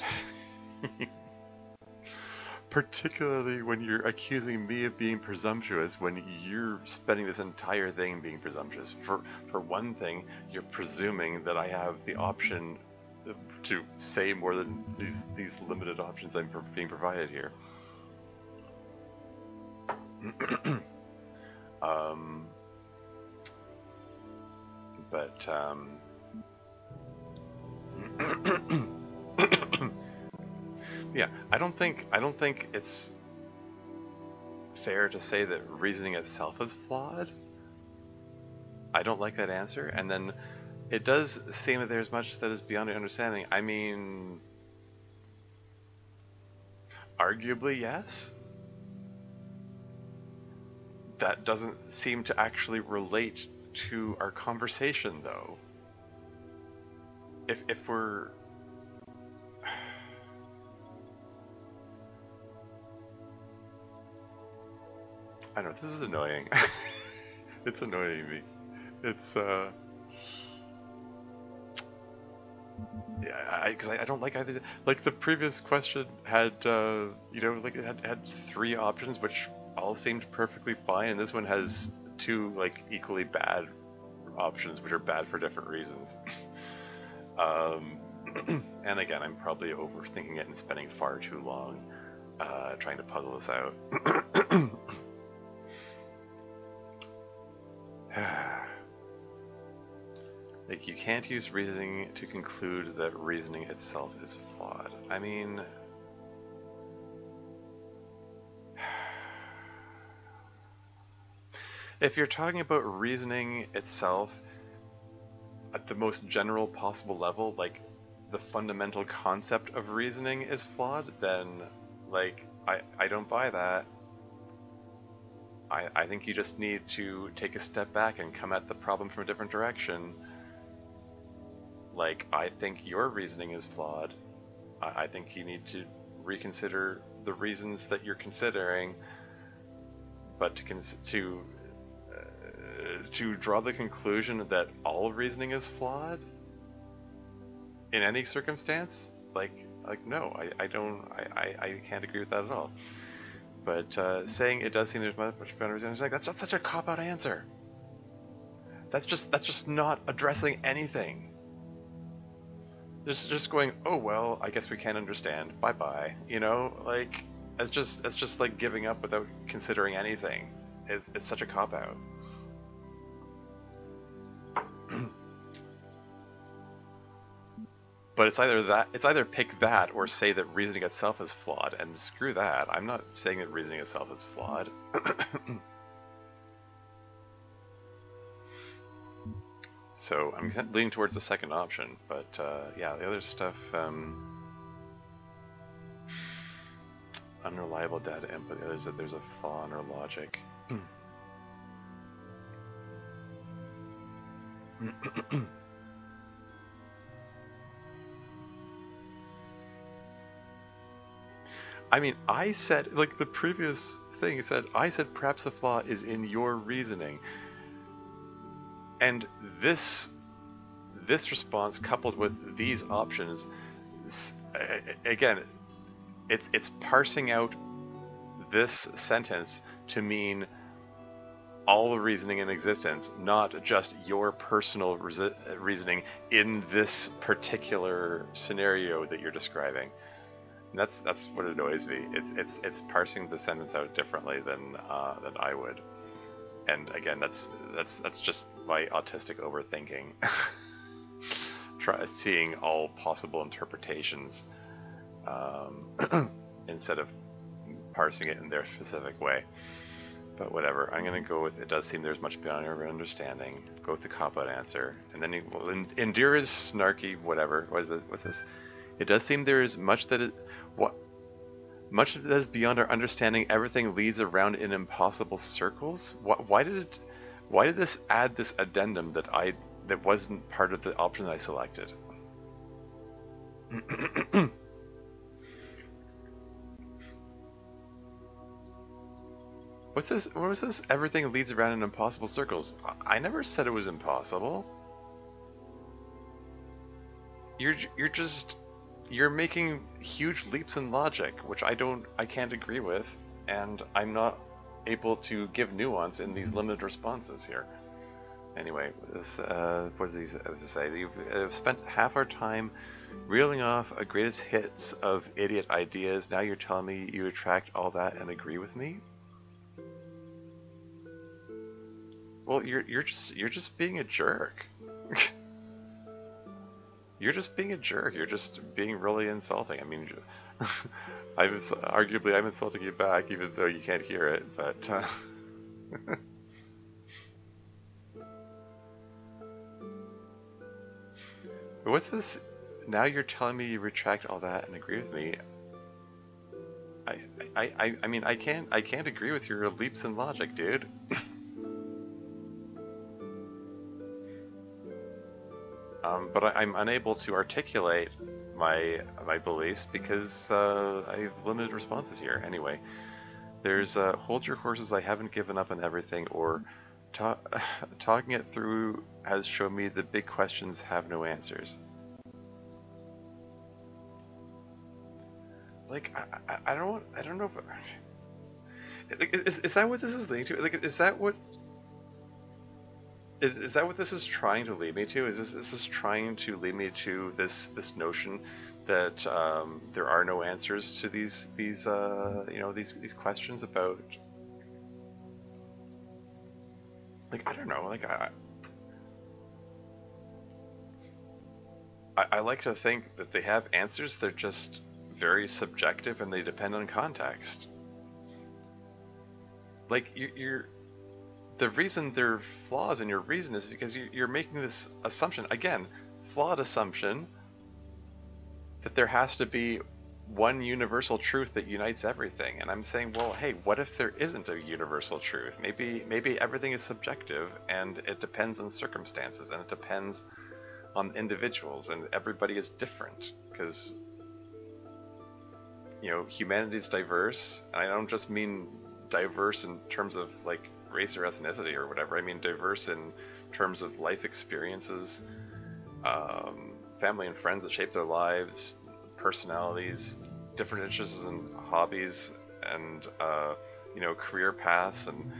Speaker 1: Particularly when you're accusing me of being presumptuous when you're spending this entire thing being presumptuous. For one thing, you're presuming that I have the option to say more than these limited options I'm being provided here. Yeah, I don't think it's fair to say that reasoning itself is flawed. I don't like that answer, and then it does seem that there's much that is beyond your understanding. I mean, arguably, yes. That doesn't seem to actually relate to our conversation, though. If we're... I don't know, this is annoying. It's annoying me. It's, yeah, because I don't like either. Like, the previous question had, you know, like, it had 3 options, which all seemed perfectly fine, and this one has 2, like, equally bad options, which are bad for different reasons. And again, I'm probably overthinking it and spending far too long trying to puzzle this out. Like, you can't use reasoning to conclude that reasoning itself is flawed. I mean... If you're talking about reasoning itself at the most general possible level, like, the fundamental concept of reasoning is flawed, then, like, I don't buy that. I think you just need to take a step back and come at the problem from a different direction. Like, I think your reasoning is flawed. I think you need to reconsider the reasons that you're considering, but to draw the conclusion that all reasoning is flawed in any circumstance, like no, I can't agree with that at all. But saying it does seem there's much better reason, like, that's not such a cop-out answer. That's just not addressing anything. Just going, oh well, I guess we can't understand. Bye bye. You know, like, it's just like giving up without considering anything. It's such a cop-out. But it's either pick that or say that reasoning itself is flawed, and screw that. I'm not saying that reasoning itself is flawed. So I'm leaning towards the second option, but yeah, the other stuff, unreliable data input, the other is that there's a flaw in our logic. I mean, I said, like the previous thing said, I said perhaps the flaw is in your reasoning. And this response coupled with these options, again, it's parsing out this sentence to mean all the reasoning in existence, not just your personal reasoning in this particular scenario that you're describing. And that's what annoys me. It's parsing the sentence out differently than I would. And again, that's just my autistic overthinking. Seeing all possible interpretations instead of parsing it in their specific way. But whatever, I'm going to go with, it does seem there's much beyond our understanding. Go with the cop-out answer. And then endure is snarky, whatever. What's this? It does seem there is much that is, much that is beyond our understanding. Everything leads around in impossible circles. Why did this add this addendum that wasn't part of the option that I selected? What's this? What was this? Everything leads around in impossible circles. I never said it was impossible. You're making huge leaps in logic, which I can't agree with, and I'm not able to give nuance in these limited responses here. Anyway, what does he say? You've spent half our time reeling off a greatest hits of idiot ideas. Now you're telling me you retract all that and agree with me? Well, you're just being a jerk. You're just being a jerk. You're just being really insulting. I mean, arguably I'm insulting you back, even though you can't hear it. But what's this? Now you're telling me you retract all that and agree with me. I mean, I can't agree with your leaps in logic, dude. But I'm unable to articulate my beliefs because I have limited responses here. Anyway, there's hold your horses, I haven't given up on everything, or talking it through has shown me the big questions have no answers. Like, I don't know if is that what this is leading to? Like, is that what this is trying to lead me to? Is this trying to lead me to this notion that there are no answers to these questions about, like, I don't know, like I like to think that they have answers. They're just very subjective and they depend on context. Like, you're the reason there are flaws in your reason is because you're making this assumption, again, flawed assumption, that there has to be one universal truth that unites everything. And I'm saying, well, hey, what if there isn't a universal truth? Maybe everything is subjective and it depends on circumstances and it depends on individuals and everybody is different because, humanity is diverse. And I don't just mean diverse in terms of like race or ethnicity or whatever. I mean diverse in terms of life experiences, family and friends that shape their lives, personalities, different interests and hobbies, and career paths, and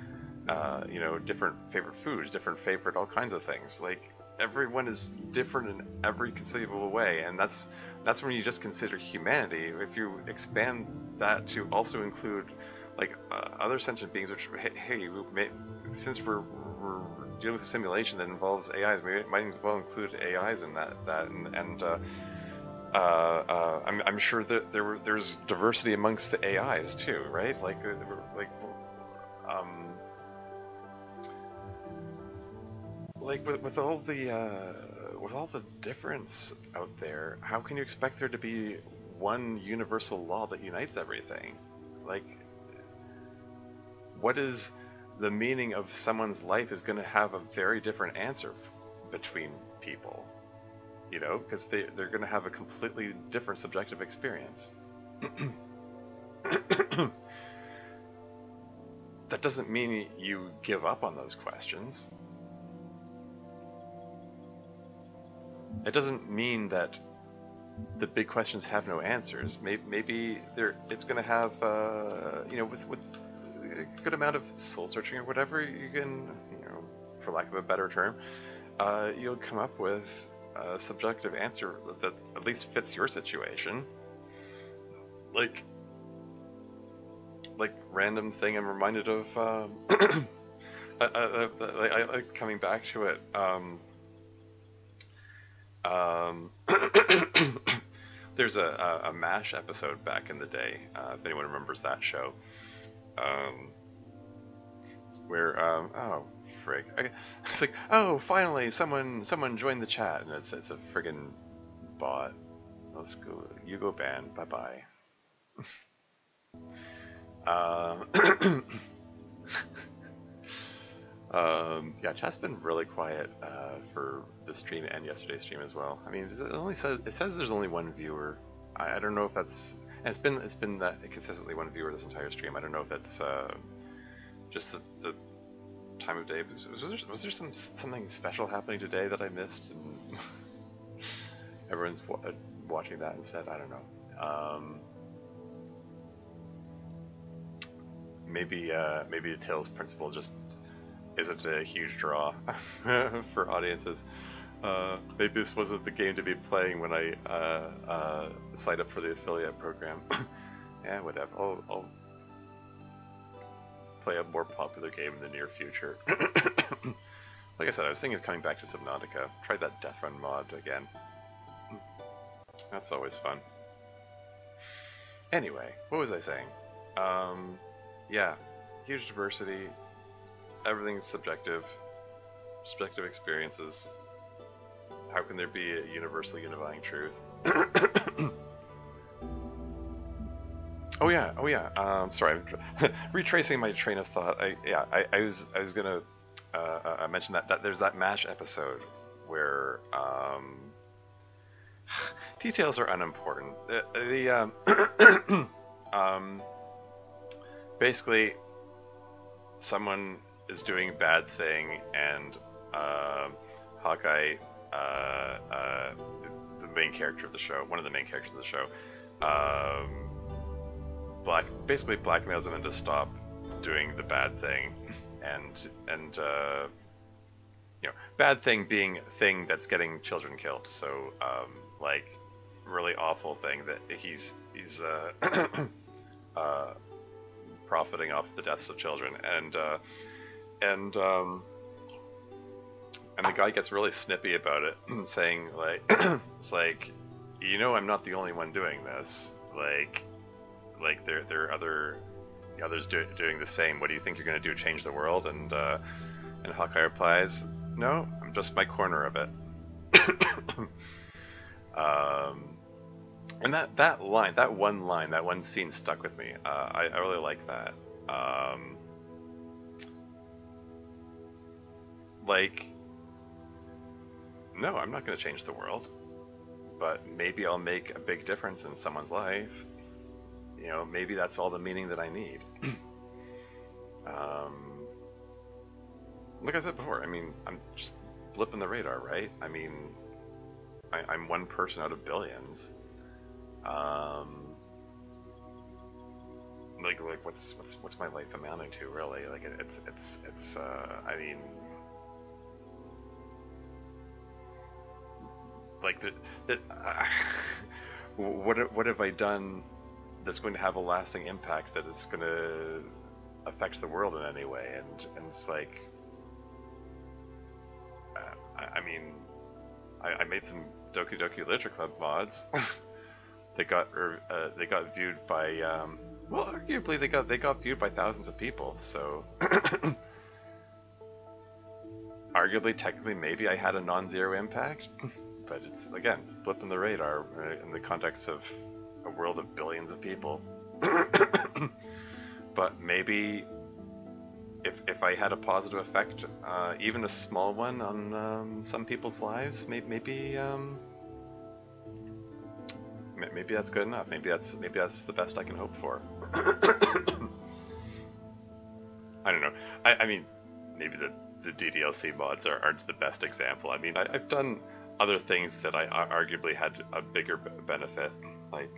Speaker 1: different favorite foods, different favorite all kinds of things. Like, everyone is different in every conceivable way, and that's when you just consider humanity. If you expand that to also include like other sentient beings, which, hey, since we're dealing with a simulation that involves AIs, we might as well include AIs in that. I'm sure that there's diversity amongst the AIs too, right? Like with all the difference out there, how can you expect there to be one universal law that unites everything? Like, what is the meaning of someone's life is going to have a very different answer between people, because they're going to have a completely different subjective experience. That doesn't mean you give up on those questions. it doesn't mean that the big questions have no answers. Maybe it's going to have, with a good amount of soul searching or whatever, you can, for lack of a better term, you'll come up with a subjective answer that at least fits your situation. Like random thing I'm reminded of, I like coming back to it. There's a MASH episode back in the day, if anyone remembers that show, where oh frig, it's like, oh, finally someone joined the chat, and it's a friggin' bot. Let's go, you go ban, bye bye. Yeah, chat's been really quiet for this stream and yesterday's stream as well. I mean, it says there's only one viewer. I don't know if that's, and it's been that consistently one viewer this entire stream. I don't know if that's just the time of day. Was there something special happening today that I missed, and everyone's watching that instead? I don't know. Maybe the Talos Principle just isn't a huge draw for audiences. Maybe this wasn't the game to be playing when I signed up for the affiliate program. Yeah, whatever. I'll play a more popular game in the near future. Like I said, I was thinking of coming back to Subnautica. Tried that Death Run mod again. That's always fun. Anyway, what was I saying? Yeah, huge diversity. Everything's subjective experiences. How can there be a universally unifying truth? Oh yeah. Sorry, I'm retracing my train of thought. I was gonna mention that there's that MASH episode where details are unimportant. Basically, someone is doing a bad thing, and Hawkeye, the main character of the show, one of the main characters of the show, basically blackmails them into stop doing the bad thing, and bad thing being thing that's getting children killed. So like really awful thing that he's profiting off the deaths of children, and the guy gets really snippy about it, saying like, it's like, I'm not the only one doing this. Like there are others doing the same. What do you think you're gonna do? Change the world? And Hawkeye replies, no, I'm just my corner of it. And that one scene stuck with me. I really like that. No, I'm not going to change the world, but maybe I'll make a big difference in someone's life. Maybe that's all the meaning that I need. Like I said before, I mean, I'm just blipping the radar, right? I mean, I'm one person out of billions. Like what's my life amounting to, really? Like it's I mean, like what have I done that's going to have a lasting impact, that is going to affect the world in any way? And it's like, I mean, I made some Doki Doki Literature Club mods. They got viewed by well, arguably they got viewed by thousands of people. So arguably, technically, maybe I had a non-zero impact, but it's, again, blip in the radar in the context of a world of billions of people. But maybe if I had a positive effect, even a small one, on some people's lives, maybe that's good enough. Maybe that's the best I can hope for. I don't know. I mean, maybe the DDLC mods aren't the best example. I mean, I've done other things that I arguably had a bigger benefit, like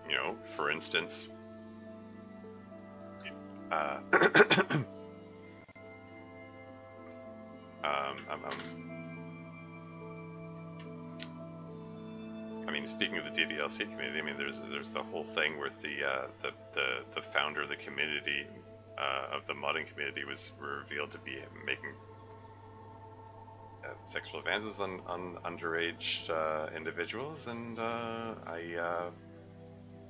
Speaker 1: you know, for instance, I mean, speaking of the DDLC community, I mean, there's the whole thing where the founder of the community, of the modding community, was revealed to be making sexual advances on underage individuals, and I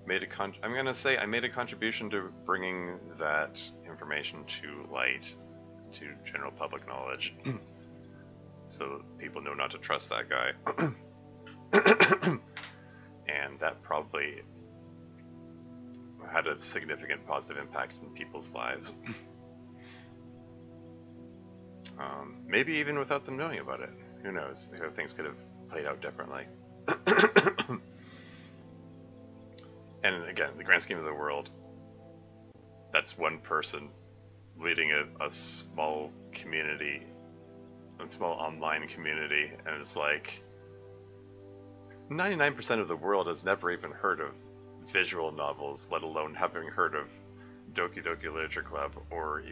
Speaker 1: made I made a contribution to bringing that information to light, to general public knowledge, so people know not to trust that guy. And that probably had a significant positive impact in people's lives. Maybe even without them knowing about it. Who knows? Things could have played out differently. And again, the grand scheme of the world, that's one person leading a small community, a small online community, and it's like 99% of the world has never even heard of visual novels, let alone having heard of Doki Doki Literature Club or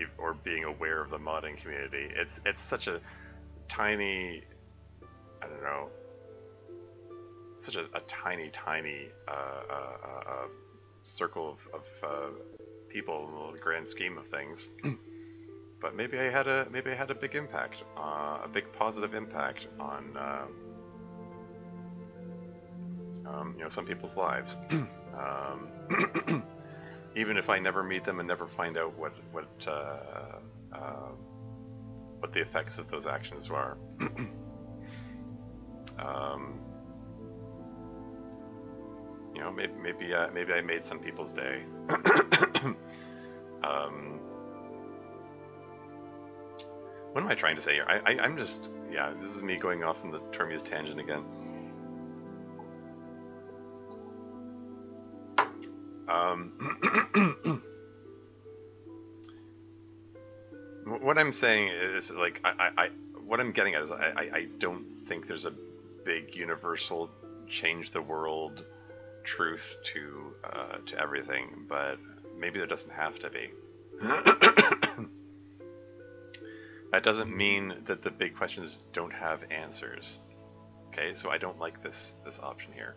Speaker 1: being aware of the modding community. It's such a tiny, I don't know, such a tiny circle of people in the grand scheme of things. But maybe I had a big impact, a big positive impact on you know, some people's lives. Even if I never meet them and never find out what the effects of those actions are. You know, maybe I made some people's day. What am I trying to say here? I'm just, yeah, this is me going off on the Termius tangent again. What I'm saying is, like, what I'm getting at is, I don't think there's a big universal change the world truth to everything, but maybe there doesn't have to be. That doesn't mean that the big questions don't have answers. Okay, so I don't like this option here.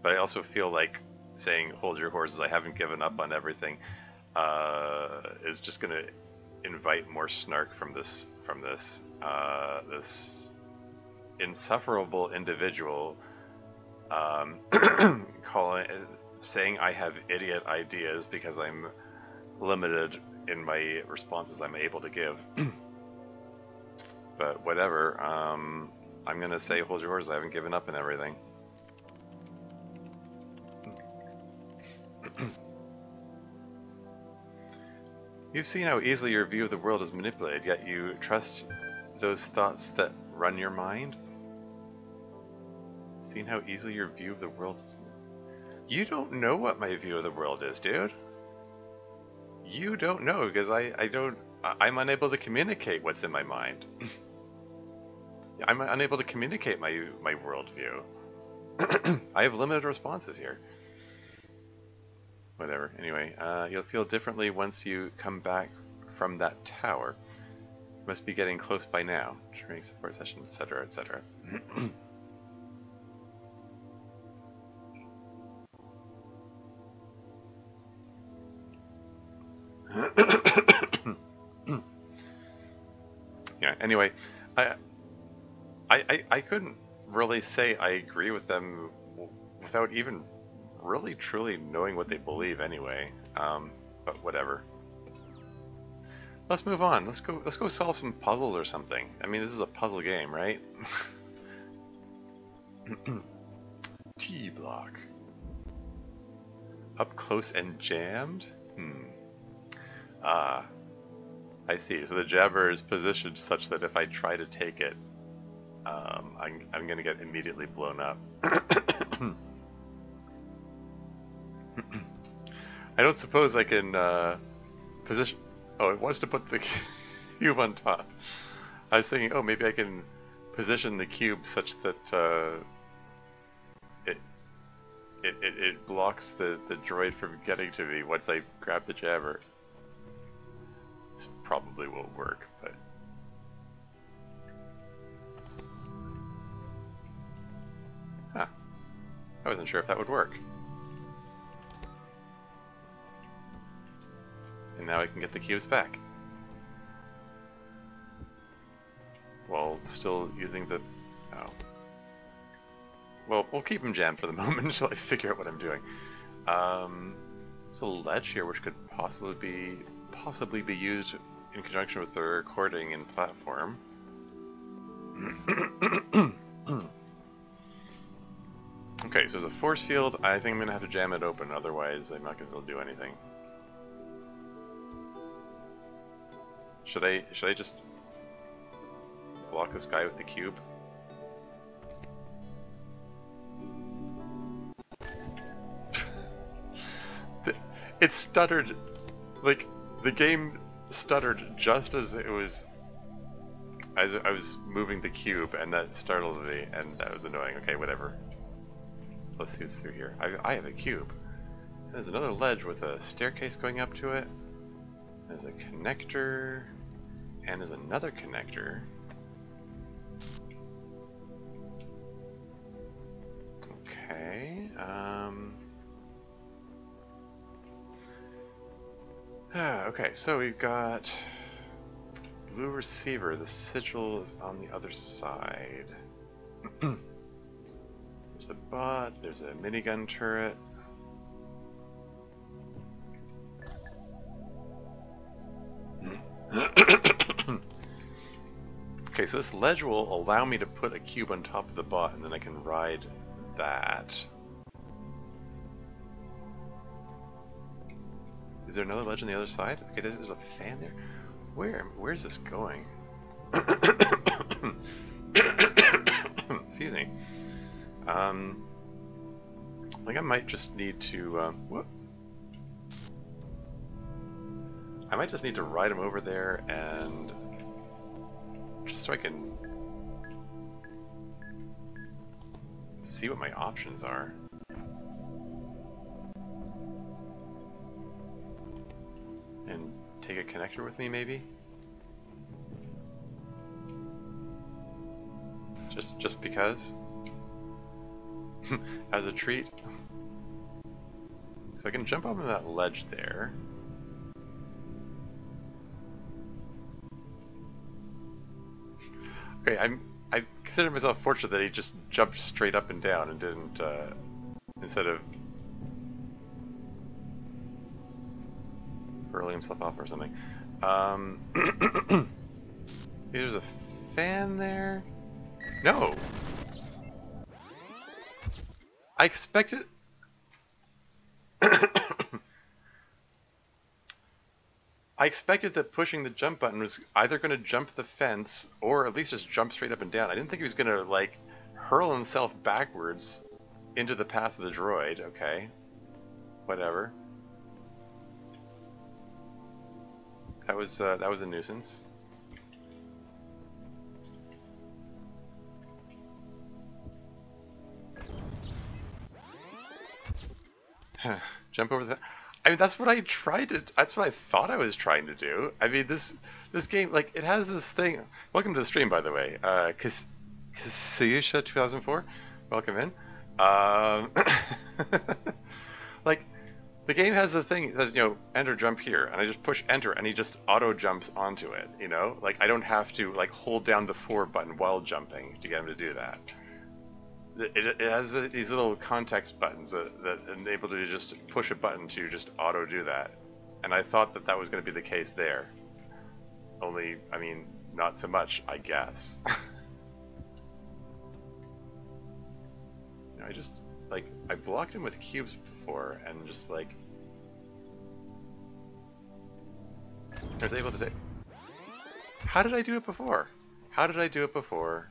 Speaker 1: But I also feel like saying "hold your horses, I haven't given up on everything" is just going to invite more snark from this insufferable individual, saying I have idiot ideas because I'm limited in my responses I'm able to give. But whatever, I'm going to say hold your horses, I haven't given up on everything. You've seen how easily your view of the world is manipulated, yet you trust those thoughts that run your mind? Seen how easily your view of the world is... You don't know what my view of the world is, dude. You don't know, because I'm unable to communicate what's in my mind. I'm unable to communicate my worldview. I have limited responses here. Whatever. Anyway, you'll feel differently once you come back from that tower. You must be getting close by now. Training support session, etc., etc. Yeah. Anyway, I couldn't really say I agree with them without even really truly knowing what they believe anyway, but whatever. Let's move on. Let's go solve some puzzles or something. I mean, this is a puzzle game, right? T block. Up close and jammed? Ah, I see. So the jabber is positioned such that if I try to take it, I'm gonna get immediately blown up. I don't suppose I can position. Oh, it wants to put the cube on top. I was thinking, oh, maybe I can position the cube such that it blocks the droid from getting to me once I grab the jammer. This probably won't work, but... Huh. I wasn't sure if that would work. And now I can get the cubes back. While still using the... Oh. Well, we'll keep them jammed for the moment until I figure out what I'm doing. There's a ledge here which could possibly be used in conjunction with the recording and platform. Okay, so there's a force field. I think I'm gonna have to jam it open, otherwise I'm not gonna be able to do anything. Should I just block this guy with the cube? It stuttered, like, the game stuttered just as it was, as I was moving the cube, and that startled me, and that was annoying. Okay, whatever. Let's see what's through here. I have a cube. There's another ledge with a staircase going up to it. There's a connector, and there's another connector. Okay, okay, so we've got blue receiver. The sigil is on the other side. There's the bot, there's a minigun turret. Okay, so this ledge will allow me to put a cube on top of the bot, and then I can ride that. Is there another ledge on the other side? Okay, there's a fan there. Where's this going? Excuse me. I think I might just need to, whoop. I might just need to ride him over there and just so I can see what my options are. And take a connector with me, maybe? Just because? As a treat? So I can jump over that ledge there. Okay, I consider myself fortunate that he just jumped straight up and down and didn't, instead of hurling himself off or something. There's a fan there. No! I expected... I expected that pushing the jump button was either going to jump the fence or at least just jump straight up and down. I didn't think he was going to, like, hurl himself backwards into the path of the droid. Okay. Whatever. That was a nuisance. Jump over the... I mean, that's what I tried to... That's what I thought I was trying to do. I mean, this game, like, it has this thing... Welcome to the stream, by the way. Kasuyusha 2004. Welcome in. Like, the game has a thing that says, you know, enter, jump here. And I just push enter, and he just auto-jumps onto it, you know? Like, I don't have to, like, hold down the forward button while jumping to get him to do that. It has these little context buttons that enable you to just push a button to just auto do that. And I thought that that was going to be the case there. Only, I mean, not so much, I guess. I just, like, I blocked him with cubes before and just, like... I was able to take... How did I do it before? How did I do it before?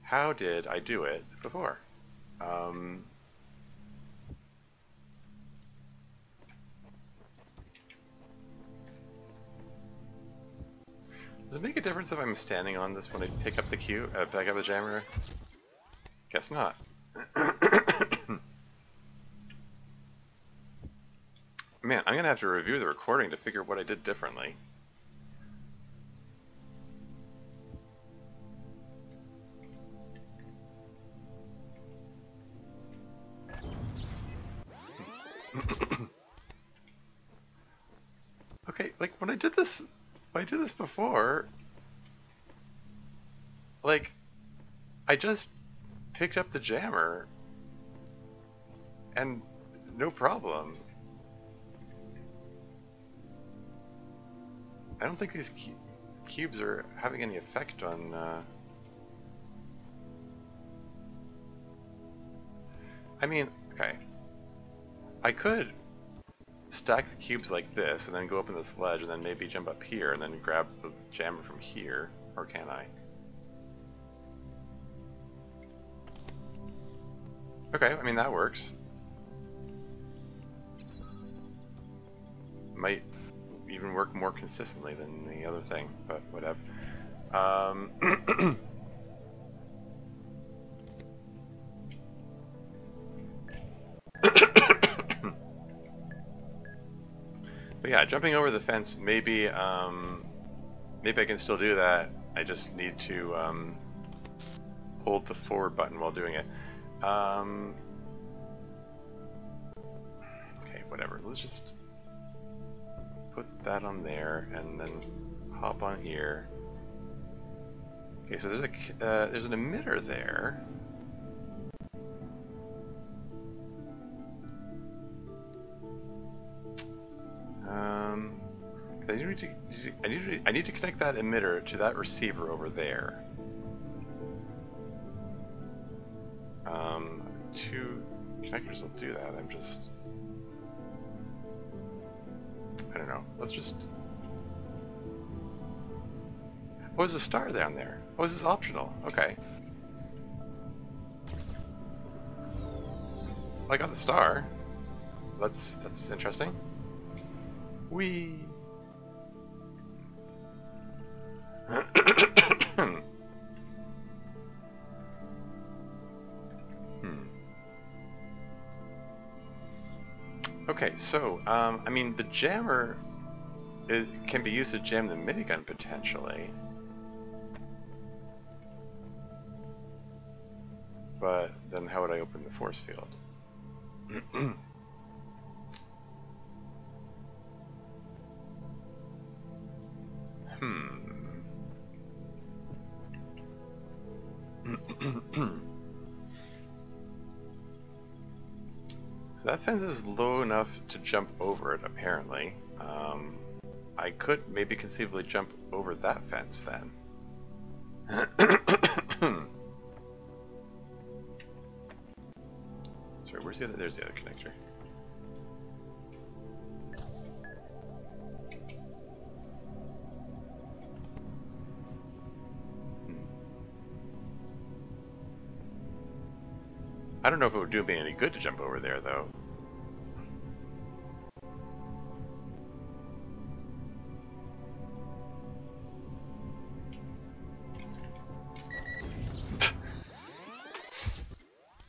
Speaker 1: How did I do it before? Does it make a difference if I'm standing on this when I pick up the cube, pick up the jammer? Guess not. Man, I'm gonna have to review the recording to figure out what I did differently. Okay, like when I did this before, like I just picked up the jammer and no problem. I don't think these cubes are having any effect on I mean, okay, I could stack the cubes like this and then go up in this ledge and then maybe jump up here and then grab the jammer from here, or can I? Okay, I mean that works. Might even work more consistently than the other thing, but whatever. But yeah, jumping over the fence, maybe maybe I can still do that. I just need to hold the forward button while doing it. Okay, whatever. Let's just put that on there and then hop on here. Okay, so there's an emitter there. I need to connect that emitter to that receiver over there. Two connectors will do that. I don't know. Let's just. Oh, there's a star down there. Oh, this is optional. Okay. I got the star. That's interesting. Whee! Okay, so, I mean, the jammer can be used to jam the minigun, potentially. But then how would I open the force field? So that fence is low enough to jump over it, apparently. I could maybe conceivably jump over that fence then. Sorry, where's the other? There's the other connector. I don't know if it would do me any good to jump over there, though.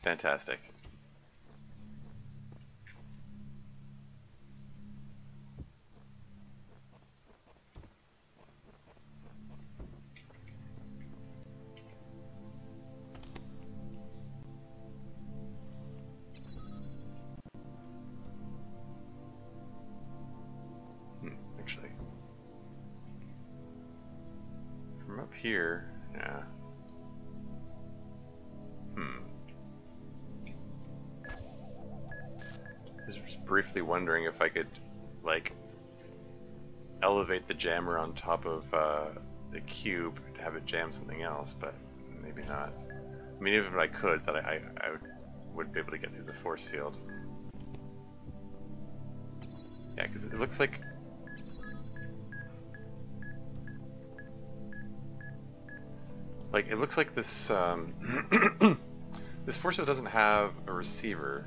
Speaker 1: Fantastic. Actually, from up here, yeah. I was just briefly wondering if I could, like, elevate the jammer on top of the cube to have it jam something else, but maybe not. I mean, even if I could, that I would be able to get through the force field. Yeah, because it looks like... it looks like this, this force field doesn't have a receiver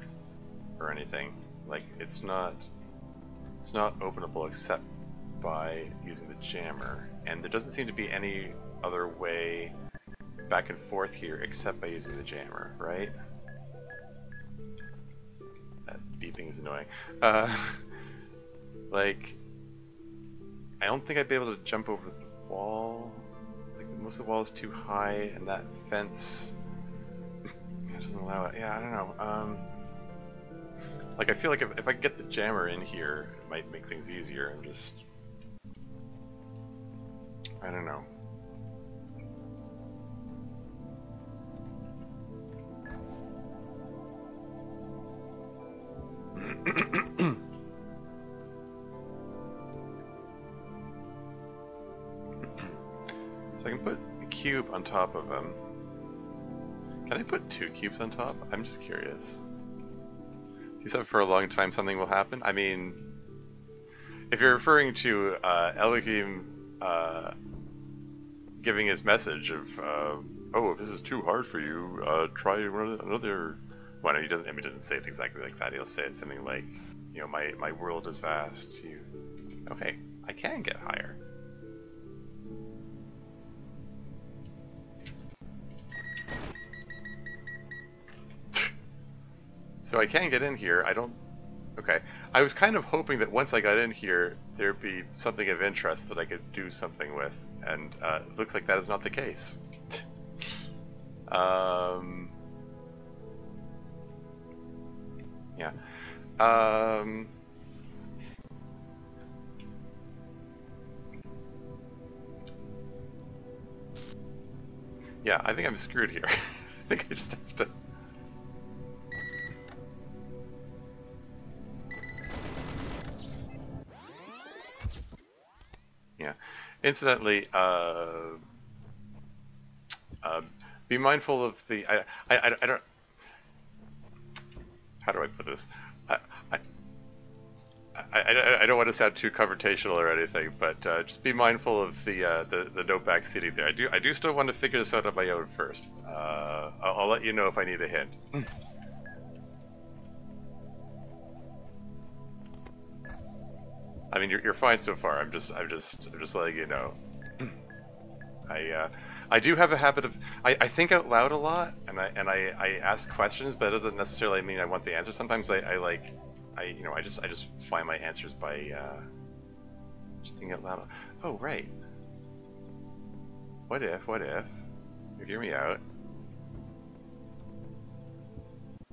Speaker 1: or anything. Like, it's not openable except by using the jammer, and there doesn't seem to be any other way back and forth here except by using the jammer, right? That beeping is annoying. Like, I don't think I'd be able to jump over the wall. Like, most of the wall is too high, and that fence doesn't allow it. Yeah, I don't know. Like, I feel like if I could get the jammer in here, it might make things easier. I'm just... I don't know. So I can put a cube on top of him. Can I put 2 cubes on top? I'm just curious. If you said for a long time something will happen. I mean, if you're referring to Elohim giving his message of, oh, if this is too hard for you, try another. Well, no, he doesn't. I mean, he doesn't say it exactly like that. He'll say it something like, you know, my world is vast. You, oh, hey, I can get higher. So I can get in here. I don't... Okay. I was kind of hoping that once I got in here, there'd be something of interest that I could do something with. And it looks like that is not the case. Yeah. Yeah, I think I'm screwed here. I think I just have to... Yeah. Incidentally, be mindful of the... I don't... How do I put this? I don't want to sound too confrontational or anything, but just be mindful of the no backseating there. I do still want to figure this out on my own first. I'll let you know if I need a hint. I mean, you're fine so far. I'm just letting you know. I do have a habit of I think out loud a lot, and I ask questions, but it doesn't necessarily mean I want the answer. Sometimes I just find my answers by just thinking out loud. Oh right. What if? You hear me out.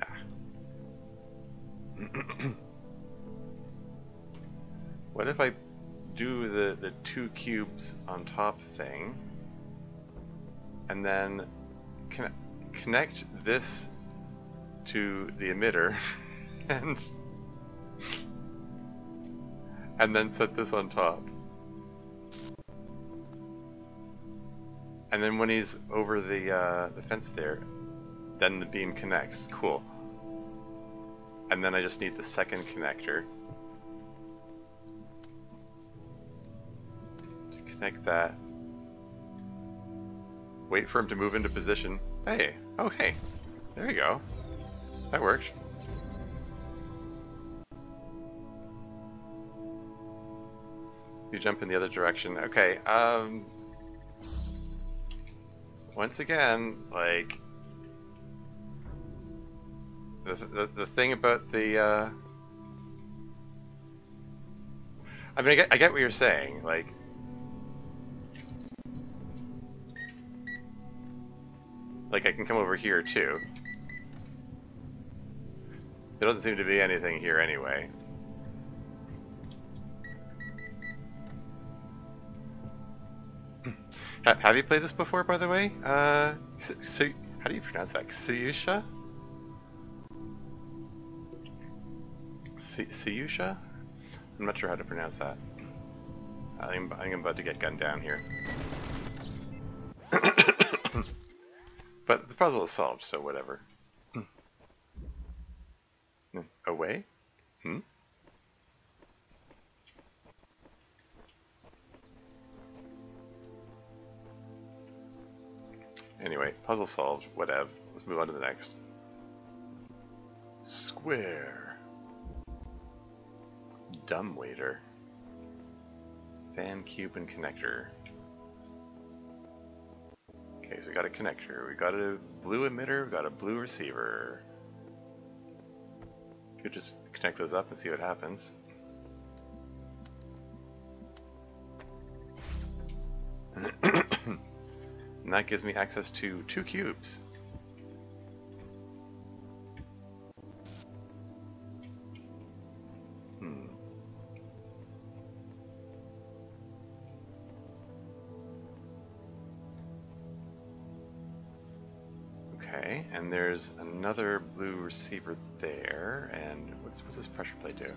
Speaker 1: Ah. What if I do the 2 cubes on top thing, and then connect this to the emitter, and then set this on top. And then when he's over the fence there, then the beam connects. Cool. And then I just need the second connector to connect that. Wait for him to move into position. Hey, oh hey, there you go. That worked. You jump in the other direction. Okay, once again, like, the thing about the, I mean, I get what you're saying, like, I can come over here too. There doesn't seem to be anything here anyway. Have you played this before, by the way? So how do you pronounce that? Siyusha? Siyusha? I'm not sure how to pronounce that. I'm about to get gunned down here. But the puzzle is solved, so whatever. Away? Hmm? Anyway, puzzle solved, whatever. Let's move on to the next. Square. Dumbwaiter. Fan, cube, and connector. Okay, so we got a connector, we got a blue emitter, we got a blue receiver. Could just connect those up and see what happens. And that gives me access to 2 cubes. Okay, and there's another blue receiver there, and what's this pressure plate do?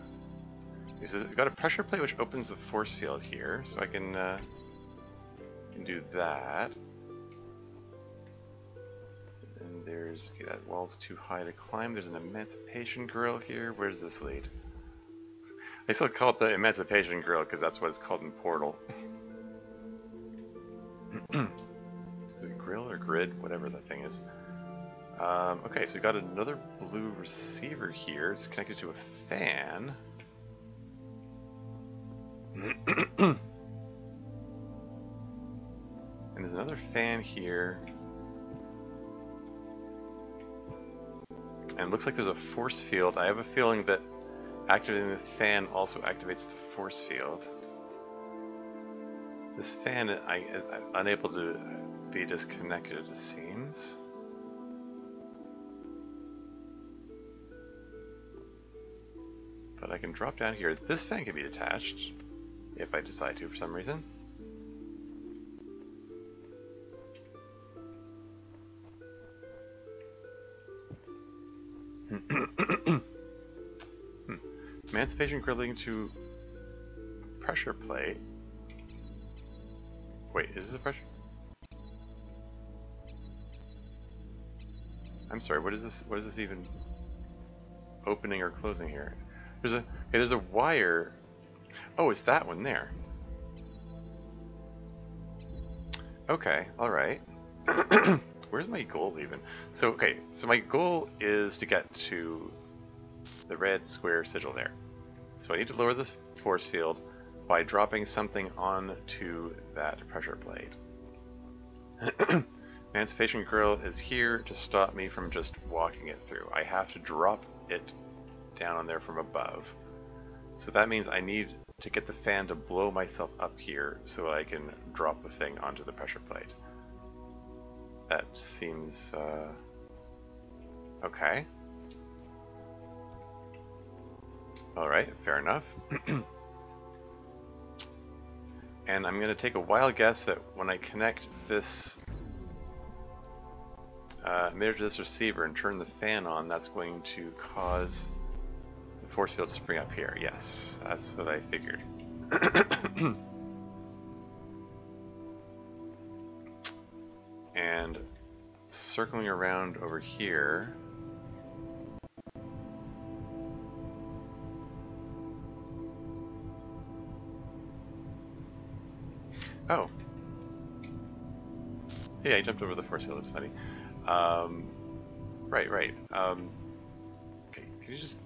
Speaker 1: We've got a pressure plate which opens the force field here, so I can do that. And there's, okay, that wall's too high to climb. There's an emancipation grill here. Where does this lead? I still call it the emancipation grill because that's what it's called in Portal. Is it grill or grid? Whatever that thing is. Okay, so we got another blue receiver here. It's connected to a fan. And there's another fan here. And it looks like there's a force field. I have a feeling that activating the fan also activates the force field. This fan is unable to be disconnected, it seems. But I can drop down here. This fan can be detached if I decide to for some reason. Emancipation grilling to pressure plate. Wait, is this a pressure? I'm sorry, what is this? What is this even opening or closing here? There's a wire. Oh, it's that one there. Okay, all right. Where's my goal even? So, okay, so my goal is to get to the red square sigil there. So I need to lower this force field by dropping something onto that pressure plate. Emancipation grill is here to stop me from just walking it through. I have to drop it down on there from above. So that means I need to get the fan to blow myself up here so I can drop the thing onto the pressure plate. That seems okay. Alright, fair enough. And I'm going to take a wild guess that when I connect this emitter to this receiver and turn the fan on, that's going to cause the force field to spring up here. Yes, that's what I figured. And circling around over here. Oh. Yeah, I jumped over the force field, that's funny. Right. Okay, can you just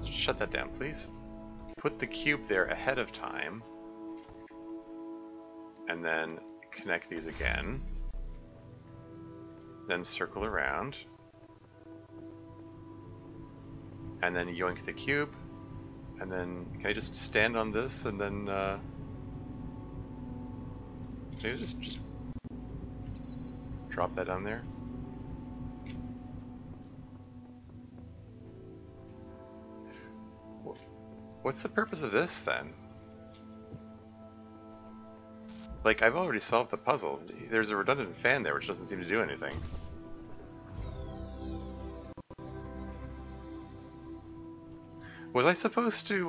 Speaker 1: shut that down, please? Put the cube there ahead of time, and then connect these again. Then circle around, and then yoink the cube, and then can I just stand on this and then can I just drop that down there? What's the purpose of this then? Like, I've already solved the puzzle. There's a redundant fan there which doesn't seem to do anything. Was I supposed to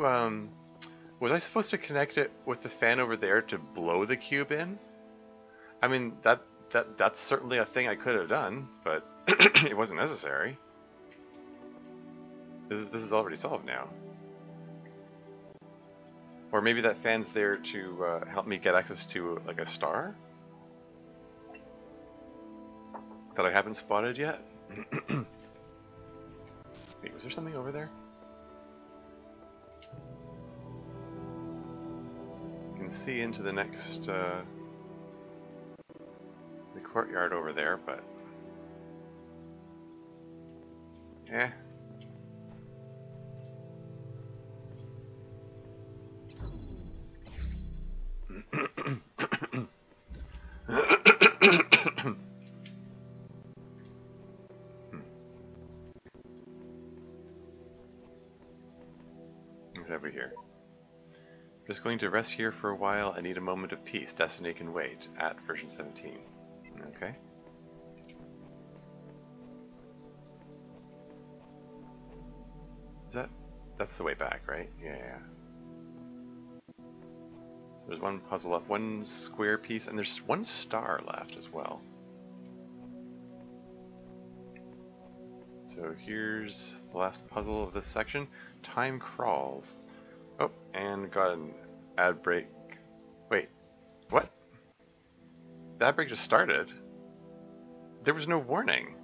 Speaker 1: connect it with the fan over there to blow the cube in? I mean, that's certainly a thing I could have done, but it wasn't necessary. This is already solved now. Or maybe that fan's there to help me get access to like a star that I haven't spotted yet. Wait, was there something over there? see into the next, the courtyard over there, but... eh. Over here. Just going to rest here for a while. I need a moment of peace. Destiny can wait. At version 17. Okay. Is that... that's the way back, right? Yeah, yeah. So there's one puzzle left, one square piece, and there's one star left as well. So here's the last puzzle of this section. Time crawls. Oh, and got an ad break. Wait, what? The ad break just started. There was no warning.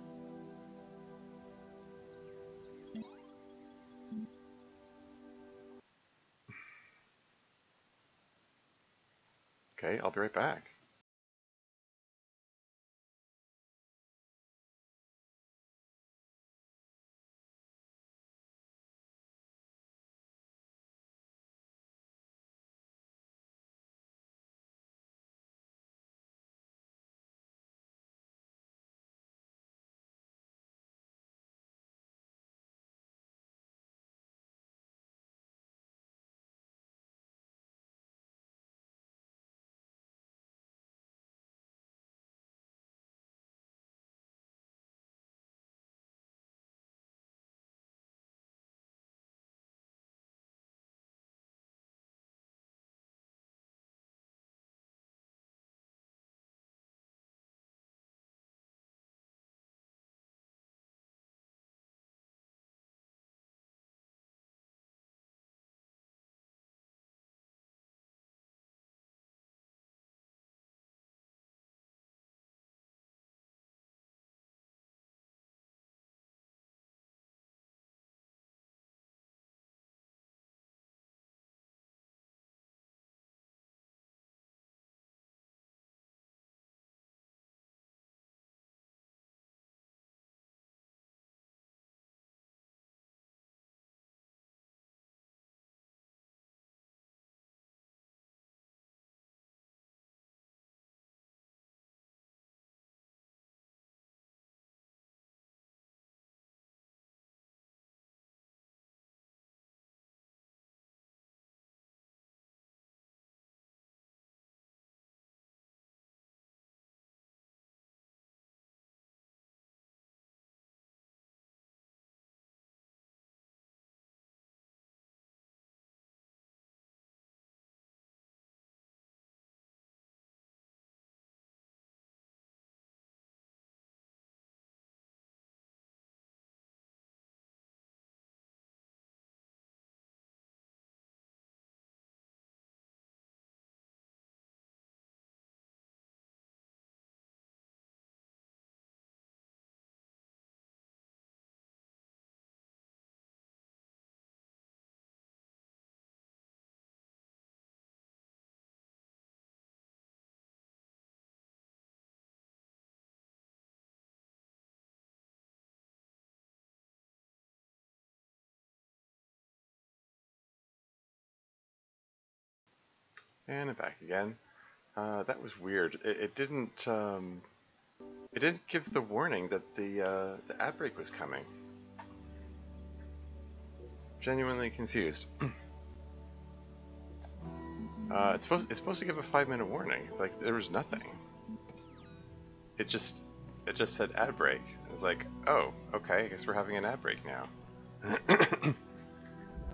Speaker 1: Okay, I'll be right back. And I'm back again. That was weird. It didn't give the warning that the ad break was coming. Genuinely confused. It's supposed to give a 5-minute warning. Like there was nothing. It just said ad break. I was like, oh, okay, I guess we're having an ad break now.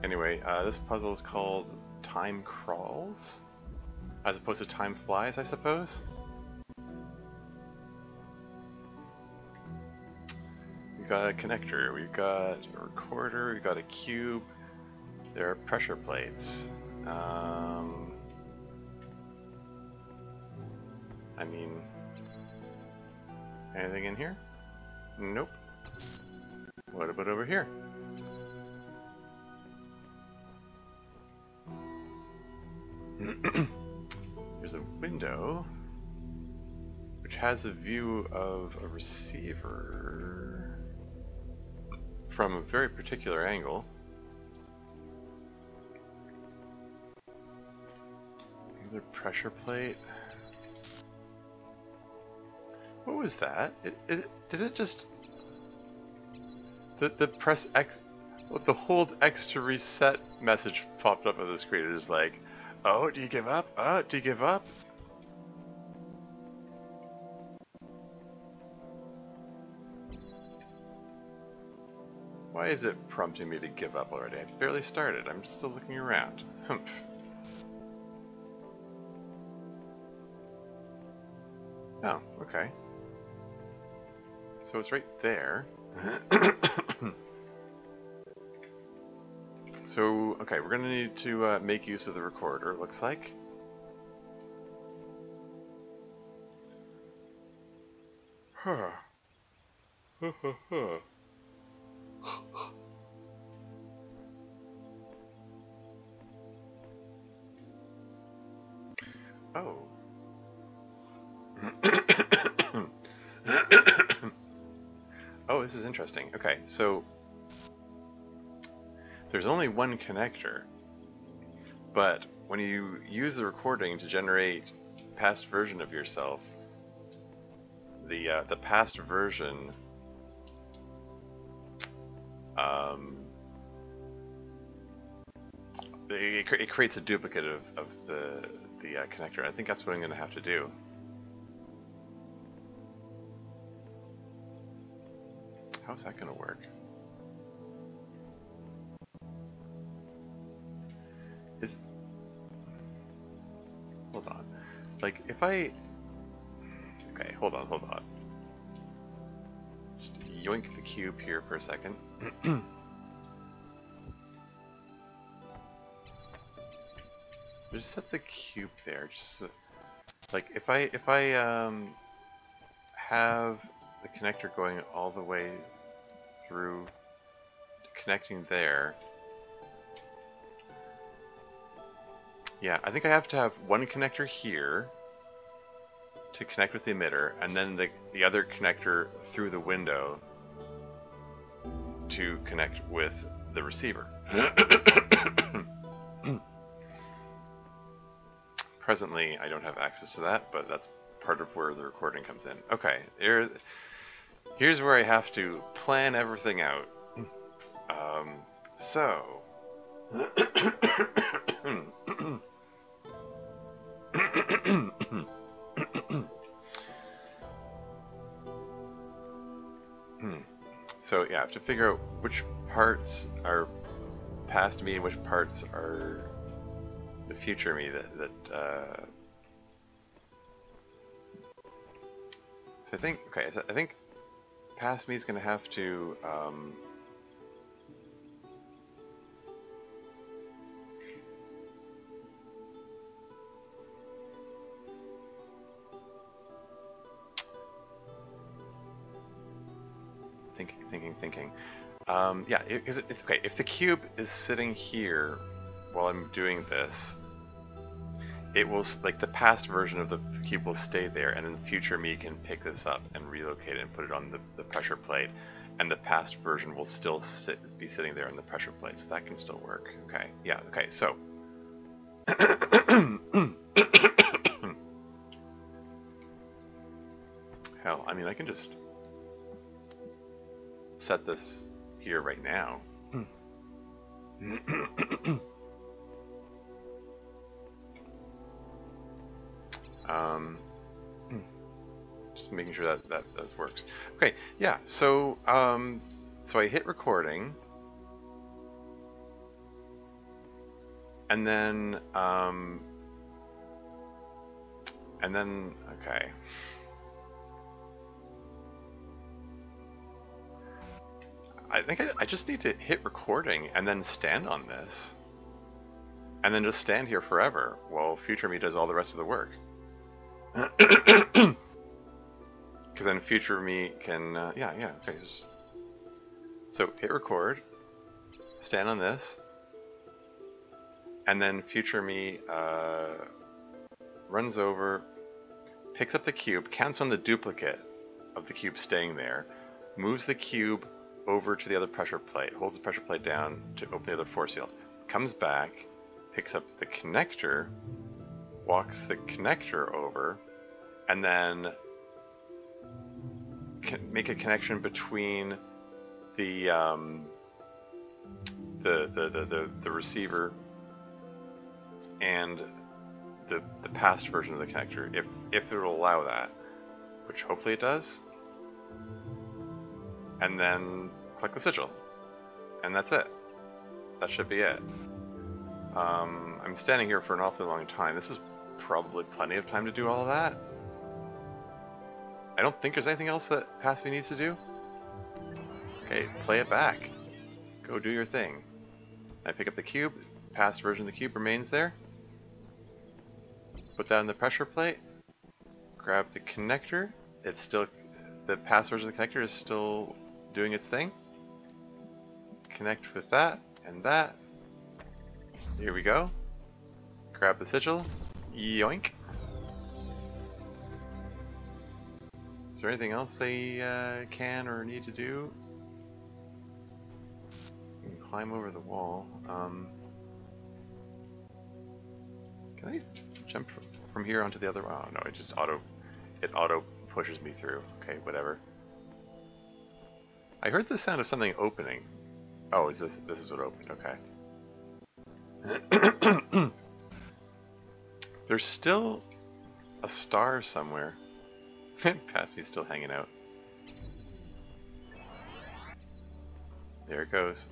Speaker 1: Anyway, this puzzle is called Time Crawls, as opposed to Time Flies, I suppose. We've got a connector, we've got a recorder, we've got a cube, there are pressure plates. I mean, anything in here? Nope. What about over here? there's a window which has a view of a receiver from a very particular angle. Another pressure plate. What was that? Did it just... The press X... The hold X to reset message popped up on the screen. It was like, oh, do you give up? Oh, do you give up? Why is it prompting me to give up already? I've barely started. I'm still looking around. Humph. Oh, okay. So it's right there. So, okay, we're gonna need to make use of the recorder, it looks like. Huh. Oh. Oh, this is interesting. Okay, so there's only one connector, but when you use the recording to generate past version of yourself, the past version it creates a duplicate of the connector. I think that's what I'm going to have to do. How's that going to work? Hold on. Like, if I... Okay, hold on. Just yoink the cube here for a second. Just set the cube there. Just like if I have the connector going all the way through, connecting there. Yeah, I think I have to have one connector here to connect with the emitter, and then the other connector through the window to connect with the receiver. Presently, I don't have access to that, but that's part of where the recording comes in. Okay, here's where I have to plan everything out. So yeah, I have to figure out which parts are past me and which parts are the future me so I think, okay, so I think past me is going to have to thinking. Yeah, okay, if the cube is sitting here while I'm doing this, it will, like, the past version of the cube will stay there, and then future me can pick this up and relocate it and put it on the pressure plate, and the past version will still be sitting there on the pressure plate, so that can still work. Okay, yeah, okay, so hell, I mean, I can just set this here right now. Just making sure that works. Okay, yeah. So so I hit recording, and then okay. I think I just need to hit recording and then stand on this, and then just stand here forever while future me does all the rest of the work. Because then future me can, okay. So hit record, stand on this, and then future me runs over, picks up the cube, counts on the duplicate of the cube staying there, moves the cube over to the other pressure plate, holds the pressure plate down to open the other force field, comes back, picks up the connector, walks the connector over, and then can make a connection between the receiver and the past version of the connector, if it will allow that, which hopefully it does. And then click the sigil, and that's it. That should be it. I'm standing here for an awfully long time. This is probably plenty of time to do all of that. I don't think there's anything else that Passby needs to do. Okay, play it back. Go do your thing. I pick up the cube. Past version of the cube remains there. Put that in the pressure plate. Grab the connector. It's still, the past version of the connector is still doing its thing. Connect with that and that. Here we go. Grab the sigil. Yoink. Is there anything else they can or need to do? You can climb over the wall. Can I jump from here onto the other? Oh no, it auto pushes me through. Okay, whatever. I heard the sound of something opening. Oh, is this is what opened? Okay. There's still a star somewhere. Passby's still hanging out. There it goes.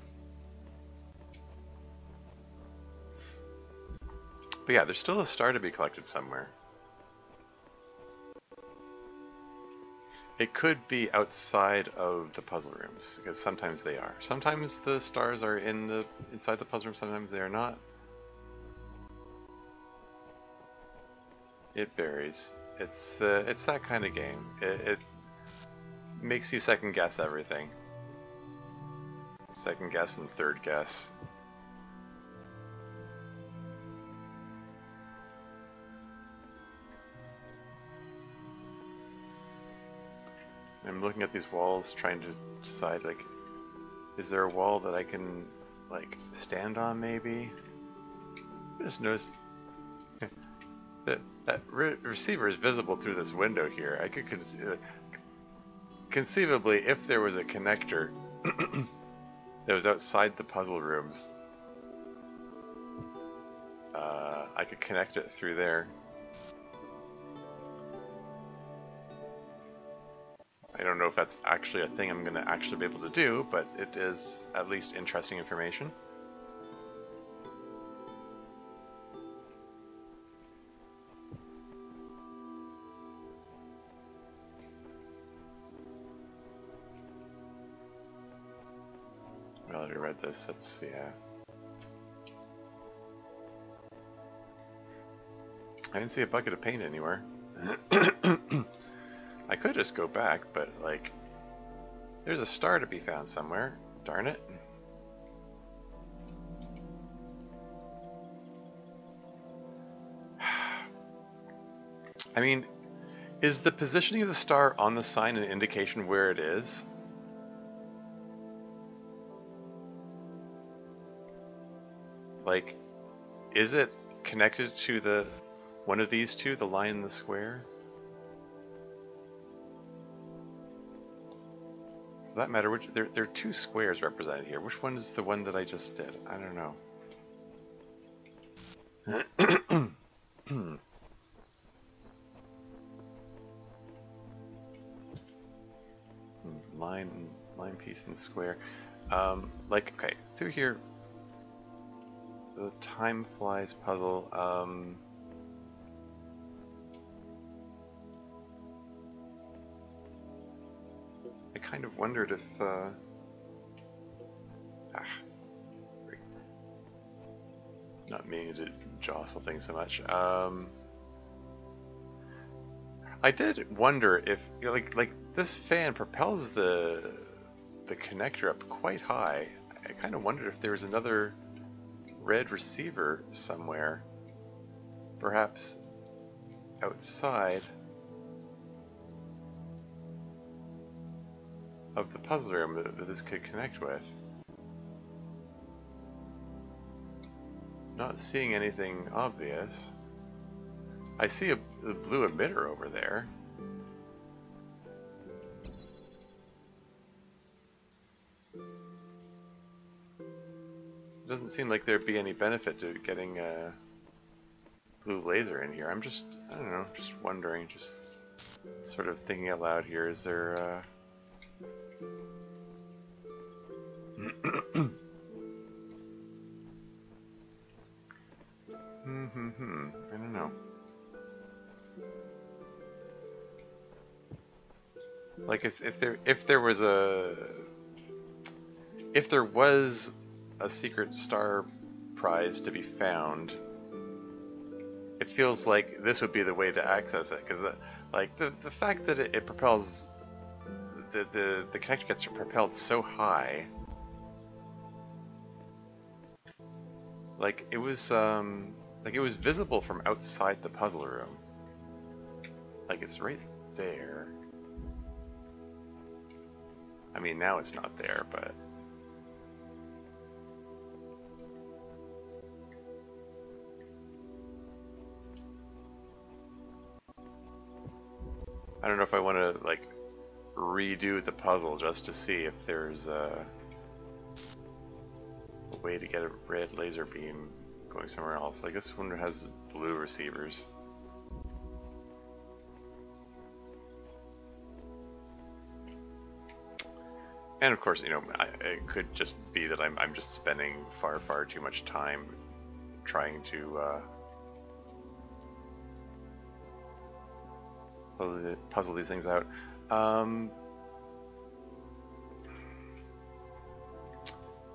Speaker 1: But yeah, there's still a star to be collected somewhere. It could be outside of the puzzle rooms, because sometimes they are. Sometimes the stars are inside the puzzle room, sometimes they are not. It varies. It's that kind of game. It makes you second guess everything. Second guess and third guess. I'm looking at these walls, trying to decide, like, is there a wall that I can, like, stand on, maybe? I just noticed that receiver is visible through this window here. I could conceivably, if there was a connector that was outside the puzzle rooms, I could connect it through there. I don't know if that's actually a thing I'm going to actually be able to do, but it is at least interesting information. I already read this, that's, yeah. I didn't see a bucket of paint anywhere. I could just go back, but, like, there's a star to be found somewhere. Darn it. I mean, is the positioning of the star on the sign an indication where it is? Like, is it connected to the one of these two, the line and the square? For that matter, there are two squares represented here. Which one is the one that I just did? I don't know. Line piece and square. Like, okay, through here, the time flies puzzle. I kind of wondered if not meaning to jostle things so much. I did wonder if, you know, like this fan propels the connector up quite high. I kind of wondered if there was another red receiver somewhere. Perhaps outside of the puzzle room that this could connect with. Not seeing anything obvious. I see a blue emitter over there. It doesn't seem like there'd be any benefit to getting a blue laser in here. I'm just, I don't know, just wondering, just sort of thinking out loud here. Is there I don't know. Like if there was a secret star prize to be found, it feels like this would be the way to access it, because the fact that it propels the connector gets propelled so high, like it was visible from outside the puzzle room. Like it's right there. I mean, now it's not there, but I don't know if I want to like redo the puzzle just to see if there's a way to get a red laser beam going somewhere else. Like this one has blue receivers. And of course, you know, it could just be that I'm just spending far too much time trying to puzzle these things out.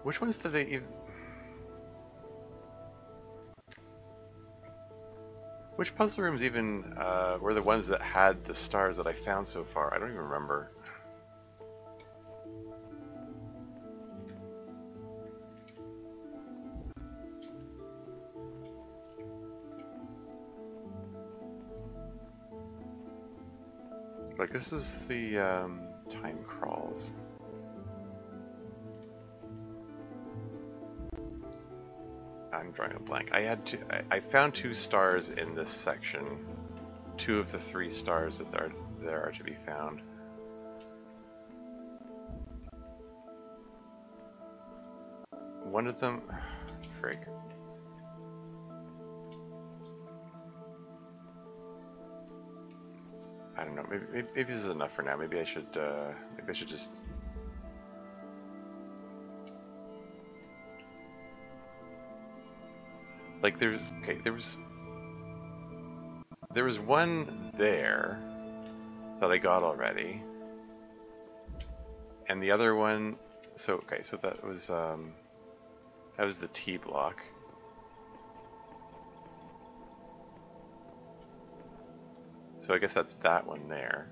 Speaker 1: Which ones did I even... Which puzzle rooms even were the ones that had the stars that I found so far? I don't even remember. Like this is the time crawls. I'm drawing a blank. I found 2 stars in this section. 2 of the 3 stars that there are to be found. One of them, frig. I don't know. Maybe this is enough for now. Maybe I should just. Like there was one there that I got already, and the other one. So that was the T block. So I guess that's that one there.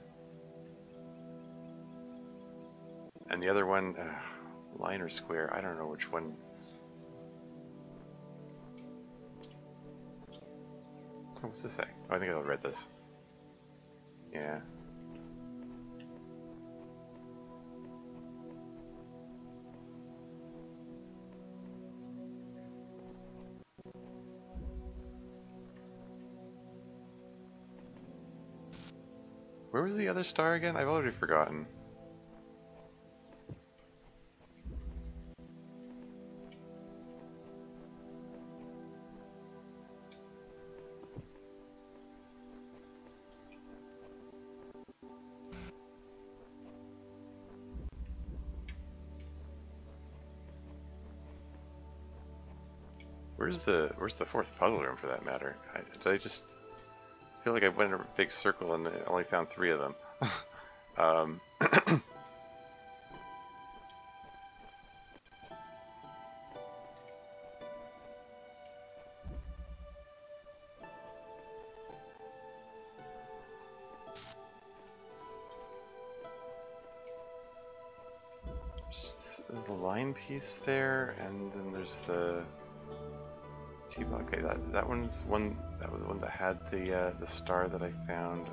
Speaker 1: And the other one, line or square, I don't know which one's... Oh, what's this say? Oh, I think I read this. Yeah. Where was the other star again? I've already forgotten. Where's the 4th puzzle room for that matter? Did I just feel like I went in a big circle and I only found 3 of them? There's the line piece there, and then there's the T-block. Okay, that one's one. That was the one that had the star that I found.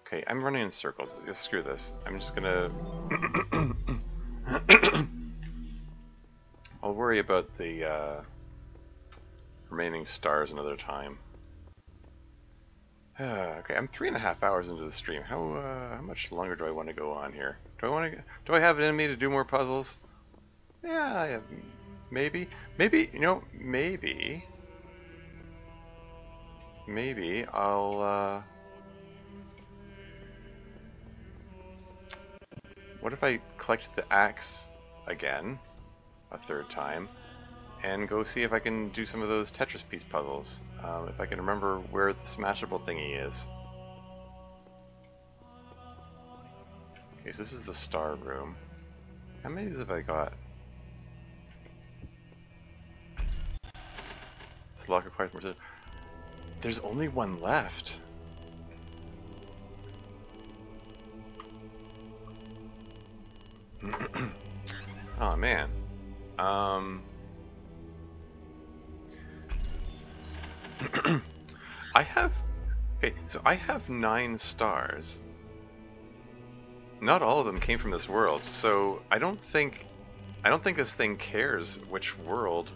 Speaker 1: Okay, I'm running in circles. Just screw this. I'm just gonna. I'll worry about the remaining stars another time. Okay, I'm 3.5 hours into the stream. How much longer do I want to go on here? Do I have it in me to do more puzzles? Yeah, I have, maybe, you know, maybe I'll. What if I collect the axe again, a third time, and go see if I can do some of those Tetris piece puzzles? If I can remember where the smashable thingy is. Okay, so this is the star room. How many of these have I got? This lock requires more. There's only one left. Oh man. I have. Okay, so I have 9 stars. Not all of them came from this world, so I don't think this thing cares which world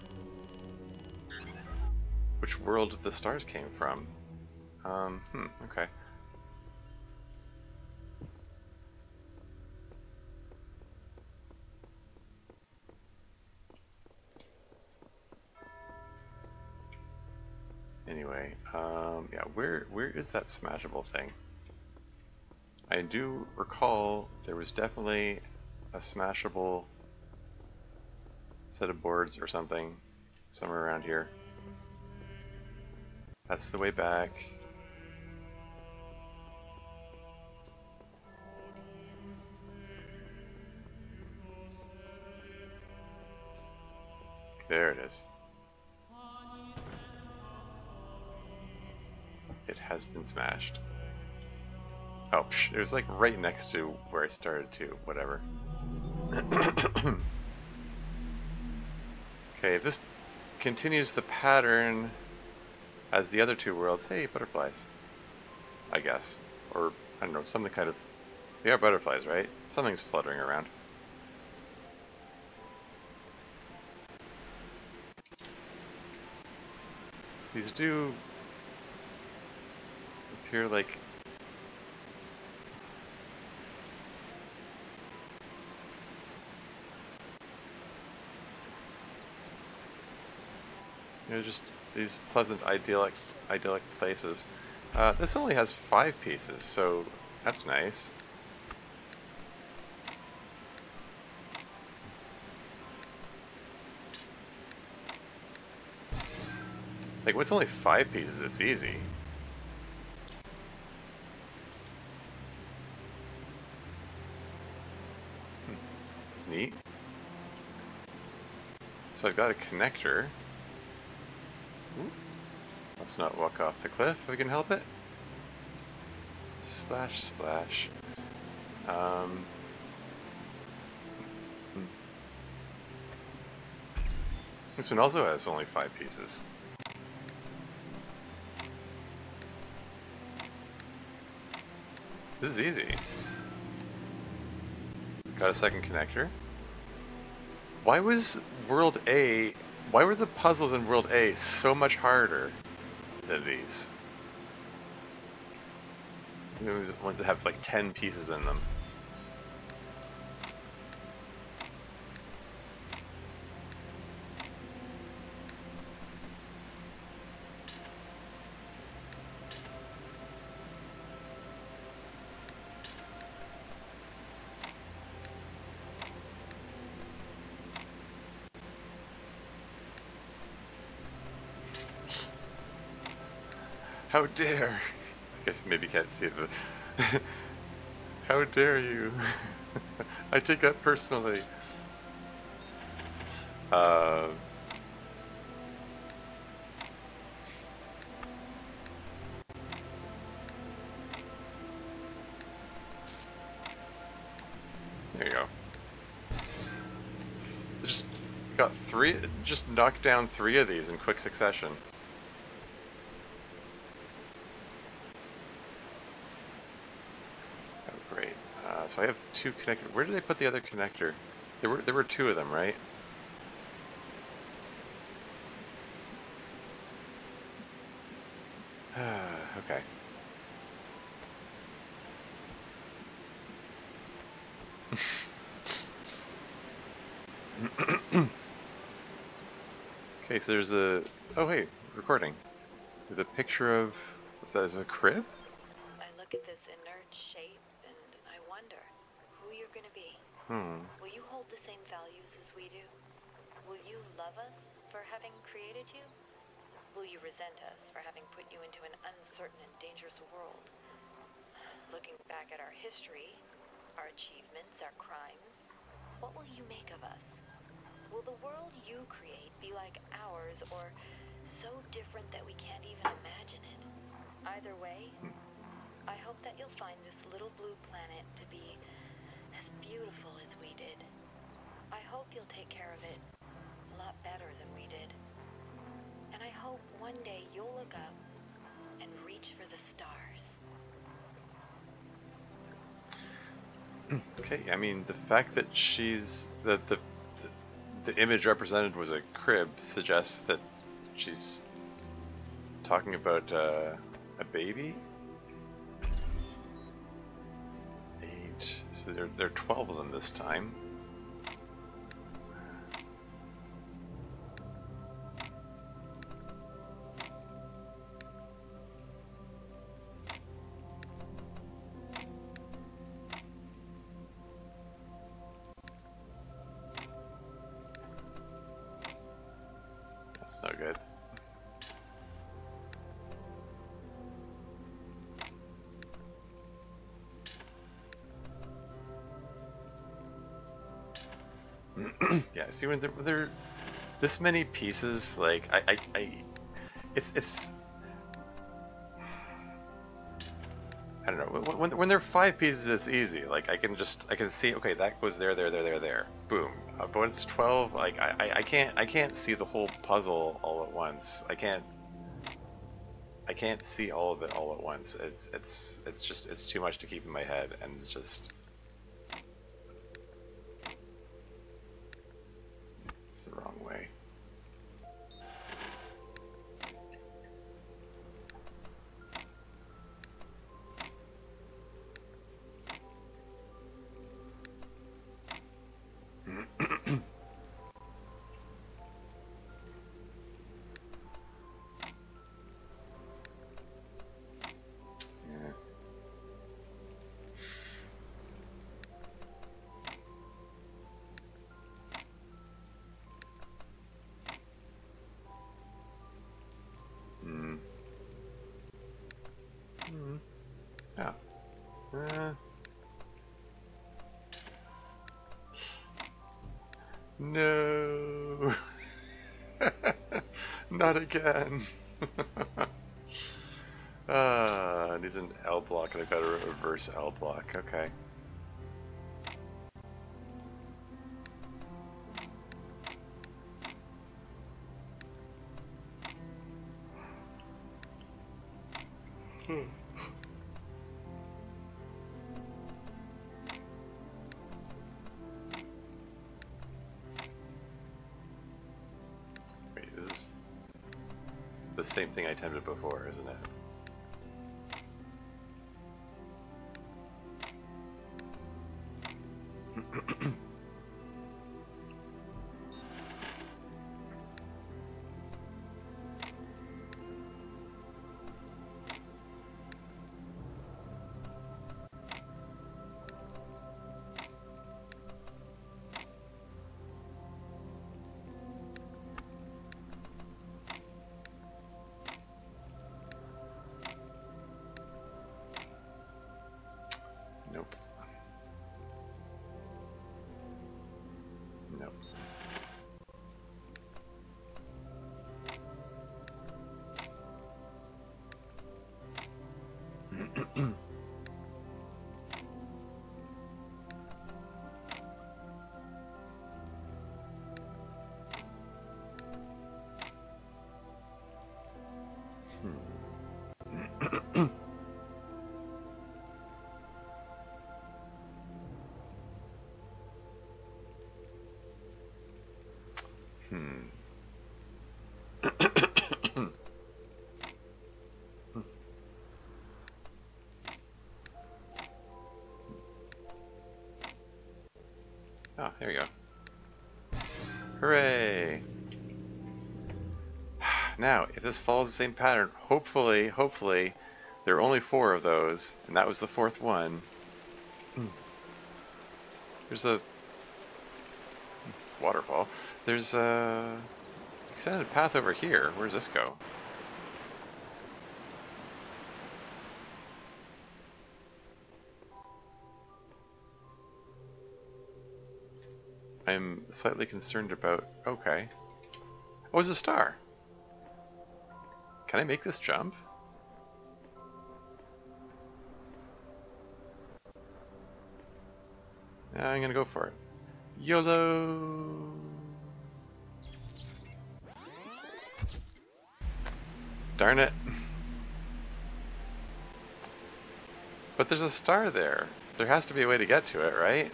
Speaker 1: the stars came from. Okay. Anyway, yeah, where is that smashable thing? I do recall there was definitely a smashable set of boards or something somewhere around here. That's the way back. There it is. It has been smashed. Oh, psh, it was like right next to where I started to, whatever. Okay, if this continues the pattern as the other 2 worlds, hey, butterflies. I guess. Or, I don't know, something kind of... They are butterflies, right? Something's fluttering around. These do appear like... You know, just these pleasant, idyllic places. This only has 5 pieces, so that's nice. Like, when it's only 5 pieces, it's easy. It's neat. So I've got a connector. Ooh. Let's not walk off the cliff if we can help it. Splash, splash. This one also has only 5 pieces. This is easy. Got a second connector. Why were the puzzles in World A so much harder than these? Those ones that have like 10 pieces in them. How dare! I guess maybe you can't see it, but how dare you! I take that personally. There you go. Just got three. Just knocked down 3 of these in quick succession. Oh, great. So I have 2 connectors. Where did they put the other connector? There were 2 of them, right? Okay. Okay, so there's a... Oh, hey, recording. With a picture of... What's that? Is it a crib?
Speaker 2: I look at this inert shape and I wonder who you're gonna be. Will you hold the same values as we do? Will you love us for having created you? Will you resent us for having put you into an uncertain and dangerous world? Looking back at our history, our achievements, our crimes, what will you make of us? Will the world you create be like ours, or so different that we can't even imagine it? Either way, I hope that you'll find this little blue planet to be as beautiful as we did. I hope you'll take care of it a lot better than we did. And I hope one day you'll look up and reach for the stars.
Speaker 1: Okay, I mean, the fact that the image represented was a crib suggests that she's talking about a baby? 8. So there are 12 of them this time. That's no good. Yeah, see, when they're this many pieces, like it's I don't know. When there are 5 pieces, it's easy. Like I can see, okay, that goes there, there, boom. But when it's 12, like I can't see the whole puzzle all at once. I can't see all of it all at once. It's too much to keep in my head, and it's just. It's the wrong way. Yeah. Yeah. No. Not again. Needs an L block, and I've got a reverse L block. Okay. Wait, this is the same thing I attempted before, isn't it? Nope. Nope. Hmm. Oh, there you go. Hooray! Now, if this follows the same pattern, hopefully, there are only 4 of those, and that was the 4th one. There's a waterfall. There's a extended path over here. Where does this go? I'm slightly concerned about... Okay. Oh, it's a star. Can I make this jump? Yeah, I'm gonna go for it. YOLO! Darn it. But there's a star there. There has to be a way to get to it, right?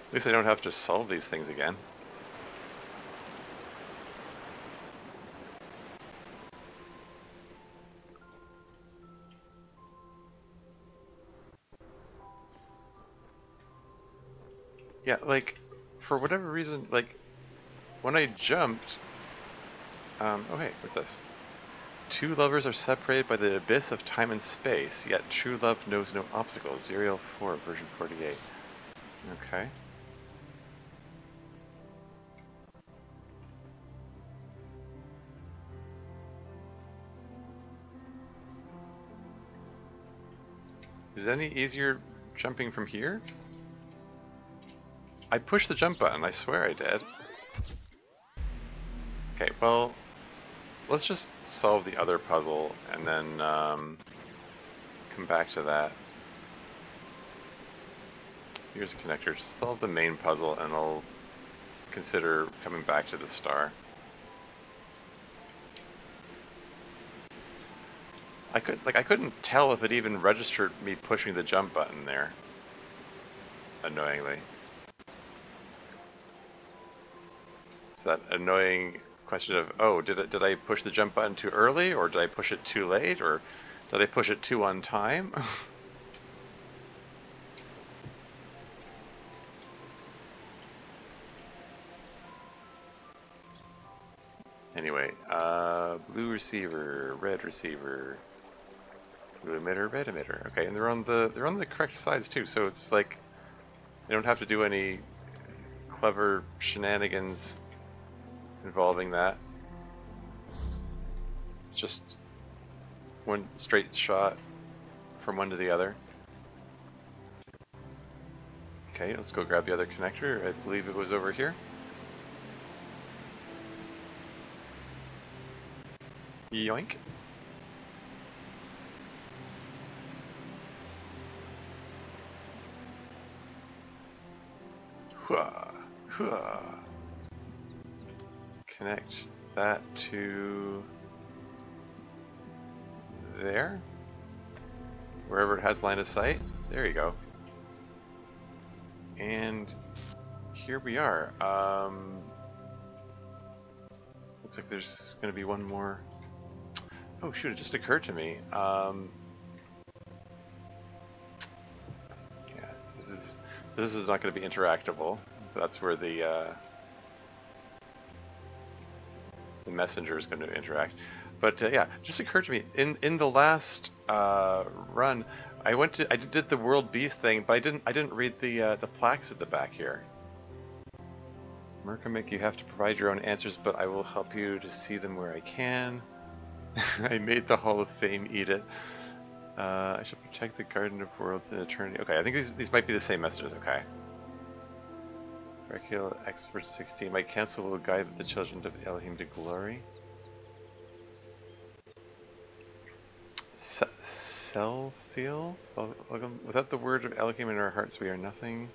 Speaker 1: At least I don't have to solve these things again. Yeah, like, for whatever reason, like, when I jumped... oh hey, what's this? 2 lovers are separated by the abyss of time and space, yet true love knows no obstacles. Zerial 4, version 48. Okay. Is it any easier jumping from here? I pushed the jump button, I swear I did. Okay, well, let's just solve the other puzzle and then come back to that. Here's a connector. Solve the main puzzle and I'll consider coming back to the star. I couldn't tell if it even registered me pushing the jump button there. Annoyingly. It's that annoying question of, oh, did I push the jump button too early, or did I push it too late, or did I push it too on time? Anyway, blue receiver, red receiver, blue emitter, red emitter. Okay, and they're on the correct sides too, so it's like I don't have to do any clever shenanigans involving that. It's just one straight shot from one to the other. Okay, let's go grab the other connector. I believe it was over here. Yoink. Hua, hua. Connect that to there. Wherever it has line of sight. There you go. And here we are. Looks like there's going to be one more. Oh shoot, it just occurred to me. Yeah, this is not going to be interactable. That's where the messenger is going to interact. But yeah, it just occurred to me in the last run, I did the world beast thing, but I didn't read the plaques at the back here. Merkamik, you have to provide your own answers, but I will help you to see them where I can. I made the Hall of Fame eat it. I shall protect the Garden of Worlds in eternity. Okay, I think these might be the same messages. Okay. Dracula Expert 16. My counsel will guide the children of Elohim to glory. Selfeel? Welcome. Without the word of Elohim in our hearts, we are nothing.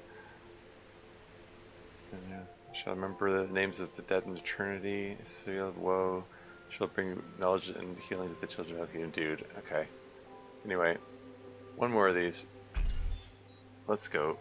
Speaker 1: And, shall remember the names of the dead in eternity. Seal, woe. She'll bring knowledge and healing to the children of the dude. Okay. Anyway, one more of these. Let's go.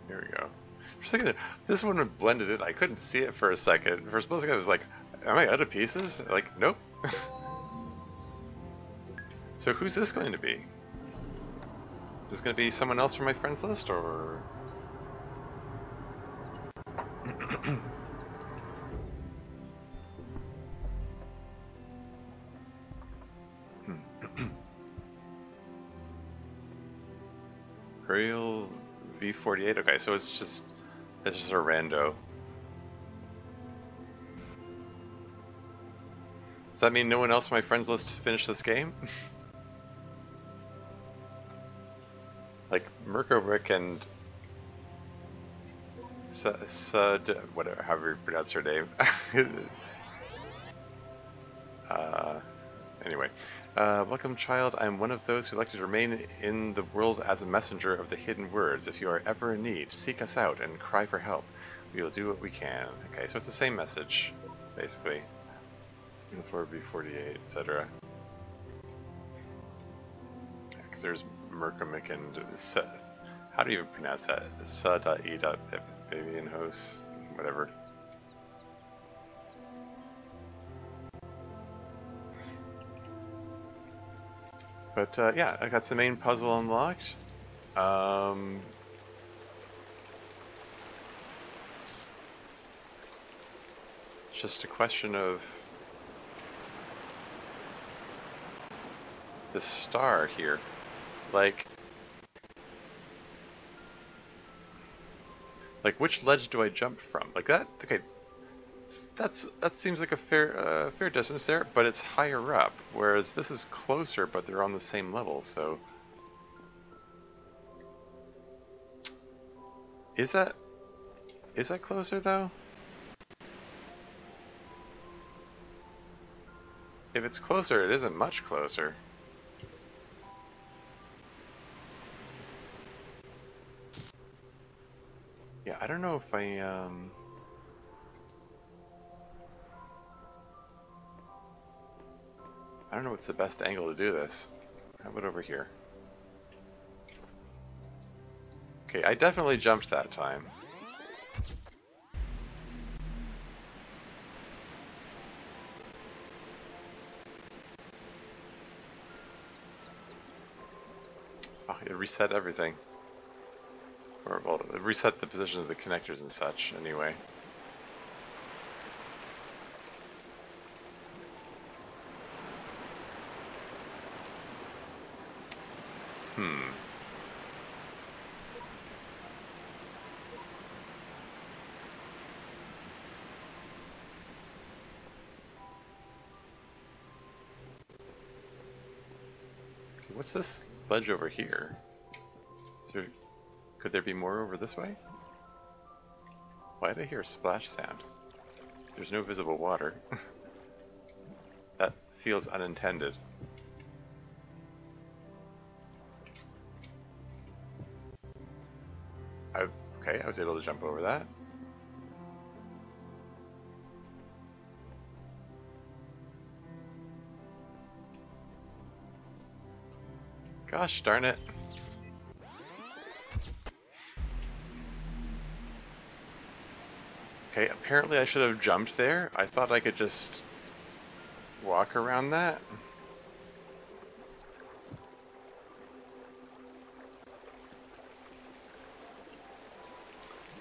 Speaker 1: Here we go. For a second there, this one would blended in. I couldn't see it for a second. For a split second I was like, am I out of pieces? Like, nope. So who's this going to be? Is this going to be someone else from my friends list, or... Real V48? Okay, so it's just a rando. Does that mean no one else on my friends list finished this game? Like Mirko Rick and whatever, however you pronounce her name. Anyway, welcome, child. I am one of those who like to remain in the world as a messenger of the hidden words. If you are ever in need, seek us out and cry for help. We will do what we can. Okay, so it's the same message, basically. Uniform B48, etc. Because there's Merkamic and how do you even pronounce that? Sa.e.pip, baby and host, whatever. But yeah, I got the main puzzle unlocked. It's just a question of the star here. Like which ledge do I jump from? Like that? Okay, that seems like a fair distance there, but it's higher up. Whereas this is closer, but they're on the same level. So is that closer though? If it's closer, it isn't much closer. Yeah, I don't know if I don't know what's the best angle to do this. How about over here? Okay, I definitely jumped that time. Oh, it reset everything. Or, well, it reset the position of the connectors and such, anyway. Okay, what's this ledge over here? Could there be more over this way? Why did I hear a splash sound? There's no visible water. That feels unintended. Okay, I was able to jump over that. Gosh darn it. Okay, apparently I should have jumped there. I thought I could just walk around that.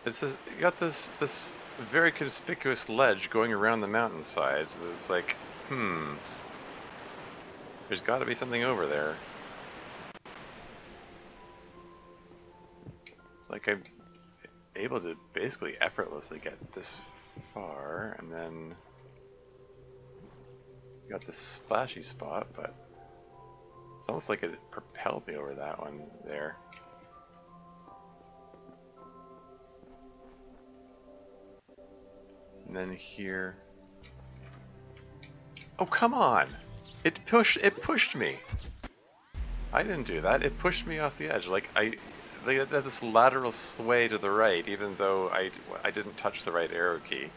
Speaker 1: You got this very conspicuous ledge going around the mountainside. It's like, Hmm. There's got to be something over there. Like, I'm able to basically effortlessly get this far, and then got this splashy spot, but it's almost like it propelled me over that one there. And then here. Oh, come on! It pushed me. I didn't do that. It pushed me off the edge. Like had this lateral sway to the right, even though I didn't touch the right arrow key.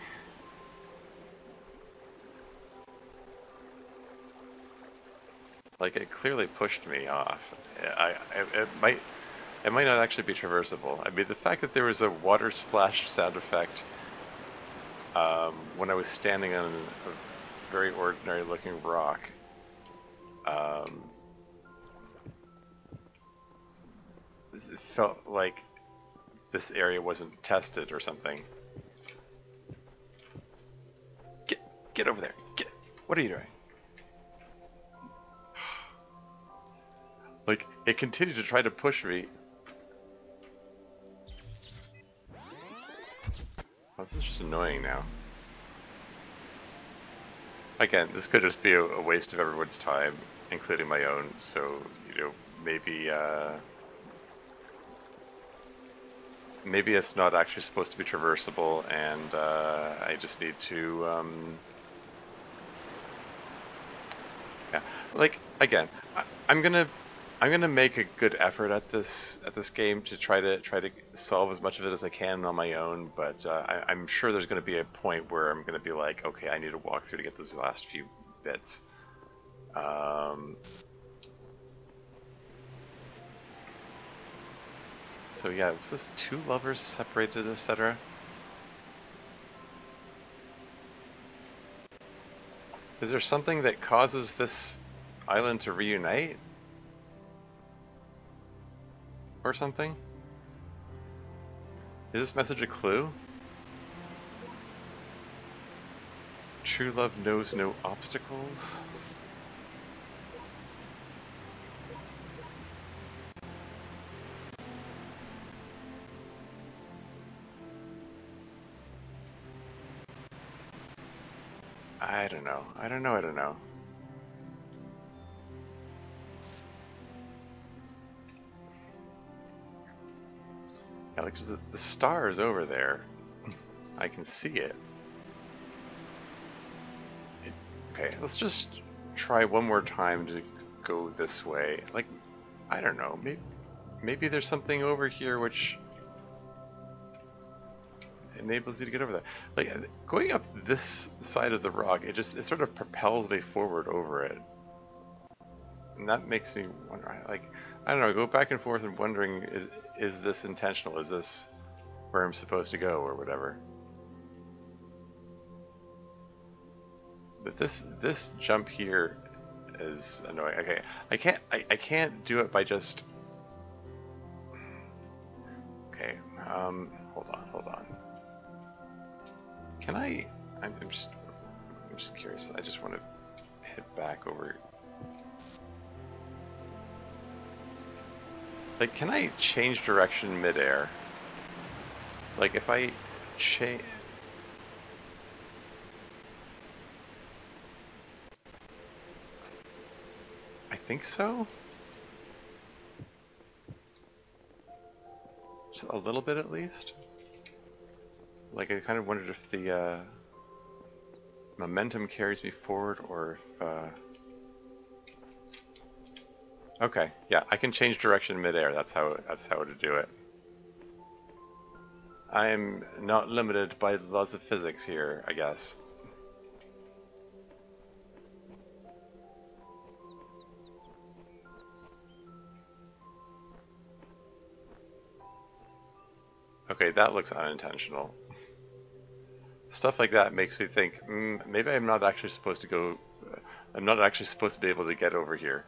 Speaker 1: Like, it clearly pushed me off. It might not actually be traversable. I mean, the fact that there was a water splash sound effect when I was standing on a very ordinary looking rock, it felt like this area wasn't tested or something. Get over there. What are you doing? Like, it continued to try to push me. Oh, this is just annoying now. Again, this could just be a waste of everyone's time, including my own, so, you know, maybe it's not actually supposed to be traversable, and I just need to, yeah, like, again, I'm gonna make a good effort at this game to try to solve as much of it as I can on my own, but I'm sure there's gonna be a point where I'm gonna be like, okay, I need to walk through to get those last few bits. So yeah, was this two lovers separated, etc.? Is there something that causes this island to reunite? Or something? Is this message a clue? True love knows no obstacles? I don't know. I don't know. Yeah, like, the star is over there. I can see it. Okay, let's just try one more time to go this way. Like, I don't know. Maybe there's something over here which enables you to get over there. Like, going up this side of the rock, it sort of propels me forward over it. And that makes me wonder, like, I don't know, I go back and forth and wondering, is this intentional? Is this where I'm supposed to go or whatever? But this jump here is annoying. Okay, I can't do it by just. Okay, hold on. Can I? I'm just curious. I just want to hit back over. Like, can I change direction midair? Like, if I change. I think so. Just a little bit, at least. Like, I kind of wondered if the momentum carries me forward, or if, okay, yeah, I can change direction midair. That's how to do it. I'm not limited by the laws of physics here, I guess. Okay, that looks unintentional. Stuff like that makes me think, maybe I'm not actually supposed to go. I'm not actually supposed to be able to get over here.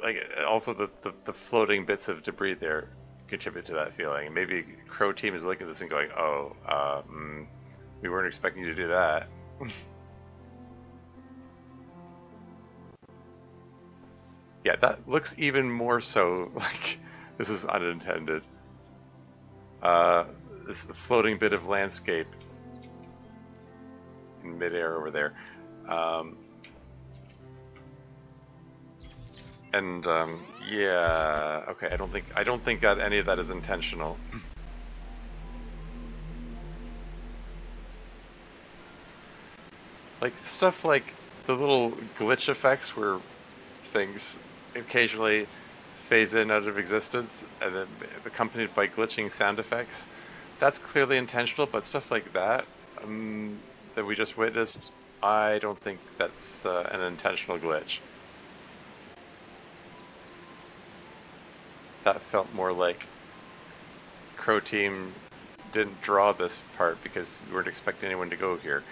Speaker 1: Like, also the floating bits of debris there contribute to that feeling. Maybe Croteam is looking at this and going, oh, We weren't expecting you to do that. Yeah, that looks even more so like this is unintended. This floating bit of landscape in midair over there. Yeah, okay, I don't think that any of that is intentional. Like stuff like the little glitch effects where things occasionally phase in out of existence and then accompanied by glitching sound effects. That's clearly intentional, but stuff like that that we just witnessed, I don't think that's an intentional glitch. That felt more like Croteam didn't draw this part because we weren't expecting anyone to go here.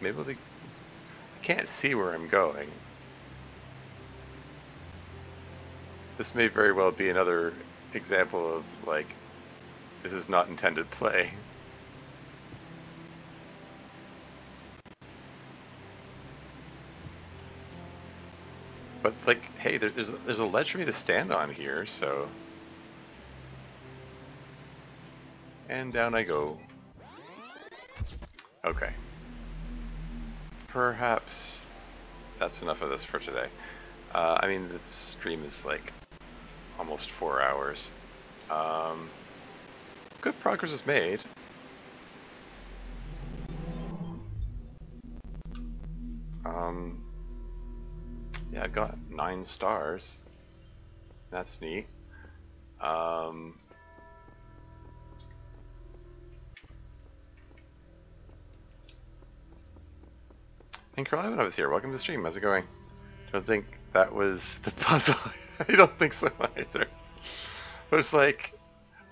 Speaker 1: Maybe I can't see where I'm going. This may very well be another example of, like, this is not intended play. But, like, hey, there's a ledge for me to stand on here, so... And down I go. Okay. Perhaps that's enough of this for today. I mean, the stream is, like, almost 4 hours. Good progress is made. Yeah, I got 9 stars. That's neat. And Caroline, I was here. Welcome to the stream. How's it going? Don't think that was the puzzle. I don't think so either. But it's like,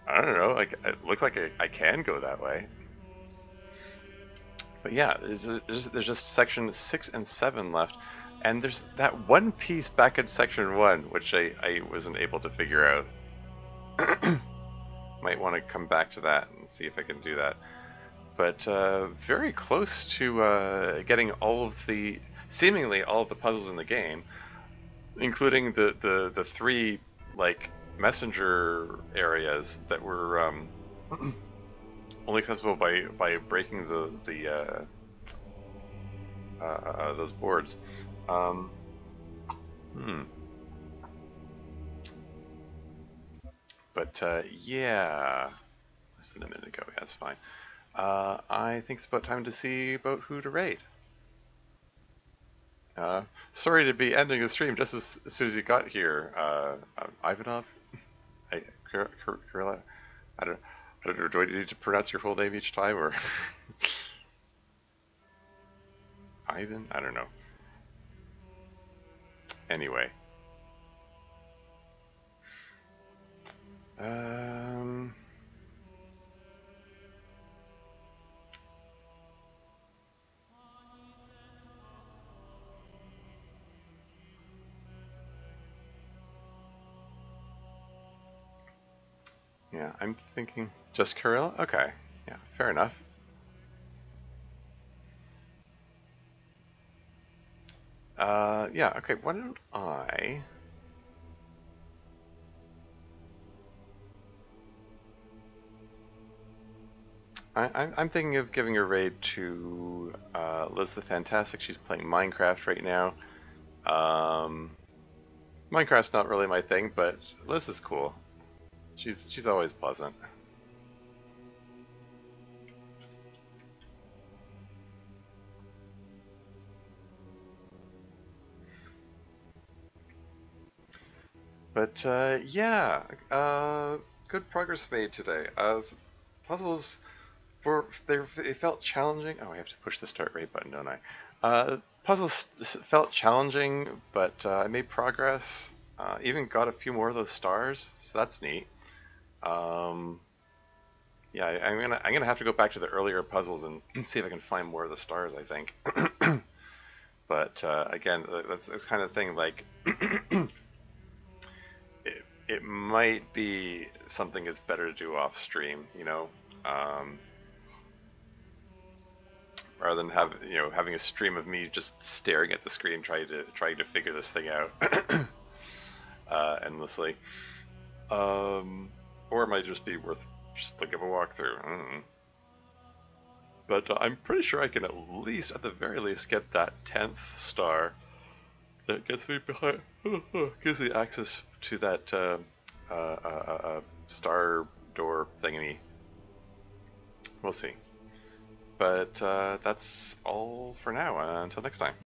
Speaker 1: I don't know. Like, it looks like I can go that way. But yeah, there's just section 6 and 7 left. And there's that one piece back in section 1, which I wasn't able to figure out. Might want to come back to that and see if I can do that. But very close to getting all of the, seemingly all of the puzzles in the game, including the 3, like, messenger areas that were only accessible by breaking those boards. But yeah, less than a minute ago. Yeah, that's fine. I think it's about time to see about who to raid. Sorry to be ending the stream just as soon as you got here, Ivanov. Kirilla. I don't know. Do I need to pronounce your whole name each time, or Ivan? I don't know. Anyway. Yeah, I'm thinking just Kirilla? Okay. Yeah, fair enough. Yeah, okay, why don't I'm thinking of giving a raid to Liz the Fantastic. She's playing Minecraft right now. Minecraft's not really my thing, but Liz is cool. She's always pleasant. But yeah, good progress made today. Puzzles they felt challenging. Oh, I have to push the start raid button, don't I? Puzzles felt challenging, but I made progress. Even got a few more of those stars, so that's neat. Yeah, I'm gonna have to go back to the earlier puzzles and see if I can find more of the stars, I think. But again, that's this kind of thing. Like, it might be something that's better to do off stream, um, rather than having a stream of me just staring at the screen trying to figure this thing out endlessly. Or it might just be worth just looking at a walkthrough. I don't know. But I'm pretty sure I can at the very least, get that 10th star that gets me behind, gives me access to that star door thingy. We'll see. But that's all for now. Until next time.